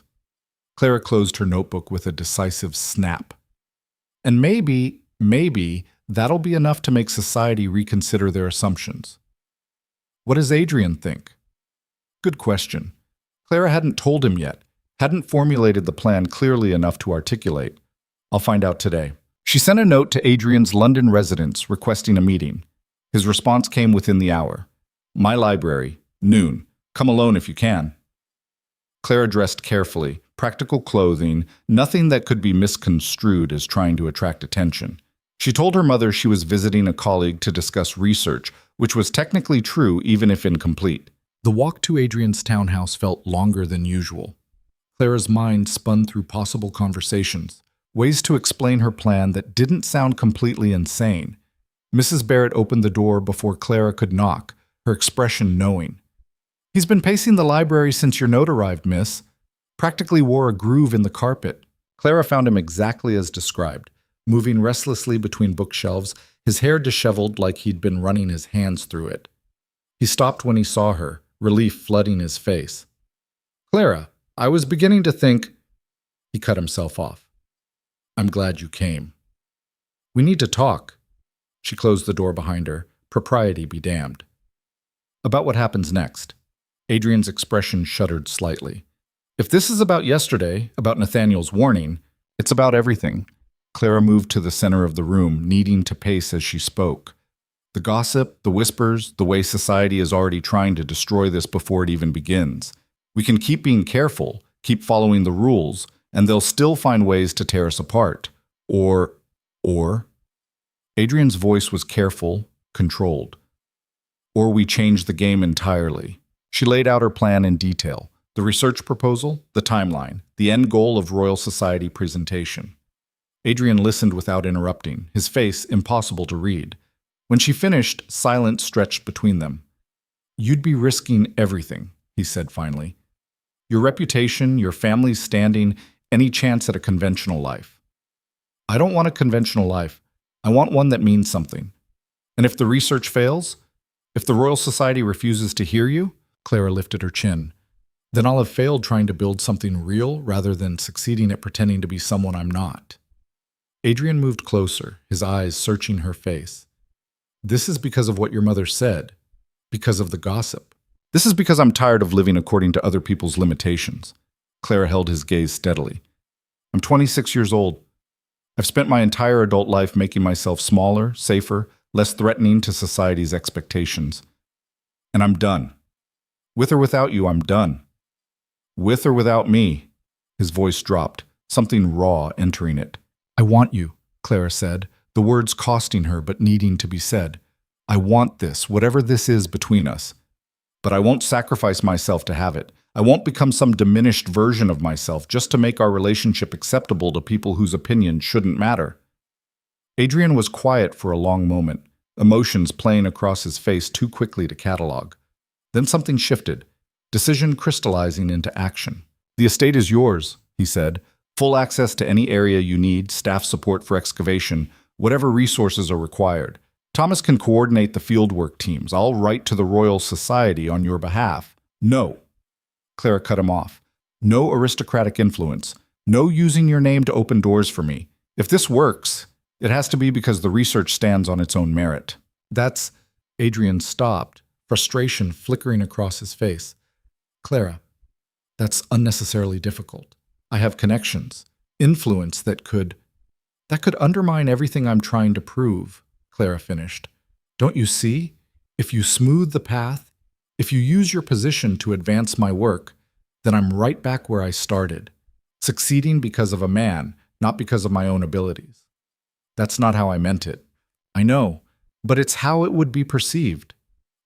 Clara closed her notebook with a decisive snap. And maybe that'll be enough to make society reconsider their assumptions. What does Adrian think? Good question. Clara hadn't told him yet, hadn't formulated the plan clearly enough to articulate. I'll find out today. She sent a note to Adrian's London residence requesting a meeting. His response came within the hour. My library, noon. Come alone if you can. Clara dressed carefully, practical clothing, nothing that could be misconstrued as trying to attract attention. She told her mother she was visiting a colleague to discuss research, which was technically true even if incomplete. The walk to Adrian's townhouse felt longer than usual. Clara's mind spun through possible conversations, ways to explain her plan that didn't sound completely insane. Mrs. Barrett opened the door before Clara could knock, her expression knowing. He's been pacing the library since your note arrived, miss. Practically wore a groove in the carpet. Clara found him exactly as described, moving restlessly between bookshelves, his hair disheveled like he'd been running his hands through it. He stopped when he saw her, relief flooding his face. Clara, I was beginning to think... He cut himself off. I'm glad you came. We need to talk. She closed the door behind her, propriety be damned. About what happens next. Adrian's expression shuddered slightly. If this is about yesterday, about Nathaniel's warning, it's about everything. Clara moved to the center of the room, needing to pace as she spoke. The gossip, the whispers, the way society is already trying to destroy this before it even begins. We can keep being careful, keep following the rules, and they'll still find ways to tear us apart. Or... Adrian's voice was careful, controlled. Or we change the game entirely. She laid out her plan in detail. The research proposal, the timeline, the end goal of Royal Society presentation. Adrian listened without interrupting, his face impossible to read. When she finished, silence stretched between them. You'd be risking everything, he said finally. Your reputation, your family's standing, any chance at a conventional life. I don't want a conventional life. I want one that means something. And if the research fails, if the Royal Society refuses to hear you, Clara lifted her chin, then I'll have failed trying to build something real rather than succeeding at pretending to be someone I'm not. Adrian moved closer, his eyes searching her face. This is because of what your mother said, because of the gossip. This is because I'm tired of living according to other people's limitations. Clara held his gaze steadily. I'm 26 years old. I've spent my entire adult life making myself smaller, safer, less threatening to society's expectations. And I'm done. With or without you, I'm done. With or without me. His voice dropped, something raw entering it. I want you, Clara said, the words costing her but needing to be said. I want this, whatever this is between us. But I won't sacrifice myself to have it. I won't become some diminished version of myself just to make our relationship acceptable to people whose opinions shouldn't matter. Adrian was quiet for a long moment, emotions playing across his face too quickly to catalog. Then something shifted, decision crystallizing into action. The estate is yours, he said. Full access to any area you need, staff support for excavation, whatever resources are required. Thomas can coordinate the fieldwork teams. I'll write to the Royal Society on your behalf. No. Clara cut him off. No aristocratic influence. No using your name to open doors for me. If this works, it has to be because the research stands on its own merit. That's... Adrian stopped, frustration flickering across his face. Clara, that's unnecessarily difficult. I have connections, influence that could... That could undermine everything I'm trying to prove, Clara finished. Don't you see? If you smooth the path, if you use your position to advance my work, then I'm right back where I started, succeeding because of a man, not because of my own abilities. That's not how I meant it. I know, but it's how it would be perceived.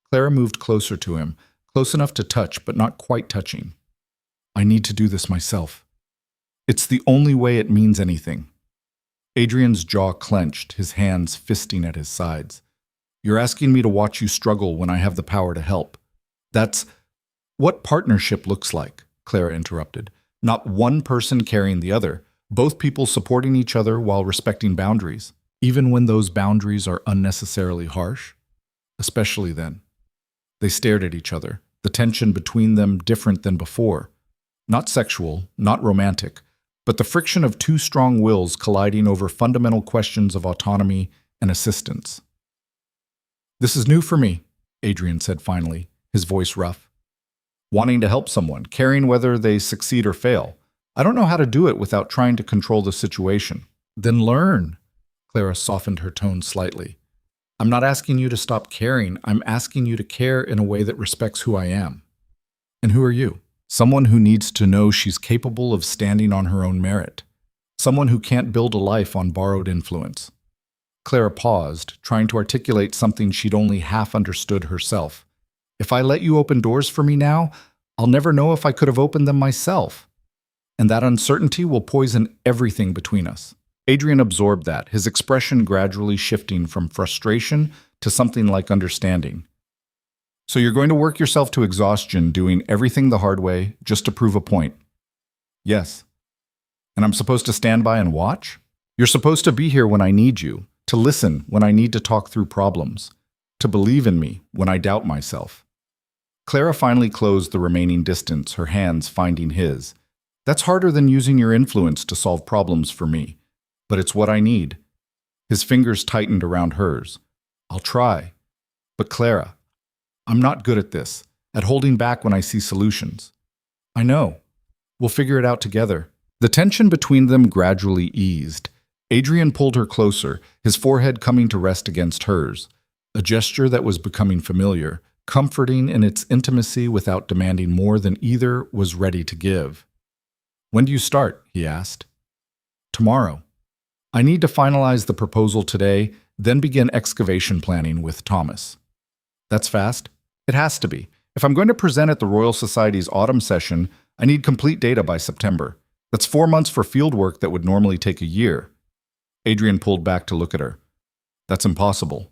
Clara moved closer to him, close enough to touch, but not quite touching. I need to do this myself. It's the only way it means anything. Adrian's jaw clenched, his hands fisting at his sides. You're asking me to watch you struggle when I have the power to help. That's what partnership looks like, Clara interrupted. Not one person carrying the other, both people supporting each other while respecting boundaries, even when those boundaries are unnecessarily harsh. Especially then. They stared at each other, the tension between them different than before. Not sexual, not romantic, but the friction of two strong wills colliding over fundamental questions of autonomy and assistance. This is new for me, Adrian said finally, his voice rough. Wanting to help someone, caring whether they succeed or fail. I don't know how to do it without trying to control the situation. Then learn. Clara softened her tone slightly. I'm not asking you to stop caring. I'm asking you to care in a way that respects who I am. And who are you? Someone who needs to know she's capable of standing on her own merit. Someone who can't build a life on borrowed influence. Clara paused, trying to articulate something she'd only half understood herself. If I let you open doors for me now, I'll never know if I could have opened them myself. And that uncertainty will poison everything between us. Adrian absorbed that, his expression gradually shifting from frustration to something like understanding. So you're going to work yourself to exhaustion doing everything the hard way just to prove a point? Yes. And I'm supposed to stand by and watch? You're supposed to be here when I need you, to listen when I need to talk through problems, to believe in me when I doubt myself. Clara finally closed the remaining distance, her hands finding his. That's harder than using your influence to solve problems for me, but it's what I need. His fingers tightened around hers. I'll try. But Clara, I'm not good at this, at holding back when I see solutions. I know. We'll figure it out together. The tension between them gradually eased. Adrian pulled her closer, his forehead coming to rest against hers, a gesture that was becoming familiar, comforting in its intimacy without demanding more than either was ready to give. When do you start? He asked. Tomorrow. I need to finalize the proposal today, then begin excavation planning with Thomas. That's fast? It has to be. If I'm going to present at the Royal Society's autumn session, I need complete data by September. That's 4 months for field work that would normally take a year. Adrian pulled back to look at her. That's impossible.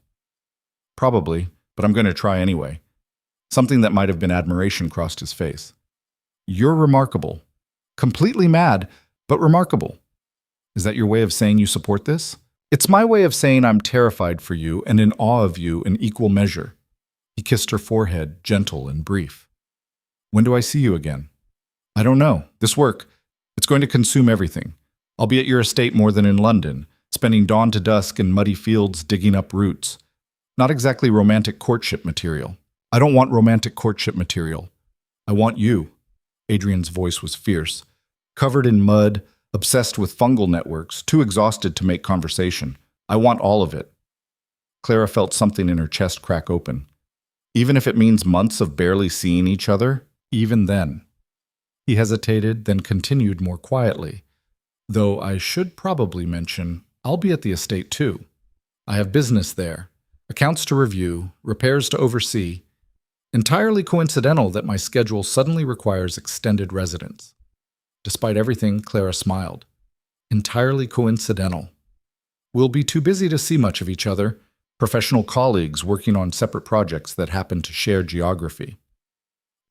Probably, but I'm going to try anyway. Something that might have been admiration crossed his face. You're remarkable. Completely mad, but remarkable. Is that your way of saying you support this? It's my way of saying I'm terrified for you and in awe of you in equal measure. He kissed her forehead, gentle and brief. When do I see you again? I don't know. This work, it's going to consume everything. I'll be at your estate more than in London, spending dawn to dusk in muddy fields digging up roots. Not exactly romantic courtship material. I don't want romantic courtship material. I want you. Adrian's voice was fierce. Covered in mud, obsessed with fungal networks, too exhausted to make conversation. I want all of it. Clara felt something in her chest crack open. Even if it means months of barely seeing each other, even then. He hesitated, then continued more quietly. Though I should probably mention, I'll be at the estate too. I have business there, accounts to review, repairs to oversee. Entirely coincidental that my schedule suddenly requires extended residence. Despite everything, Clara smiled. Entirely coincidental. We'll be too busy to see much of each other, professional colleagues working on separate projects that happen to share geography.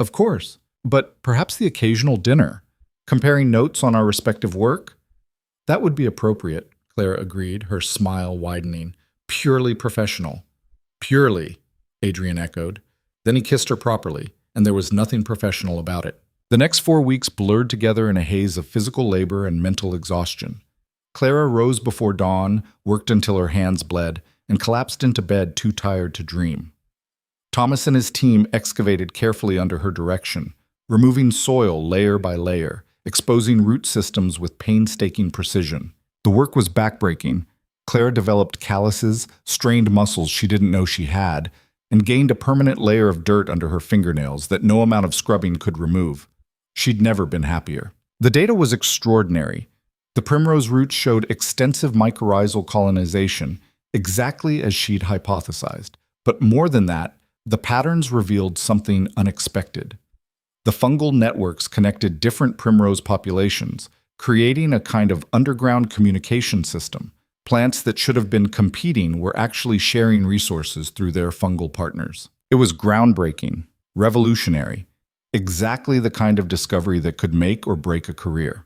Of course, but perhaps the occasional dinner, comparing notes on our respective work? That would be appropriate, Clara agreed, her smile widening. Purely professional. Purely, Adrian echoed. Then he kissed her properly, and there was nothing professional about it. The next 4 weeks blurred together in a haze of physical labor and mental exhaustion. Clara rose before dawn, worked until her hands bled, and collapsed into bed too tired to dream. Thomas and his team excavated carefully under her direction, removing soil layer by layer, exposing root systems with painstaking precision. The work was backbreaking. Clara developed calluses, strained muscles she didn't know she had, and gained a permanent layer of dirt under her fingernails that no amount of scrubbing could remove. She'd never been happier. The data was extraordinary. The primrose roots showed extensive mycorrhizal colonization, exactly as she'd hypothesized. But more than that, the patterns revealed something unexpected. The fungal networks connected different primrose populations, creating a kind of underground communication system. Plants that should have been competing were actually sharing resources through their fungal partners. It was groundbreaking, revolutionary, exactly the kind of discovery that could make or break a career.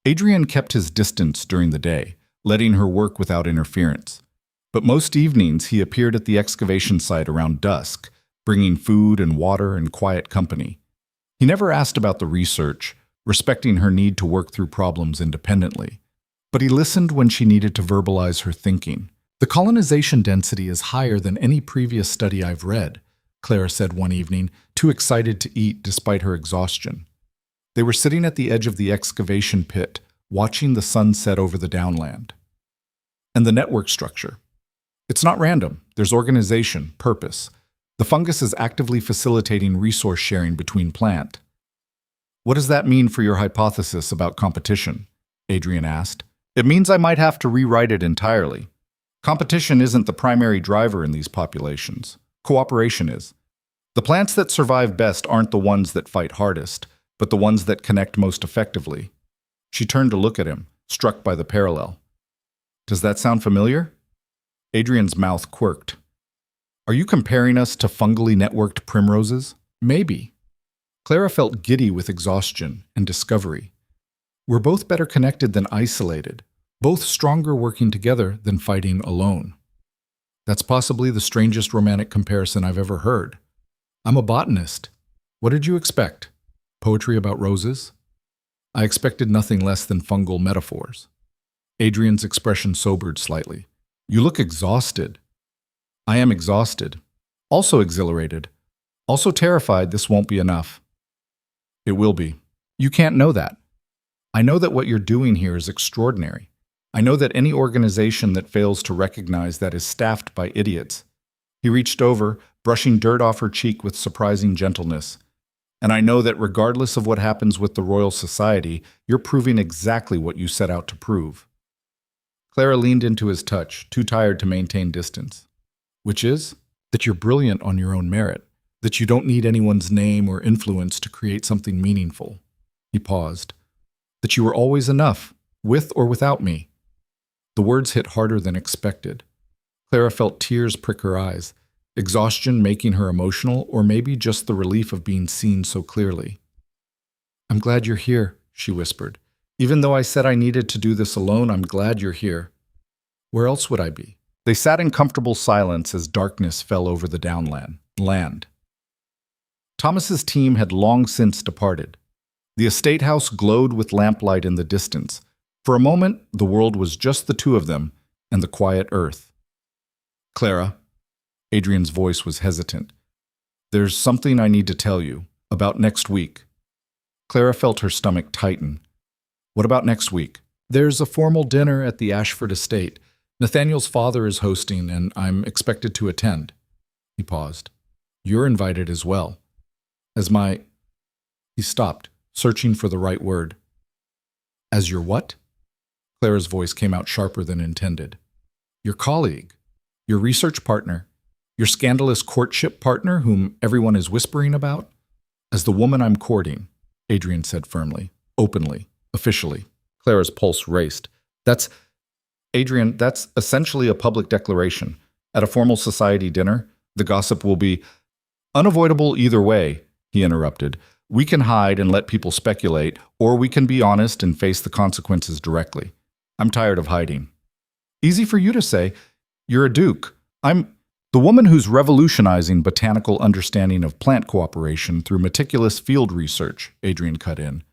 Adrian kept his distance during the day, letting her work without interference. But most evenings he appeared at the excavation site around dusk, bringing food and water and quiet company. He never asked about the research, respecting her need to work through problems independently. But he listened when she needed to verbalize her thinking. The colonization density is higher than any previous study I've read, Clara said one evening, too excited to eat despite her exhaustion. They were sitting at the edge of the excavation pit, watching the sun set over the downland. And the network structure. It's not random. There's organization, purpose. The fungus is actively facilitating resource sharing between plant. What does that mean for your hypothesis about competition? Adrian asked. It means I might have to rewrite it entirely. Competition isn't the primary driver in these populations. Cooperation is. The plants that survive best aren't the ones that fight hardest, but the ones that connect most effectively. She turned to look at him, struck by the parallel. Does that sound familiar? Adrian's mouth quirked. Are you comparing us to fungally networked primroses? Maybe. Clara felt giddy with exhaustion and discovery. We're both better connected than isolated, both stronger working together than fighting alone. That's possibly the strangest romantic comparison I've ever heard. I'm a botanist. What did you expect? Poetry about roses? I expected nothing less than fungal metaphors. Adrian's expression sobered slightly. You look exhausted. I am exhausted. Also exhilarated. Also terrified this won't be enough. It will be. You can't know that. I know that what you're doing here is extraordinary. I know that any organization that fails to recognize that is staffed by idiots. He reached over, brushing dirt off her cheek with surprising gentleness. And I know that regardless of what happens with the Royal Society, you're proving exactly what you set out to prove. Clara leaned into his touch, too tired to maintain distance. Which is? That you're brilliant on your own merit. That you don't need anyone's name or influence to create something meaningful. He paused. That you were always enough, with or without me. The words hit harder than expected. Clara felt tears prick her eyes, exhaustion making her emotional, or maybe just the relief of being seen so clearly. I'm glad you're here, she whispered. Even though I said I needed to do this alone, I'm glad you're here. Where else would I be? They sat in comfortable silence as darkness fell over the downland. Thomas's team had long since departed. The estate house glowed with lamplight in the distance. For a moment, the world was just the two of them and the quiet earth. Clara, Adrian's voice was hesitant. There's something I need to tell you about next week. Clara felt her stomach tighten. What about next week? There's a formal dinner at the Ashford estate. Nathaniel's father is hosting, and I'm expected to attend. He paused. You're invited as well. As my... He stopped, searching for the right word. As your what? Clara's voice came out sharper than intended. Your colleague, your research partner, your scandalous courtship partner whom everyone is whispering about? As the woman I'm courting, Adrian said firmly, openly, officially. Clara's pulse raced. Adrian, that's essentially a public declaration. At a formal society dinner, the gossip will be unavoidable either way, he interrupted. We can hide and let people speculate, or we can be honest and face the consequences directly. I'm tired of hiding. Easy for you to say. You're a duke. I'm the woman who's revolutionizing botanical understanding of plant cooperation through meticulous field research, Adrian cut in.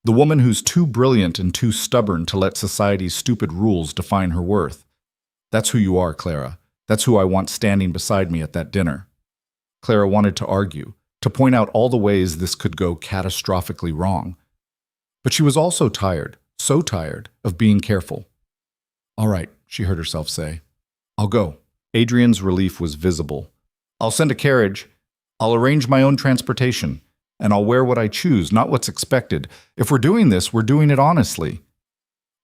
The woman who's too brilliant and too stubborn to let society's stupid rules define her worth. That's who you are, Clara. That's who I want standing beside me at that dinner. Clara wanted to argue, to point out all the ways this could go catastrophically wrong. But she was also tired, so tired, of being careful. All right, she heard herself say. I'll go. Adrian's relief was visible. I'll send a carriage. I'll arrange my own transportation. And I'll wear what I choose, not what's expected. If we're doing this, we're doing it honestly.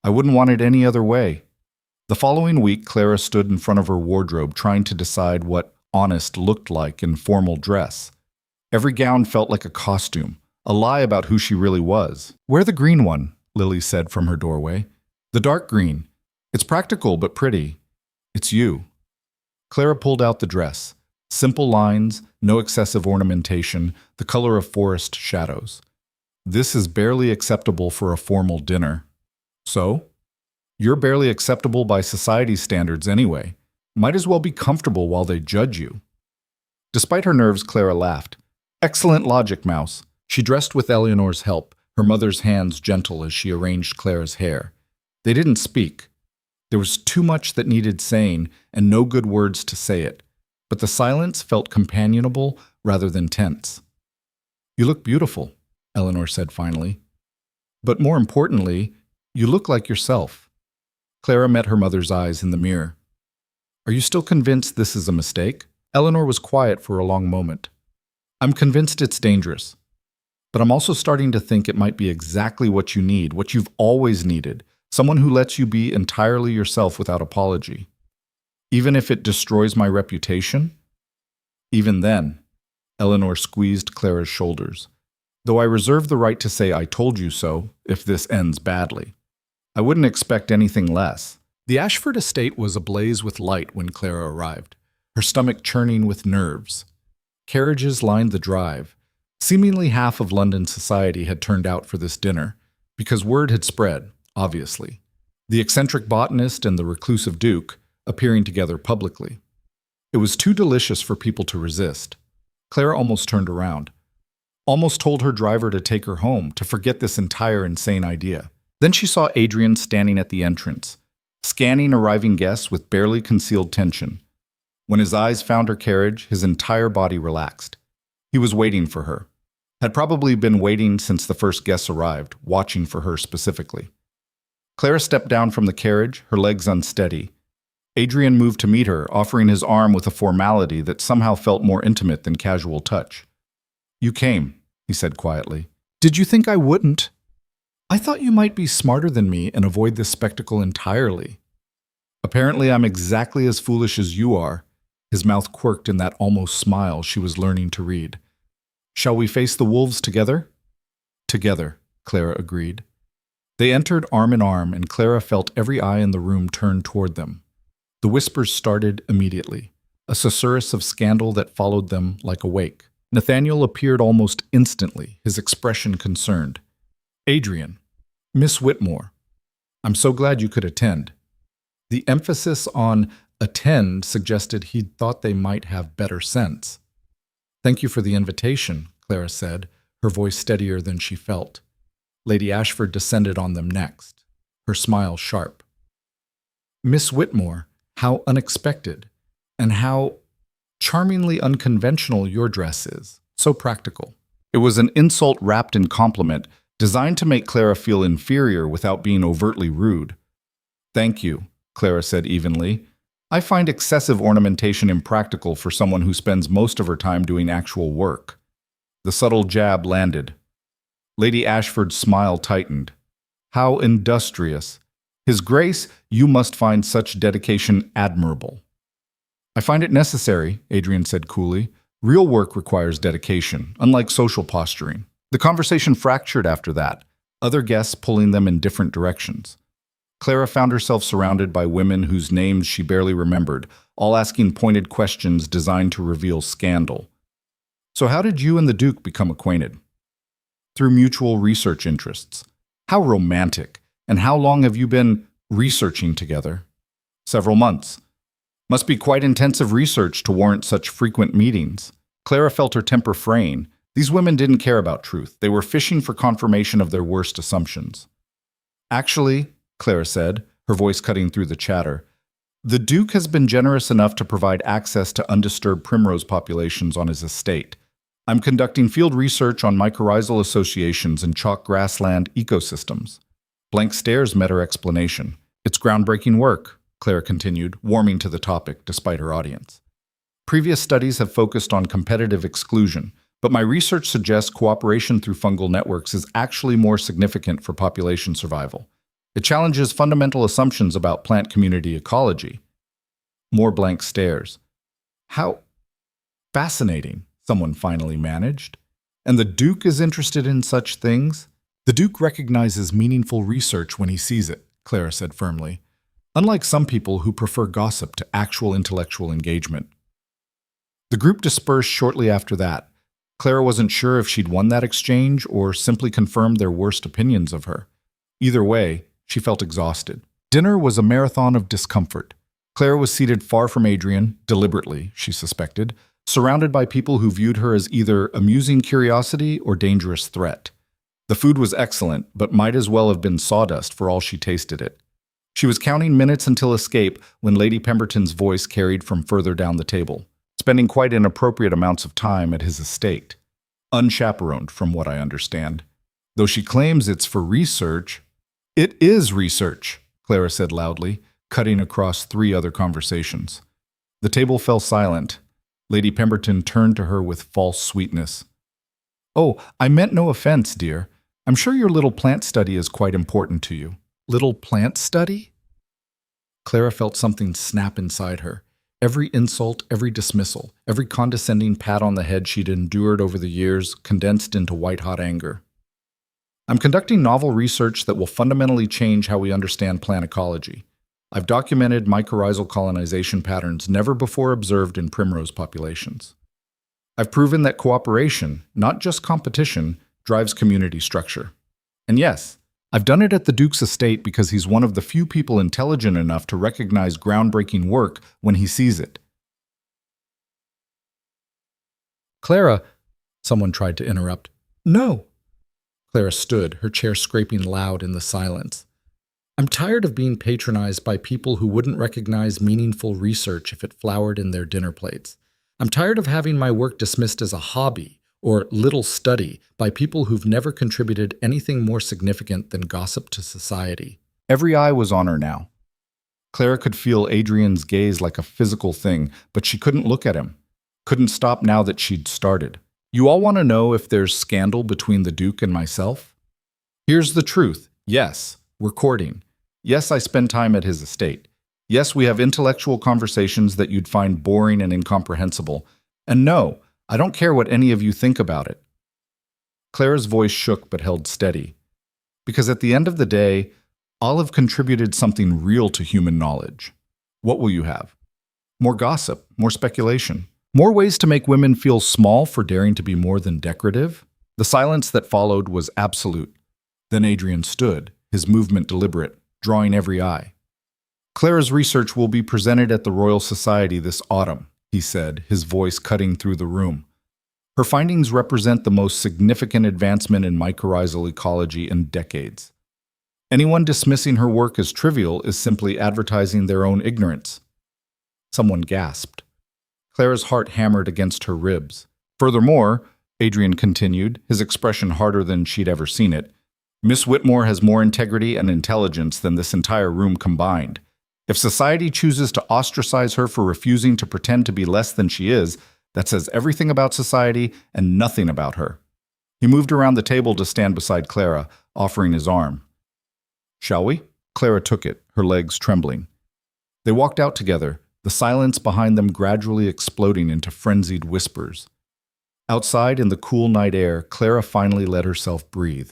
I wouldn't want it any other way. The following week, Clara stood in front of her wardrobe trying to decide what honest looked like in formal dress. Every gown felt like a costume, a lie about who she really was. Wear the green one, Lily said from her doorway. The dark green. It's practical but pretty. It's you. Clara pulled out the dress. Simple lines, no excessive ornamentation, the color of forest shadows. This is barely acceptable for a formal dinner. So? You're barely acceptable by society's standards anyway. Might as well be comfortable while they judge you. Despite her nerves, Clara laughed. Excellent logic, Mouse. She dressed with Eleanor's help, her mother's hands gentle as she arranged Clara's hair. They didn't speak. There was too much that needed saying and no good words to say it, but the silence felt companionable rather than tense. You look beautiful, Eleanor said finally. But more importantly, you look like yourself. Clara met her mother's eyes in the mirror. Are you still convinced this is a mistake? Eleanor was quiet for a long moment. I'm convinced it's dangerous. But I'm also starting to think it might be exactly what you need, what you've always needed, someone who lets you be entirely yourself without apology. Even if it destroys my reputation? Even then, Eleanor squeezed Clara's shoulders. Though I reserve the right to say I told you so if this ends badly. I wouldn't expect anything less. The Ashford estate was ablaze with light when Clara arrived, her stomach churning with nerves. Carriages lined the drive. Seemingly half of London society had turned out for this dinner, because word had spread, obviously. The eccentric botanist and the reclusive duke appearing together publicly. It was too delicious for people to resist. Clara almost turned around. Almost told her driver to take her home, to forget this entire insane idea. Then she saw Adrian standing at the entrance, scanning arriving guests with barely concealed tension. When his eyes found her carriage, his entire body relaxed. He was waiting for her. Had probably been waiting since the first guests arrived, watching for her specifically. Clara stepped down from the carriage, her legs unsteady. Adrian moved to meet her, offering his arm with a formality that somehow felt more intimate than casual touch. You came, he said quietly. Did you think I wouldn't? I thought you might be smarter than me and avoid this spectacle entirely. Apparently I'm exactly as foolish as you are. His mouth quirked in that almost smile she was learning to read. Shall we face the wolves together? Together, Clara agreed. They entered arm in arm, and Clara felt every eye in the room turn toward them. The whispers started immediately, a susurrus of scandal that followed them like a wake. Nathaniel appeared almost instantly, his expression concerned. Adrian, Miss Whitmore, I'm so glad you could attend. The emphasis on attend suggested he'd thought they might have better sense. Thank you for the invitation, Clara said, her voice steadier than she felt. Lady Ashford descended on them next, her smile sharp. Miss Whitmore, how unexpected, and how charmingly unconventional your dress is. So practical. It was an insult wrapped in compliment, designed to make Clara feel inferior without being overtly rude. Thank you, Clara said evenly. I find excessive ornamentation impractical for someone who spends most of her time doing actual work. The subtle jab landed. Lady Ashford's smile tightened. How industrious. His Grace, you must find such dedication admirable. I find it necessary, Adrian said coolly. Real work requires dedication, unlike social posturing. The conversation fractured after that, other guests pulling them in different directions. Clara found herself surrounded by women whose names she barely remembered, all asking pointed questions designed to reveal scandal. So how did you and the Duke become acquainted? Through mutual research interests. How romantic. And how long have you been researching together? Several months. Must be quite intensive research to warrant such frequent meetings. Clara felt her temper fraying. These women didn't care about truth. They were fishing for confirmation of their worst assumptions. Actually, Clara said, her voice cutting through the chatter, the Duke has been generous enough to provide access to undisturbed primrose populations on his estate. I'm conducting field research on mycorrhizal associations in chalk grassland ecosystems. Blank stares met her explanation. It's groundbreaking work, Clara continued, warming to the topic despite her audience. Previous studies have focused on competitive exclusion, but my research suggests cooperation through fungal networks is actually more significant for population survival. It challenges fundamental assumptions about plant community ecology. More blank stares. How fascinating, someone finally managed. And the Duke is interested in such things? The Duke recognizes meaningful research when he sees it, Clara said firmly, unlike some people who prefer gossip to actual intellectual engagement. The group dispersed shortly after that. Clara wasn't sure if she'd won that exchange or simply confirmed their worst opinions of her. Either way, she felt exhausted. Dinner was a marathon of discomfort. Clara was seated far from Adrian, deliberately, she suspected, surrounded by people who viewed her as either amusing curiosity or dangerous threat. The food was excellent, but might as well have been sawdust for all she tasted it. She was counting minutes until escape when Lady Pemberton's voice carried from further down the table, spending quite inappropriate amounts of time at his estate. Unchaperoned, from what I understand. Though she claims it's for research. It is research, Clara said loudly, cutting across 3 other conversations. The table fell silent. Lady Pemberton turned to her with false sweetness. "Oh, I meant no offense, dear. I'm sure your little plant study is quite important to you." Little plant study? Clara felt something snap inside her. Every insult, every dismissal, every condescending pat on the head she'd endured over the years condensed into white-hot anger. "I'm conducting novel research that will fundamentally change how we understand plant ecology. I've documented mycorrhizal colonization patterns never before observed in primrose populations. I've proven that cooperation, not just competition, drives community structure. And yes, I've done it at the Duke's estate because he's one of the few people intelligent enough to recognize groundbreaking work when he sees it." "Clara," someone tried to interrupt. "No." Clara stood, her chair scraping loud in the silence. "I'm tired of being patronized by people who wouldn't recognize meaningful research if it flowered in their dinner plates. I'm tired of having my work dismissed as a hobby or little study by people who've never contributed anything more significant than gossip to society." Every eye was on her now. Clara could feel Adrian's gaze like a physical thing, but she couldn't look at him. Couldn't stop now that she'd started. "You all want to know if there's scandal between the Duke and myself? Here's the truth. Yes, we're courting. Yes, I spend time at his estate. Yes, we have intellectual conversations that you'd find boring and incomprehensible. And no, I don't care what any of you think about it." Clara's voice shook but held steady. Because at the end of the day, Olive contributed something real to human knowledge. What will you have? More gossip, more speculation, more ways to make women feel small for daring to be more than decorative? The silence that followed was absolute. Then Adrian stood, his movement deliberate, drawing every eye. "Clara's research will be presented at the Royal Society this autumn," he said, his voice cutting through the room. "Her findings represent the most significant advancement in mycorrhizal ecology in decades. Anyone dismissing her work as trivial is simply advertising their own ignorance." Someone gasped. Clara's heart hammered against her ribs. "Furthermore," Adrian continued, his expression harder than she'd ever seen it, "Miss Whitmore has more integrity and intelligence than this entire room combined. If society chooses to ostracize her for refusing to pretend to be less than she is, that says everything about society and nothing about her." He moved around the table to stand beside Clara, offering his arm. "Shall we?" Clara took it, her legs trembling. They walked out together, the silence behind them gradually exploding into frenzied whispers. Outside, in the cool night air, Clara finally let herself breathe.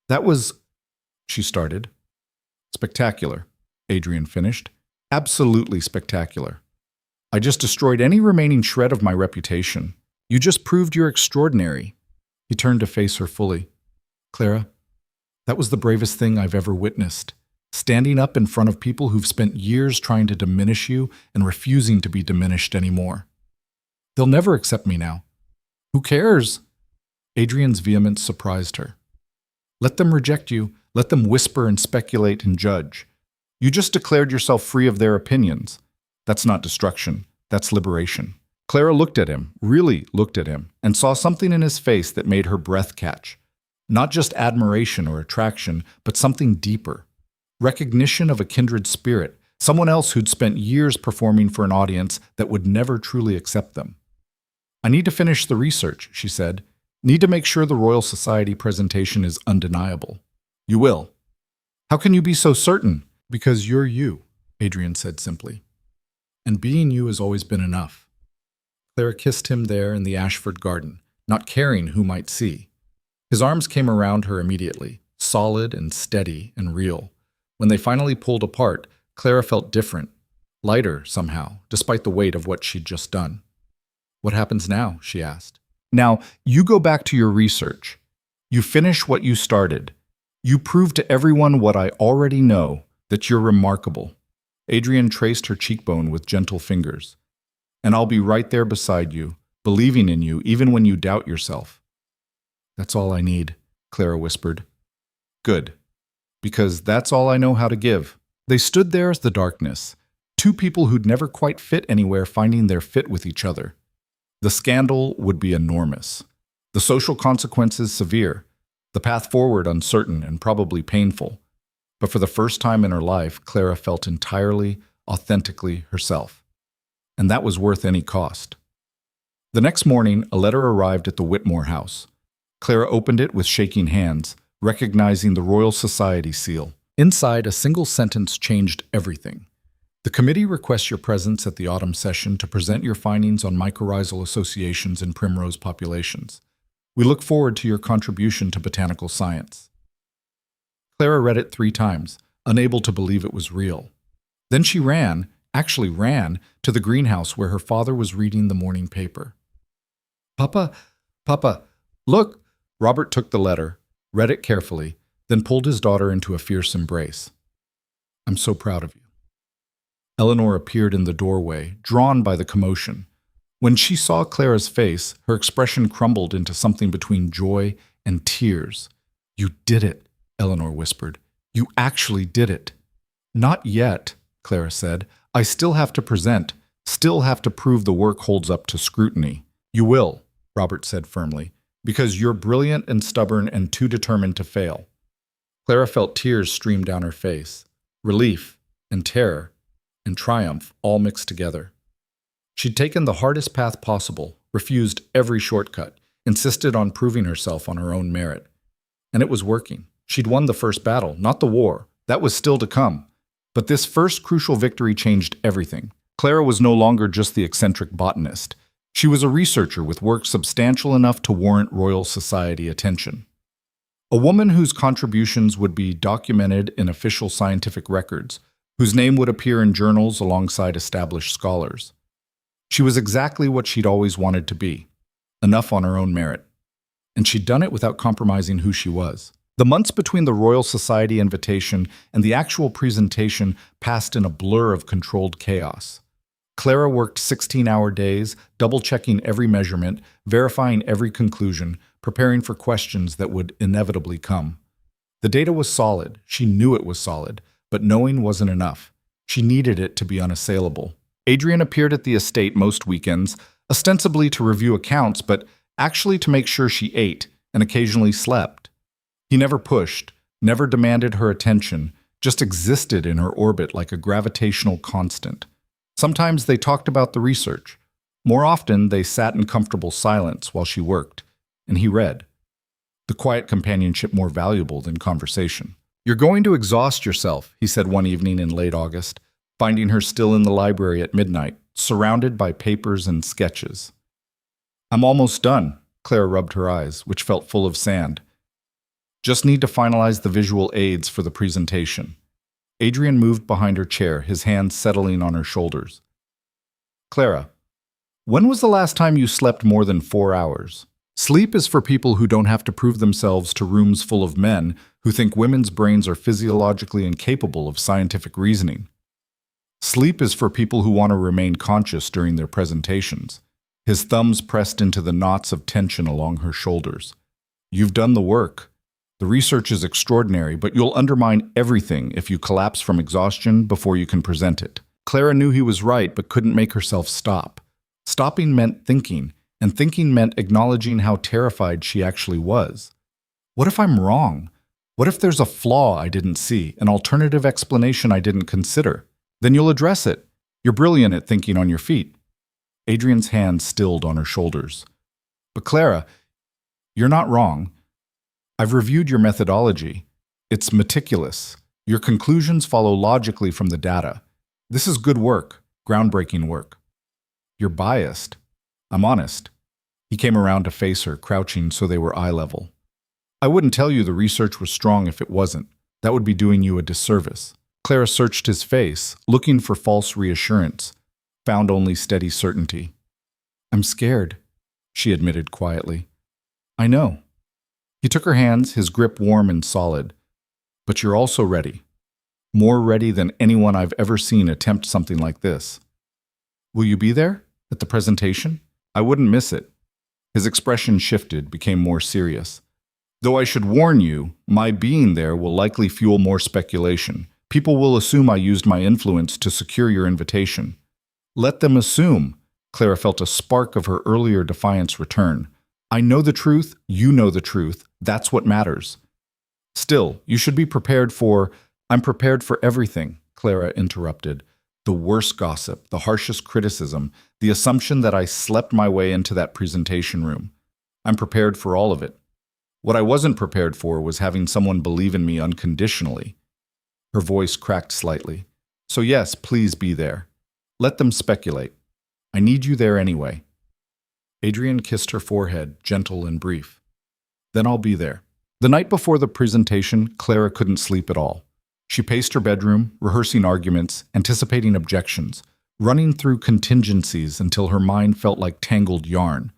"That was," she started. "Spectacular," Adrian finished. "Absolutely spectacular. I just destroyed any remaining shred of my reputation. You just proved you're extraordinary." He turned to face her fully. "Clara, that was the bravest thing I've ever witnessed. Standing up in front of people who've spent years trying to diminish you and refusing to be diminished anymore. They'll never accept me now. Who cares?" Adrian's vehemence surprised her. "Let them reject you. Let them whisper and speculate and judge. You just declared yourself free of their opinions. That's not destruction. That's liberation." Clara looked at him, really looked at him, and saw something in his face that made her breath catch. Not just admiration or attraction, but something deeper. Recognition of a kindred spirit, someone else who'd spent years performing for an audience that would never truly accept them. I need to finish the research, she said. Need to make sure the Royal Society presentation is undeniable. You will. How can you be so certain? Because you're you, Adrian said simply. And being you has always been enough. Clara kissed him there in the Ashford garden, not caring who might see. His arms came around her immediately, solid and steady and real. When they finally pulled apart, Clara felt different, lighter somehow, despite the weight of what she'd just done. What happens now? She asked. Now, you go back to your research. You finish what you started. You prove to everyone what I already know, that you're remarkable. Adrian traced her cheekbone with gentle fingers. And I'll be right there beside you, believing in you even when you doubt yourself. That's all I need, Clara whispered. Good, because that's all I know how to give. They stood there as the darkness, two people who'd never quite fit anywhere finding their fit with each other. The scandal would be enormous, the social consequences severe, the path forward uncertain and probably painful. But for the first time in her life, Clara felt entirely, authentically herself. And that was worth any cost. The next morning, a letter arrived at the Whitmore house. Clara opened it with shaking hands, recognizing the Royal Society seal. Inside, a single sentence changed everything. The committee requests your presence at the autumn session to present your findings on mycorrhizal associations in primrose populations. We look forward to your contribution to botanical science. Clara read it 3 times, unable to believe it was real. Then she ran to the greenhouse where her father was reading the morning paper. Papa, look! Robert took the letter, read it carefully, then pulled his daughter into a fierce embrace. I'm so proud of you. Eleanor appeared in the doorway, drawn by the commotion. When she saw Clara's face, her expression crumbled into something between joy and tears. You did it, Eleanor whispered. You actually did it. Not yet, Clara said. I still have to present, still have to prove the work holds up to scrutiny. You will, Robert said firmly, because you're brilliant and stubborn and too determined to fail. Clara felt tears stream down her face, relief and terror and triumph all mixed together. She'd taken the hardest path possible, refused every shortcut, insisted on proving herself on her own merit. And it was working. She'd won the first battle, not the war. That was still to come. But this first crucial victory changed everything. Clara was no longer just the eccentric botanist. She was a researcher with work substantial enough to warrant Royal Society attention. A woman whose contributions would be documented in official scientific records, whose name would appear in journals alongside established scholars. She was exactly what she'd always wanted to be, enough on her own merit. And she'd done it without compromising who she was. The months between the Royal Society invitation and the actual presentation passed in a blur of controlled chaos. Clara worked 16-hour days, double-checking every measurement, verifying every conclusion, preparing for questions that would inevitably come. The data was solid. She knew it was solid, but knowing wasn't enough. She needed it to be unassailable. Adrian appeared at the estate most weekends, ostensibly to review accounts, but actually to make sure she ate and occasionally slept. He never pushed, never demanded her attention, just existed in her orbit like a gravitational constant. Sometimes they talked about the research. More often, they sat in comfortable silence while she worked, and he read. The quiet companionship more valuable than conversation. You're going to exhaust yourself, he said one evening in late August, finding her still in the library at midnight, surrounded by papers and sketches. I'm almost done, Clara rubbed her eyes, which felt full of sand. Just need to finalize the visual aids for the presentation. Adrian moved behind her chair, his hands settling on her shoulders. Clara, when was the last time you slept more than 4 hours? Sleep is for people who don't have to prove themselves to rooms full of men who think women's brains are physiologically incapable of scientific reasoning. Sleep is for people who want to remain conscious during their presentations. His thumbs pressed into the knots of tension along her shoulders. You've done the work. The research is extraordinary, but you'll undermine everything if you collapse from exhaustion before you can present it. Clara knew he was right, but couldn't make herself stop. Stopping meant thinking, and thinking meant acknowledging how terrified she actually was. What if I'm wrong? What if there's a flaw I didn't see, an alternative explanation I didn't consider? Then you'll address it. You're brilliant at thinking on your feet. Adrian's hand stilled on her shoulders. But Clara, you're not wrong. I've reviewed your methodology. It's meticulous. Your conclusions follow logically from the data. This is good work, groundbreaking work. You're biased. I'm honest. He came around to face her, crouching so they were eye level. I wouldn't tell you the research was strong if it wasn't. That would be doing you a disservice. Clara searched his face, looking for false reassurance, found only steady certainty. I'm scared, she admitted quietly. I know. He took her hands, his grip warm and solid. But you're also ready. More ready than anyone I've ever seen attempt something like this. Will you be there? At the presentation? I wouldn't miss it. His expression shifted, became more serious. Though I should warn you, my being there will likely fuel more speculation. People will assume I used my influence to secure your invitation. Let them assume. Clara felt a spark of her earlier defiance return. I know the truth, you know the truth, that's what matters. Still, you should be prepared for— I'm prepared for everything, Clara interrupted. The worst gossip, the harshest criticism, the assumption that I slept my way into that presentation room. I'm prepared for all of it. What I wasn't prepared for was having someone believe in me unconditionally. Her voice cracked slightly. So yes, please be there. Let them speculate. I need you there anyway. Adrian kissed her forehead, gentle and brief. Then I'll be there. The night before the presentation, Clara couldn't sleep at all. She paced her bedroom, rehearsing arguments, anticipating objections, running through contingencies until her mind felt like tangled yarn.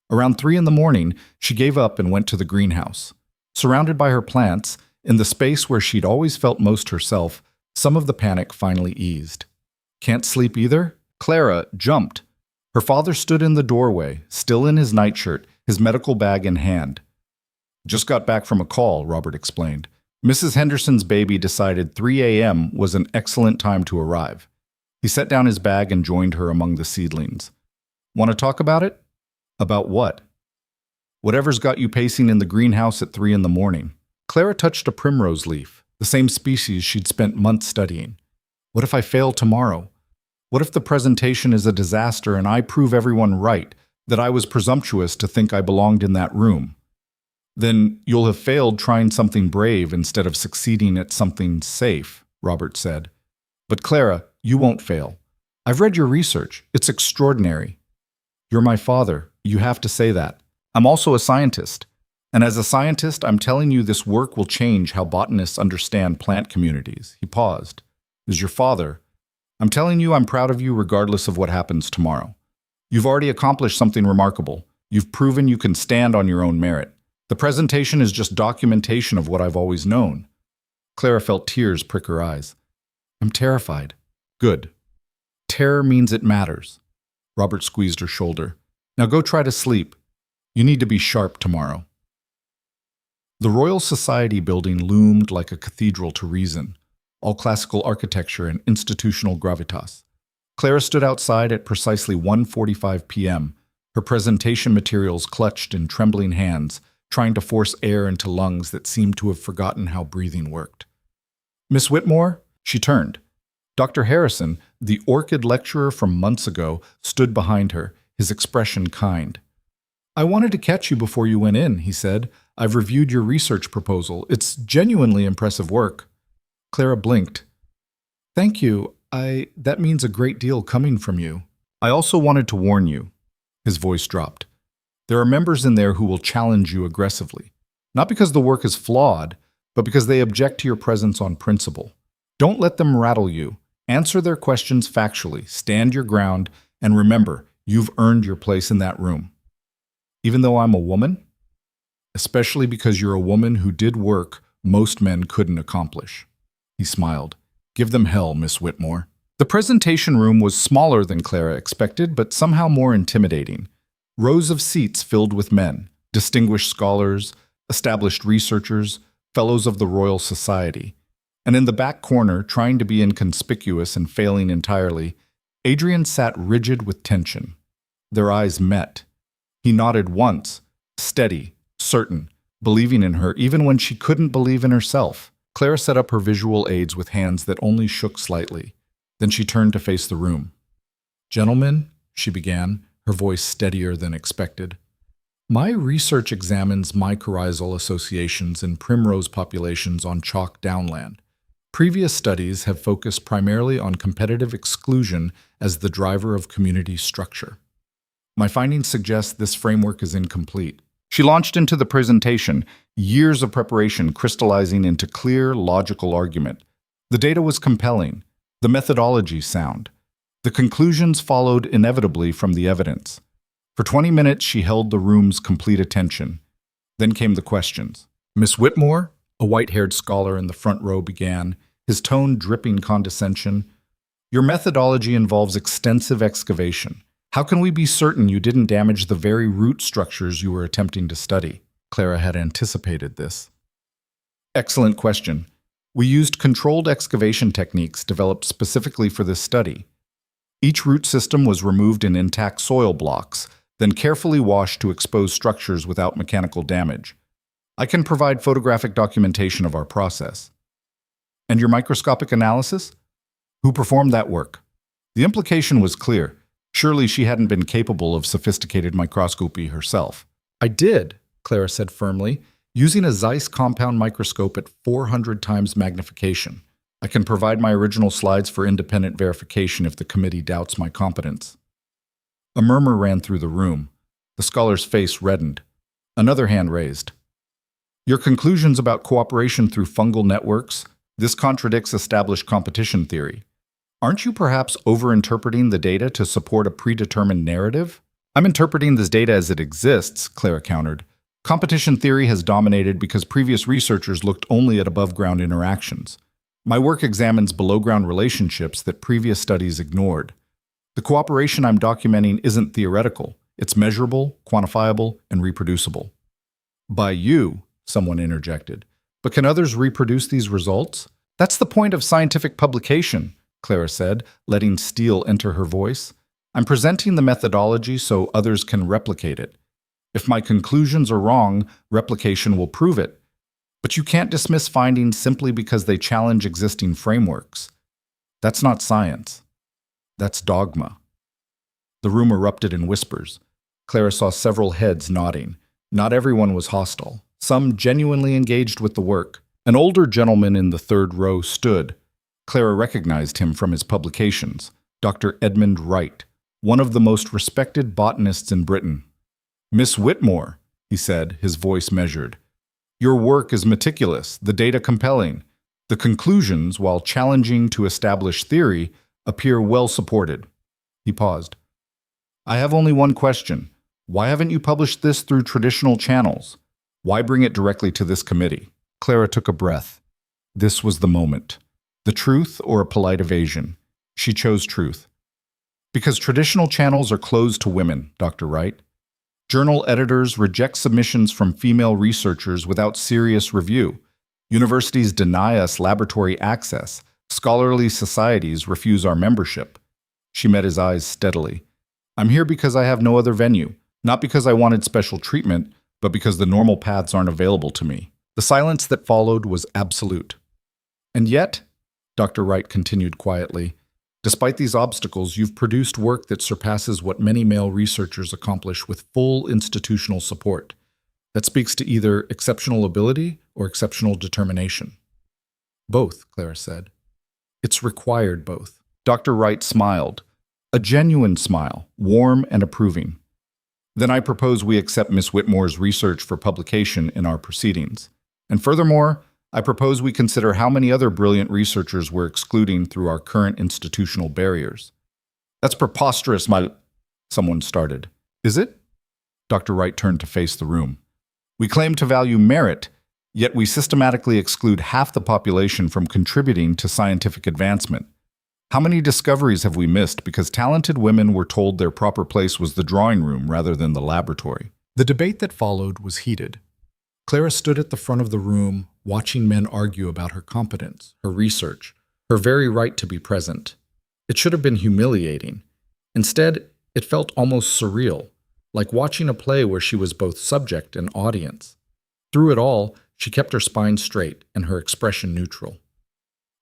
Around 3 a.m, she gave up and went to the greenhouse. Surrounded by her plants, in the space where she'd always felt most herself, some of the panic finally eased. Can't sleep either? Clara jumped. Her father stood in the doorway, still in his nightshirt, his medical bag in hand. Just got back from a call, Robert explained. Mrs. Henderson's baby decided 3 a.m. was an excellent time to arrive. He set down his bag and joined her among the seedlings. Want to talk about it? About what? Whatever's got you pacing in the greenhouse at 3 a.m. Clara touched a primrose leaf, the same species she'd spent months studying. What if I fail tomorrow? What if the presentation is a disaster and I prove everyone right, that I was presumptuous to think I belonged in that room? Then you'll have failed trying something brave instead of succeeding at something safe, Robert said. But Clara, you won't fail. I've read your research. It's extraordinary. You're my father. You have to say that. I'm also a scientist. And as a scientist, I'm telling you this work will change how botanists understand plant communities. He paused. As your father, I'm telling you I'm proud of you regardless of what happens tomorrow. You've already accomplished something remarkable. You've proven you can stand on your own merit. The presentation is just documentation of what I've always known. Clara felt tears prick her eyes. I'm terrified. Good. Terror means it matters. Robert squeezed her shoulder. Now go try to sleep. You need to be sharp tomorrow. The Royal Society building loomed like a cathedral to reason, all classical architecture and institutional gravitas. Clara stood outside at precisely 1:45 p.m., her presentation materials clutched in trembling hands, trying to force air into lungs that seemed to have forgotten how breathing worked. Miss Whitmore? She turned. Dr. Harrison, the orchid lecturer from months ago, stood behind her, his expression kind. I wanted to catch you before you went in, he said. I've reviewed your research proposal. It's genuinely impressive work. Clara blinked. Thank you. That means a great deal coming from you. I also wanted to warn you. His voice dropped. There are members in there who will challenge you aggressively. Not because the work is flawed, but because they object to your presence on principle. Don't let them rattle you. Answer their questions factually, stand your ground, and remember, you've earned your place in that room. Even though I'm a woman? Especially because you're a woman who did work most men couldn't accomplish. He smiled. Give them hell, Miss Whitmore. The presentation room was smaller than Clara expected, but somehow more intimidating. Rows of seats filled with men, distinguished scholars, established researchers, fellows of the Royal Society. And in the back corner, trying to be inconspicuous and failing entirely, Adrian sat rigid with tension. Their eyes met. He nodded once, steady, certain, believing in her even when she couldn't believe in herself. Clara set up her visual aids with hands that only shook slightly. Then she turned to face the room. "Gentlemen," she began, her voice steadier than expected, "my research examines mycorrhizal associations in primrose populations on chalk downland. Previous studies have focused primarily on competitive exclusion as the driver of community structure. My findings suggest this framework is incomplete." She launched into the presentation, years of preparation crystallizing into clear, logical argument. The data was compelling, the methodology sound. The conclusions followed inevitably from the evidence. For 20 minutes, she held the room's complete attention. Then came the questions. "Miss Whitmore," a white-haired scholar in the front row began, his tone dripping condescension, "your methodology involves extensive excavation. How can we be certain you didn't damage the very root structures you were attempting to study?" Clara had anticipated this. Excellent question. We used controlled excavation techniques developed specifically for this study. Each root system was removed in intact soil blocks, then carefully washed to expose structures without mechanical damage. I can provide photographic documentation of our process. And your microscopic analysis? Who performed that work? The implication was clear. Surely she hadn't been capable of sophisticated microscopy herself. "I did," Clara said firmly, "using a Zeiss compound microscope at 400 times magnification. I can provide my original slides for independent verification if the committee doubts my competence." A murmur ran through the room. The scholar's face reddened. Another hand raised. "Your conclusions about cooperation through fungal networks? This contradicts established competition theory. Aren't you perhaps overinterpreting the data to support a predetermined narrative?" "I'm interpreting this data as it exists," Clara countered. "Competition theory has dominated because previous researchers looked only at above-ground interactions. My work examines below-ground relationships that previous studies ignored. The cooperation I'm documenting isn't theoretical. It's measurable, quantifiable, and reproducible." "By you," someone interjected. "But can others reproduce these results?" "That's the point of scientific publication," Clara said, letting steel enter her voice. "I'm presenting the methodology so others can replicate it. If my conclusions are wrong, replication will prove it. But you can't dismiss findings simply because they challenge existing frameworks. That's not science. That's dogma." The room erupted in whispers. Clara saw several heads nodding. Not everyone was hostile. Some genuinely engaged with the work. An older gentleman in the third row stood. Clara recognized him from his publications, Dr. Edmund Wright, one of the most respected botanists in Britain. "Miss Whitmore," he said, his voice measured. "Your work is meticulous, the data compelling. The conclusions, while challenging to established theory, appear well supported." He paused. "I have only one question. Why haven't you published this through traditional channels? Why bring it directly to this committee?" Clara took a breath. This was the moment. The truth or a polite evasion? She chose truth. "Because traditional channels are closed to women, Dr. Wright. Journal editors reject submissions from female researchers without serious review. Universities deny us laboratory access. Scholarly societies refuse our membership." She met his eyes steadily. "I'm here because I have no other venue, not because I wanted special treatment, but because the normal paths aren't available to me." The silence that followed was absolute. "And yet," Dr. Wright continued quietly, "despite these obstacles, you've produced work that surpasses what many male researchers accomplish with full institutional support. That speaks to either exceptional ability or exceptional determination." "Both," Clara said. "It's required both." Dr. Wright smiled, a genuine smile, warm and approving. "Then I propose we accept Miss Whitmore's research for publication in our proceedings. And furthermore, I propose we consider how many other brilliant researchers we're excluding through our current institutional barriers." "That's preposterous, someone started. "Is it?" Dr. Wright turned to face the room. "We claim to value merit, yet we systematically exclude half the population from contributing to scientific advancement. How many discoveries have we missed because talented women were told their proper place was the drawing room rather than the laboratory?" The debate that followed was heated. Clara stood at the front of the room, watching men argue about her competence, her research, her very right to be present. It should have been humiliating. Instead, it felt almost surreal, like watching a play where she was both subject and audience. Through it all, she kept her spine straight and her expression neutral.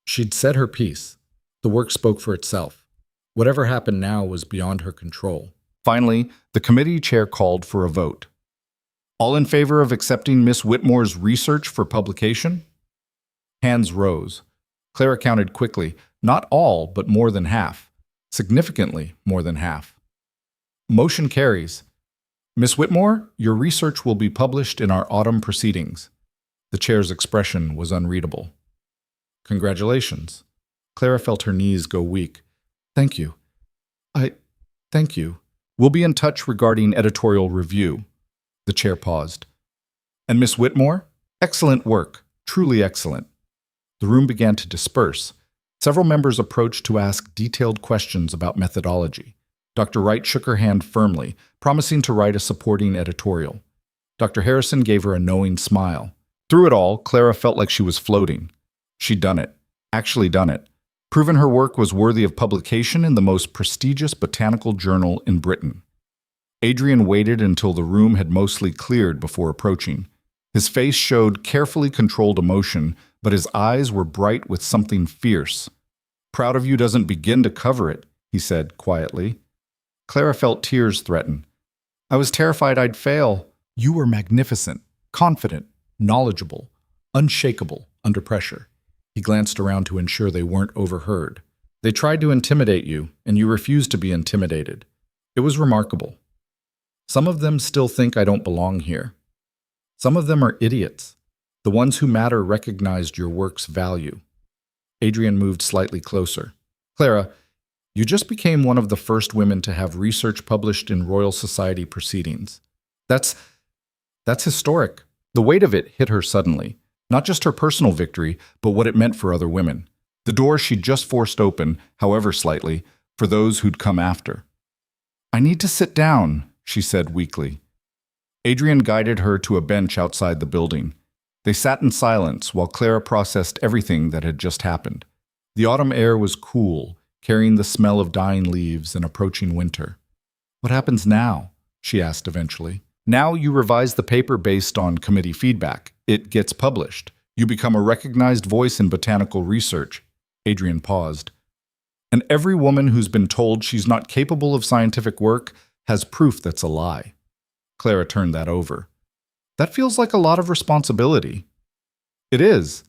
She'd said her piece. The work spoke for itself. Whatever happened now was beyond her control. Finally, the committee chair called for a vote. All in favor of accepting Miss Whitmore's research for publication? Hands rose. Clara counted quickly. Not all, but more than half. Significantly more than half. Motion carries. Miss Whitmore, your research will be published in our autumn proceedings. The chair's expression was unreadable. Congratulations. Clara felt her knees go weak. Thank you. Thank you. We'll be in touch regarding editorial review. The chair paused. And Miss Whitmore? Excellent work. Truly excellent. The room began to disperse. Several members approached to ask detailed questions about methodology. Dr. Wright shook her hand firmly, promising to write a supporting editorial. Dr. Harrison gave her a knowing smile. Through it all, Clara felt like she was floating. She'd done it. Actually done it. Proven her work was worthy of publication in the most prestigious botanical journal in Britain. Adrian waited until the room had mostly cleared before approaching. His face showed carefully controlled emotion, but his eyes were bright with something fierce. Proud of you doesn't begin to cover it, he said quietly. Clara felt tears threaten. I was terrified I'd fail. You were magnificent, confident, knowledgeable, unshakable under pressure. He glanced around to ensure they weren't overheard. They tried to intimidate you, and you refused to be intimidated. It was remarkable. Some of them still think I don't belong here. Some of them are idiots. The ones who matter recognized your work's value. Adrian moved slightly closer. Clara, you just became one of the first women to have research published in Royal Society proceedings. That's historic. The weight of it hit her suddenly. Not just her personal victory, but what it meant for other women. The door she'd just forced open, however slightly, for those who'd come after. I need to sit down, she said weakly. Adrian guided her to a bench outside the building. They sat in silence while Clara processed everything that had just happened. The autumn air was cool, carrying the smell of dying leaves and approaching winter. What happens now? She asked eventually. Now you revise the paper based on committee feedback. It gets published. You become a recognized voice in botanical research. Adrian paused. And every woman who's been told she's not capable of scientific work has proof that's a lie. Clara turned that over. That feels like a lot of responsibility. It is,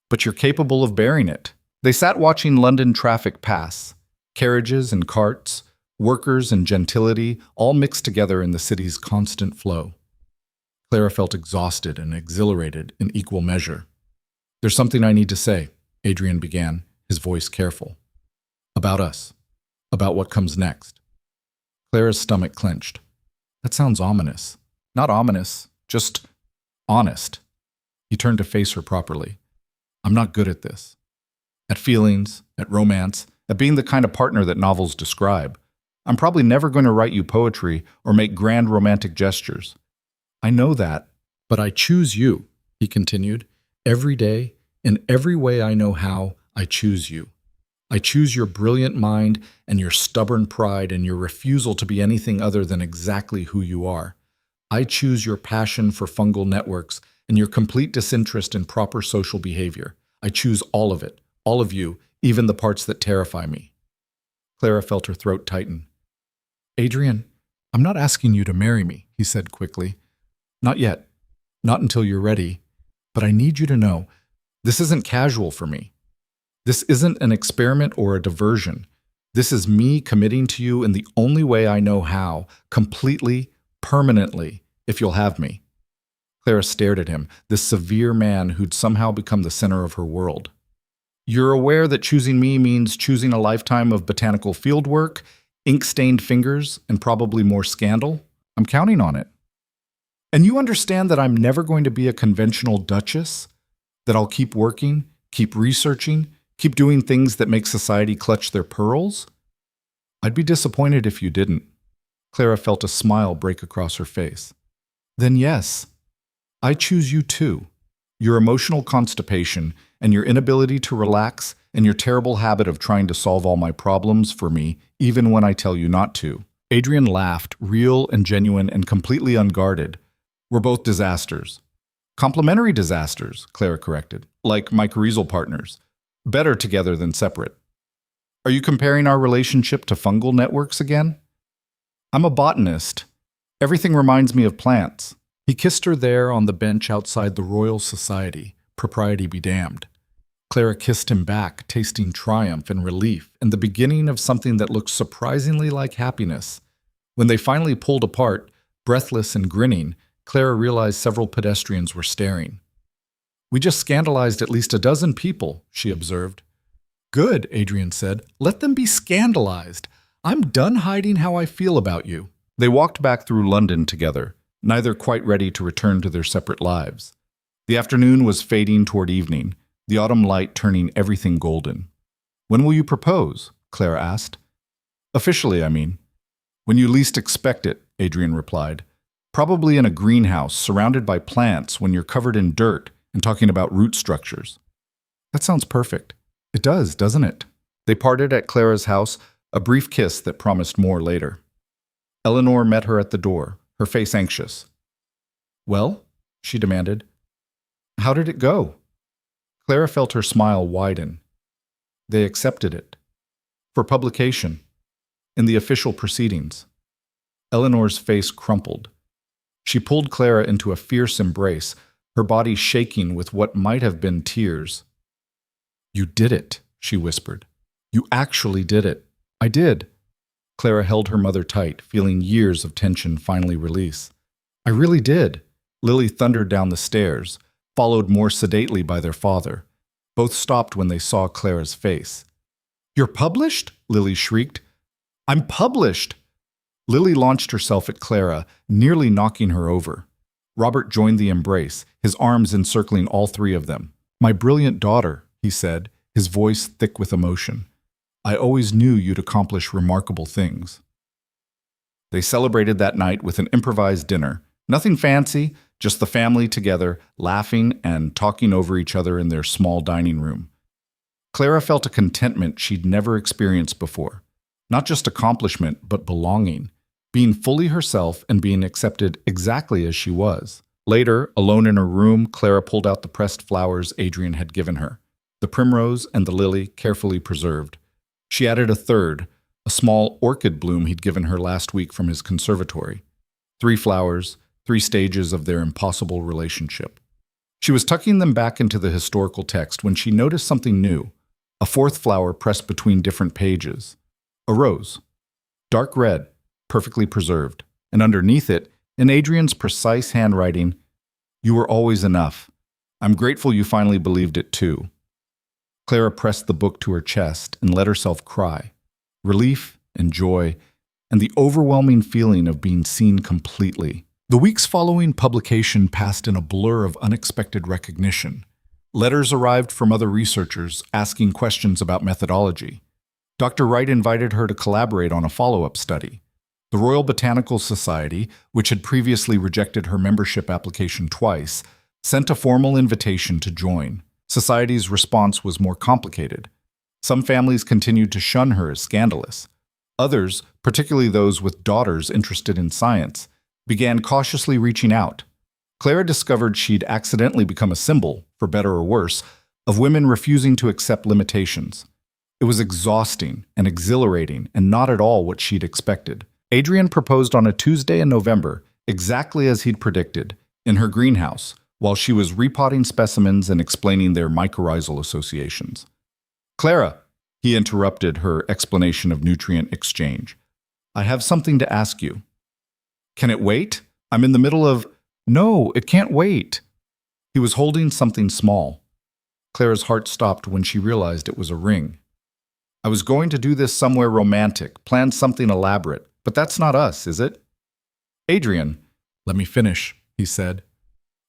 but you're capable of bearing it. They sat watching London traffic pass. Carriages and carts, workers and gentility, all mixed together in the city's constant flow. Clara felt exhausted and exhilarated in equal measure. There's something I need to say, Adrian began, his voice careful. About us. About what comes next. Clara's stomach clenched. That sounds ominous. Not ominous, just honest. He turned to face her properly. I'm not good at this. At feelings, at romance, at being the kind of partner that novels describe. I'm probably never going to write you poetry or make grand romantic gestures. I know that, but I choose you, he continued. Every day, in every way I know how, I choose you. I choose your brilliant mind and your stubborn pride and your refusal to be anything other than exactly who you are. I choose your passion for fungal networks and your complete disinterest in proper social behavior. I choose all of it, all of you, even the parts that terrify me. Clara felt her throat tighten. Adrian, I'm not asking you to marry me, he said quickly. Not yet. Not until you're ready. But I need you to know, this isn't casual for me. This isn't an experiment or a diversion. This is me committing to you in the only way I know how, completely, permanently, if you'll have me. Clara stared at him, this severe man who'd somehow become the center of her world. You're aware that choosing me means choosing a lifetime of botanical fieldwork, ink-stained fingers, and probably more scandal? I'm counting on it. And you understand that I'm never going to be a conventional duchess? That I'll keep working, keep researching, keep doing things that make society clutch their pearls? I'd be disappointed if you didn't. Clara felt a smile break across her face. Then yes, I choose you too. Your emotional constipation and your inability to relax and your terrible habit of trying to solve all my problems for me, even when I tell you not to. Adrian laughed, real and genuine and completely unguarded. We're both disasters. Complementary disasters, Clara corrected, like mycorrhizal partners. Better together than separate. Are you comparing our relationship to fungal networks again? I'm a botanist. Everything reminds me of plants. He kissed her there on the bench outside the Royal Society, propriety be damned. Clara kissed him back, tasting triumph and relief, and the beginning of something that looked surprisingly like happiness. When they finally pulled apart, breathless and grinning, Clara realized several pedestrians were staring. "We just scandalized at least a dozen people," she observed. "Good," Adrian said. "Let them be scandalized. I'm done hiding how I feel about you." They walked back through London together, neither quite ready to return to their separate lives. The afternoon was fading toward evening, the autumn light turning everything golden. "When will you propose?" Clara asked. "Officially, I mean." "When you least expect it," Adrian replied. "Probably in a greenhouse, surrounded by plants when you're covered in dirt and talking about root structures." That sounds perfect. It does, doesn't it? They parted at Clara's house, a brief kiss that promised more later. Eleanor met her at the door, her face anxious. "Well?" she demanded. "How did it go?" Clara felt her smile widen. They accepted it. For publication. In the official proceedings. Eleanor's face crumpled. She pulled Clara into a fierce embrace, her body shaking with what might have been tears. "You did it," she whispered. "You actually did it." "I did." Clara held her mother tight, feeling years of tension finally release. "I really did." Lily thundered down the stairs, followed more sedately by their father. Both stopped when they saw Clara's face. "You're published?" Lily shrieked. "I'm published!" Lily launched herself at Clara, nearly knocking her over. Robert joined the embrace, his arms encircling all three of them. "My brilliant daughter," he said, his voice thick with emotion. "I always knew you'd accomplish remarkable things." They celebrated that night with an improvised dinner. Nothing fancy, just the family together, laughing and talking over each other in their small dining room. Clara felt a contentment she'd never experienced before. Not just accomplishment, but belonging. Being fully herself and being accepted exactly as she was. Later, alone in her room, Clara pulled out the pressed flowers Adrian had given her, the primrose and the lily carefully preserved. She added a third, a small orchid bloom he'd given her last week from his conservatory. 3 flowers, 3 stages of their impossible relationship. She was tucking them back into the historical text when she noticed something new, a 4th flower pressed between different pages. A rose. Dark red, perfectly preserved, and underneath it, in Adrian's precise handwriting, "You were always enough. I'm grateful you finally believed it too." Clara pressed the book to her chest and let herself cry. Relief and joy, and the overwhelming feeling of being seen completely. The weeks following publication passed in a blur of unexpected recognition. Letters arrived from other researchers asking questions about methodology. Dr. Wright invited her to collaborate on a follow-up study. The Royal Botanical Society, which had previously rejected her membership application twice, sent a formal invitation to join. Society's response was more complicated. Some families continued to shun her as scandalous. Others, particularly those with daughters interested in science, began cautiously reaching out. Clara discovered she'd accidentally become a symbol, for better or worse, of women refusing to accept limitations. It was exhausting and exhilarating and not at all what she'd expected. Adrian proposed on a Tuesday in November, exactly as he'd predicted, in her greenhouse, while she was repotting specimens and explaining their mycorrhizal associations. "Clara," he interrupted her explanation of nutrient exchange, "I have something to ask you." "Can it wait? I'm in the middle of—" "No, it can't wait." He was holding something small. Clara's heart stopped when she realized it was a ring. "I was going to do this somewhere romantic, plan something elaborate, but that's not us, is it?" "Adrian." "Let me finish," he said.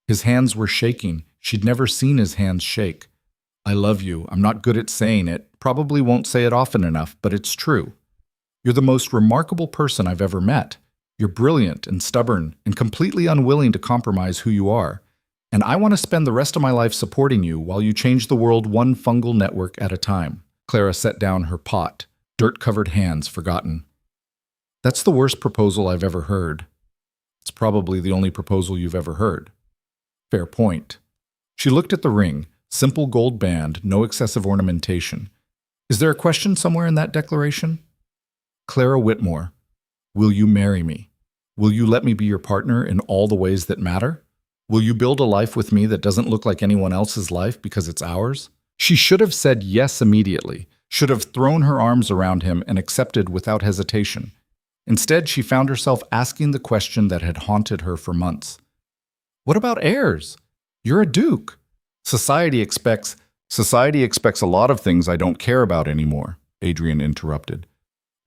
His hands were shaking. She'd never seen his hands shake. "I love you. I'm not good at saying it, probably won't say it often enough, but it's true. You're the most remarkable person I've ever met. You're brilliant and stubborn and completely unwilling to compromise who you are. And I want to spend the rest of my life supporting you while you change the world one fungal network at a time." Clara set down her pot, dirt-covered hands forgotten. "That's the worst proposal I've ever heard. It's probably the only proposal you've ever heard." Fair point. She looked at the ring, simple gold band, no excessive ornamentation. Is there a question somewhere in that declaration? Clara Whitmore, will you marry me? Will you let me be your partner in all the ways that matter? Will you build a life with me that doesn't look like anyone else's life because it's ours? She should have said yes immediately, should have thrown her arms around him and accepted without hesitation. Instead, she found herself asking the question that had haunted her for months. What about heirs? You're a duke. Society expects a lot of things I don't care about anymore, Adrian interrupted.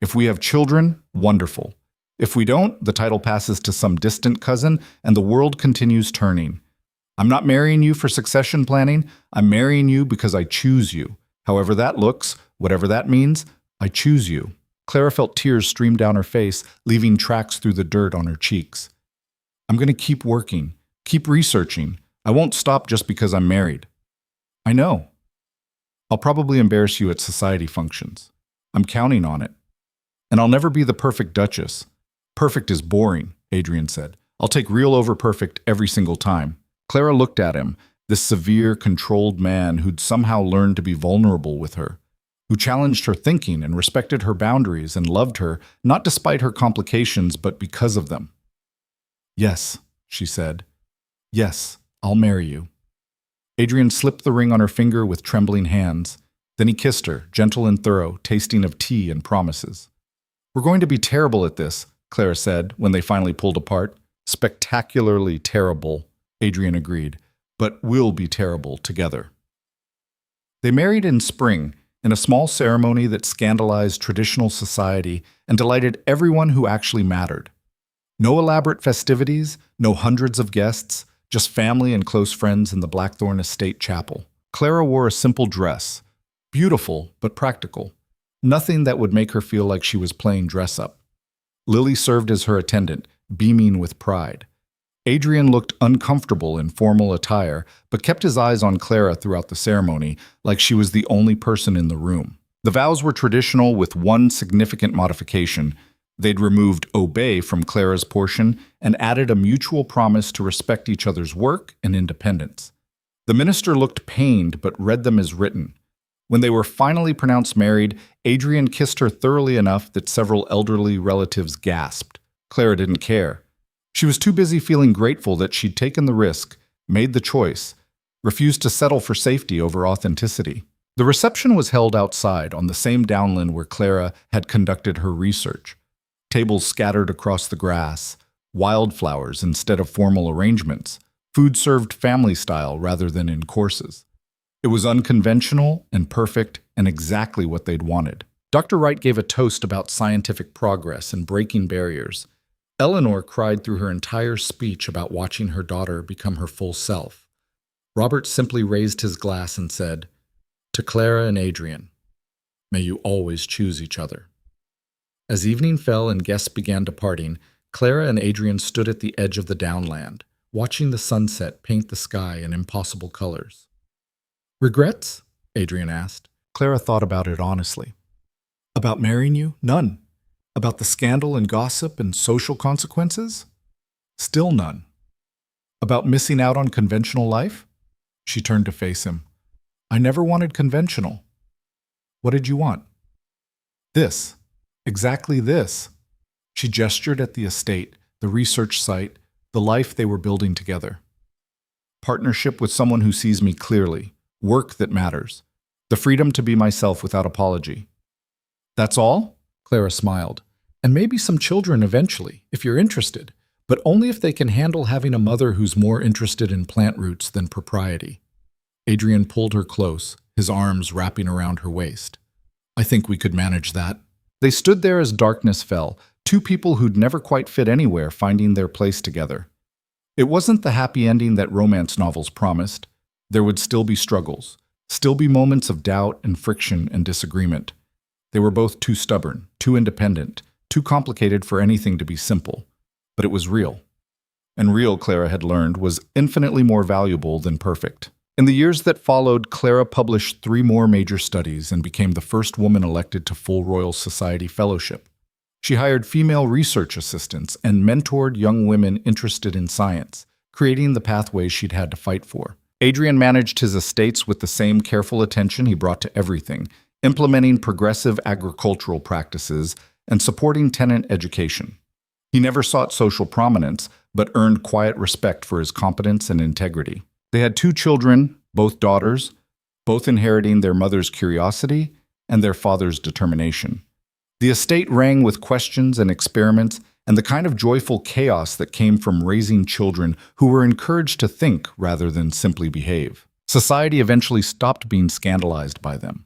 If we have children, wonderful. If we don't, the title passes to some distant cousin and the world continues turning. I'm not marrying you for succession planning. I'm marrying you because I choose you. However that looks, whatever that means, I choose you. Clara felt tears stream down her face, leaving tracks through the dirt on her cheeks. I'm going to keep working, keep researching. I won't stop just because I'm married. I know. I'll probably embarrass you at society functions. I'm counting on it. And I'll never be the perfect duchess. Perfect is boring, Adrian said. I'll take real over perfect every single time. Clara looked at him, this severe, controlled man who'd somehow learned to be vulnerable with her, who challenged her thinking and respected her boundaries and loved her, not despite her complications, but because of them. Yes, she said. Yes, I'll marry you. Adrian slipped the ring on her finger with trembling hands. Then he kissed her, gentle and thorough, tasting of tea and promises. We're going to be terrible at this, Clara said when they finally pulled apart. Spectacularly terrible, Adrian agreed, but we'll be terrible together. They married in spring, in a small ceremony that scandalized traditional society and delighted everyone who actually mattered. No elaborate festivities, no hundreds of guests, just family and close friends in the Blackthorn Estate Chapel. Clara wore a simple dress, beautiful but practical, nothing that would make her feel like she was playing dress-up. Lily served as her attendant, beaming with pride. Adrian looked uncomfortable in formal attire, but kept his eyes on Clara throughout the ceremony, like she was the only person in the room. The vows were traditional with one significant modification. They'd removed obey from Clara's portion and added a mutual promise to respect each other's work and independence. The minister looked pained but read them as written. When they were finally pronounced married, Adrian kissed her thoroughly enough that several elderly relatives gasped. Clara didn't care. She was too busy feeling grateful that she'd taken the risk, made the choice, refused to settle for safety over authenticity. The reception was held outside on the same downland where Clara had conducted her research. Tables scattered across the grass, wildflowers instead of formal arrangements, food served family style rather than in courses. It was unconventional and perfect and exactly what they'd wanted. Dr. Wright gave a toast about scientific progress and breaking barriers. Eleanor cried through her entire speech about watching her daughter become her full self. Robert simply raised his glass and said, "To Clara and Adrian, may you always choose each other." As evening fell and guests began departing, Clara and Adrian stood at the edge of the downland, watching the sunset paint the sky in impossible colors. "Regrets?" Adrian asked. Clara thought about it honestly. "About marrying you? None. About the scandal and gossip and social consequences? Still none. About missing out on conventional life?" She turned to face him. "I never wanted conventional. What did you want?" "This. Exactly this." She gestured at the estate, the research site, the life they were building together. "Partnership with someone who sees me clearly. Work that matters. The freedom to be myself without apology." "That's all?" Clara smiled. "And maybe some children eventually, if you're interested, but only if they can handle having a mother who's more interested in plant roots than propriety." Adrian pulled her close, his arms wrapping around her waist. "I think we could manage that." They stood there as darkness fell, two people who'd never quite fit anywhere finding their place together. It wasn't the happy ending that romance novels promised. There would still be struggles, still be moments of doubt and friction and disagreement. They were both too stubborn, too independent, too complicated for anything to be simple. But it was real. And real, Clara had learned, was infinitely more valuable than perfect. In the years that followed, Clara published 3 more major studies and became the first woman elected to full Royal Society fellowship. She hired female research assistants and mentored young women interested in science, creating the pathways she'd had to fight for. Adrian managed his estates with the same careful attention he brought to everything, implementing progressive agricultural practices and supporting tenant education. He never sought social prominence, but earned quiet respect for his competence and integrity. They had 2 children, both daughters, both inheriting their mother's curiosity and their father's determination. The estate rang with questions and experiments and the kind of joyful chaos that came from raising children who were encouraged to think rather than simply behave. Society eventually stopped being scandalized by them.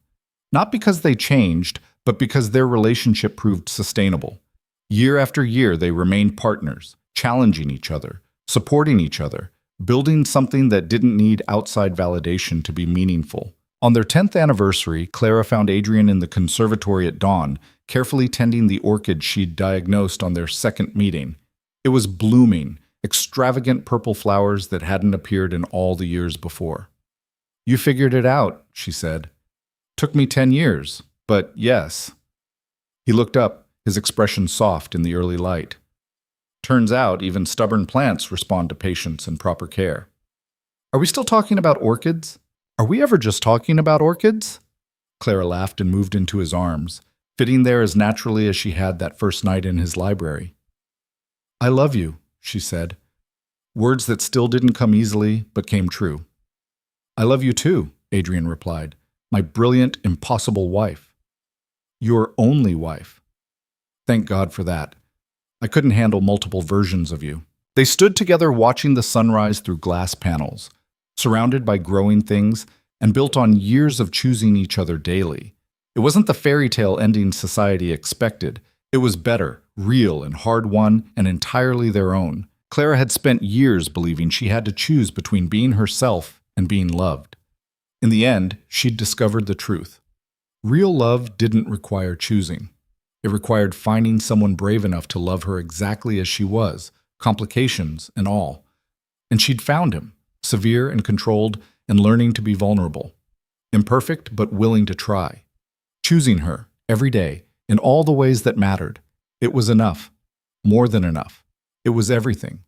Not because they changed, but because their relationship proved sustainable. Year after year, they remained partners, challenging each other, supporting each other, building something that didn't need outside validation to be meaningful. On their 10th anniversary, Clara found Adrian in the conservatory at dawn, carefully tending the orchid she'd diagnosed on their second meeting. It was blooming, extravagant purple flowers that hadn't appeared in all the years before. "You figured it out," she said. "Took me 10 years, but yes." He looked up, his expression soft in the early light. "Turns out even stubborn plants respond to patience and proper care." "Are we still talking about orchids? Are we ever just talking about orchids?" Clara laughed and moved into his arms, fitting there as naturally as she had that first night in his library. "I love you," she said, words that still didn't come easily but came true. "I love you too," Adrian replied, "my brilliant, impossible wife. Your only wife. Thank God for that. I couldn't handle multiple versions of you." They stood together watching the sunrise through glass panels, surrounded by growing things and built on years of choosing each other daily. It wasn't the fairy tale ending society expected. It was better, real and hard-won, and entirely their own. Clara had spent years believing she had to choose between being herself and being loved. In the end, she'd discovered the truth. Real love didn't require choosing. It required finding someone brave enough to love her exactly as she was, complications and all. And she'd found him, severe and controlled, and learning to be vulnerable. Imperfect, but willing to try. Choosing her, every day, in all the ways that mattered. It was enough. More than enough. It was everything.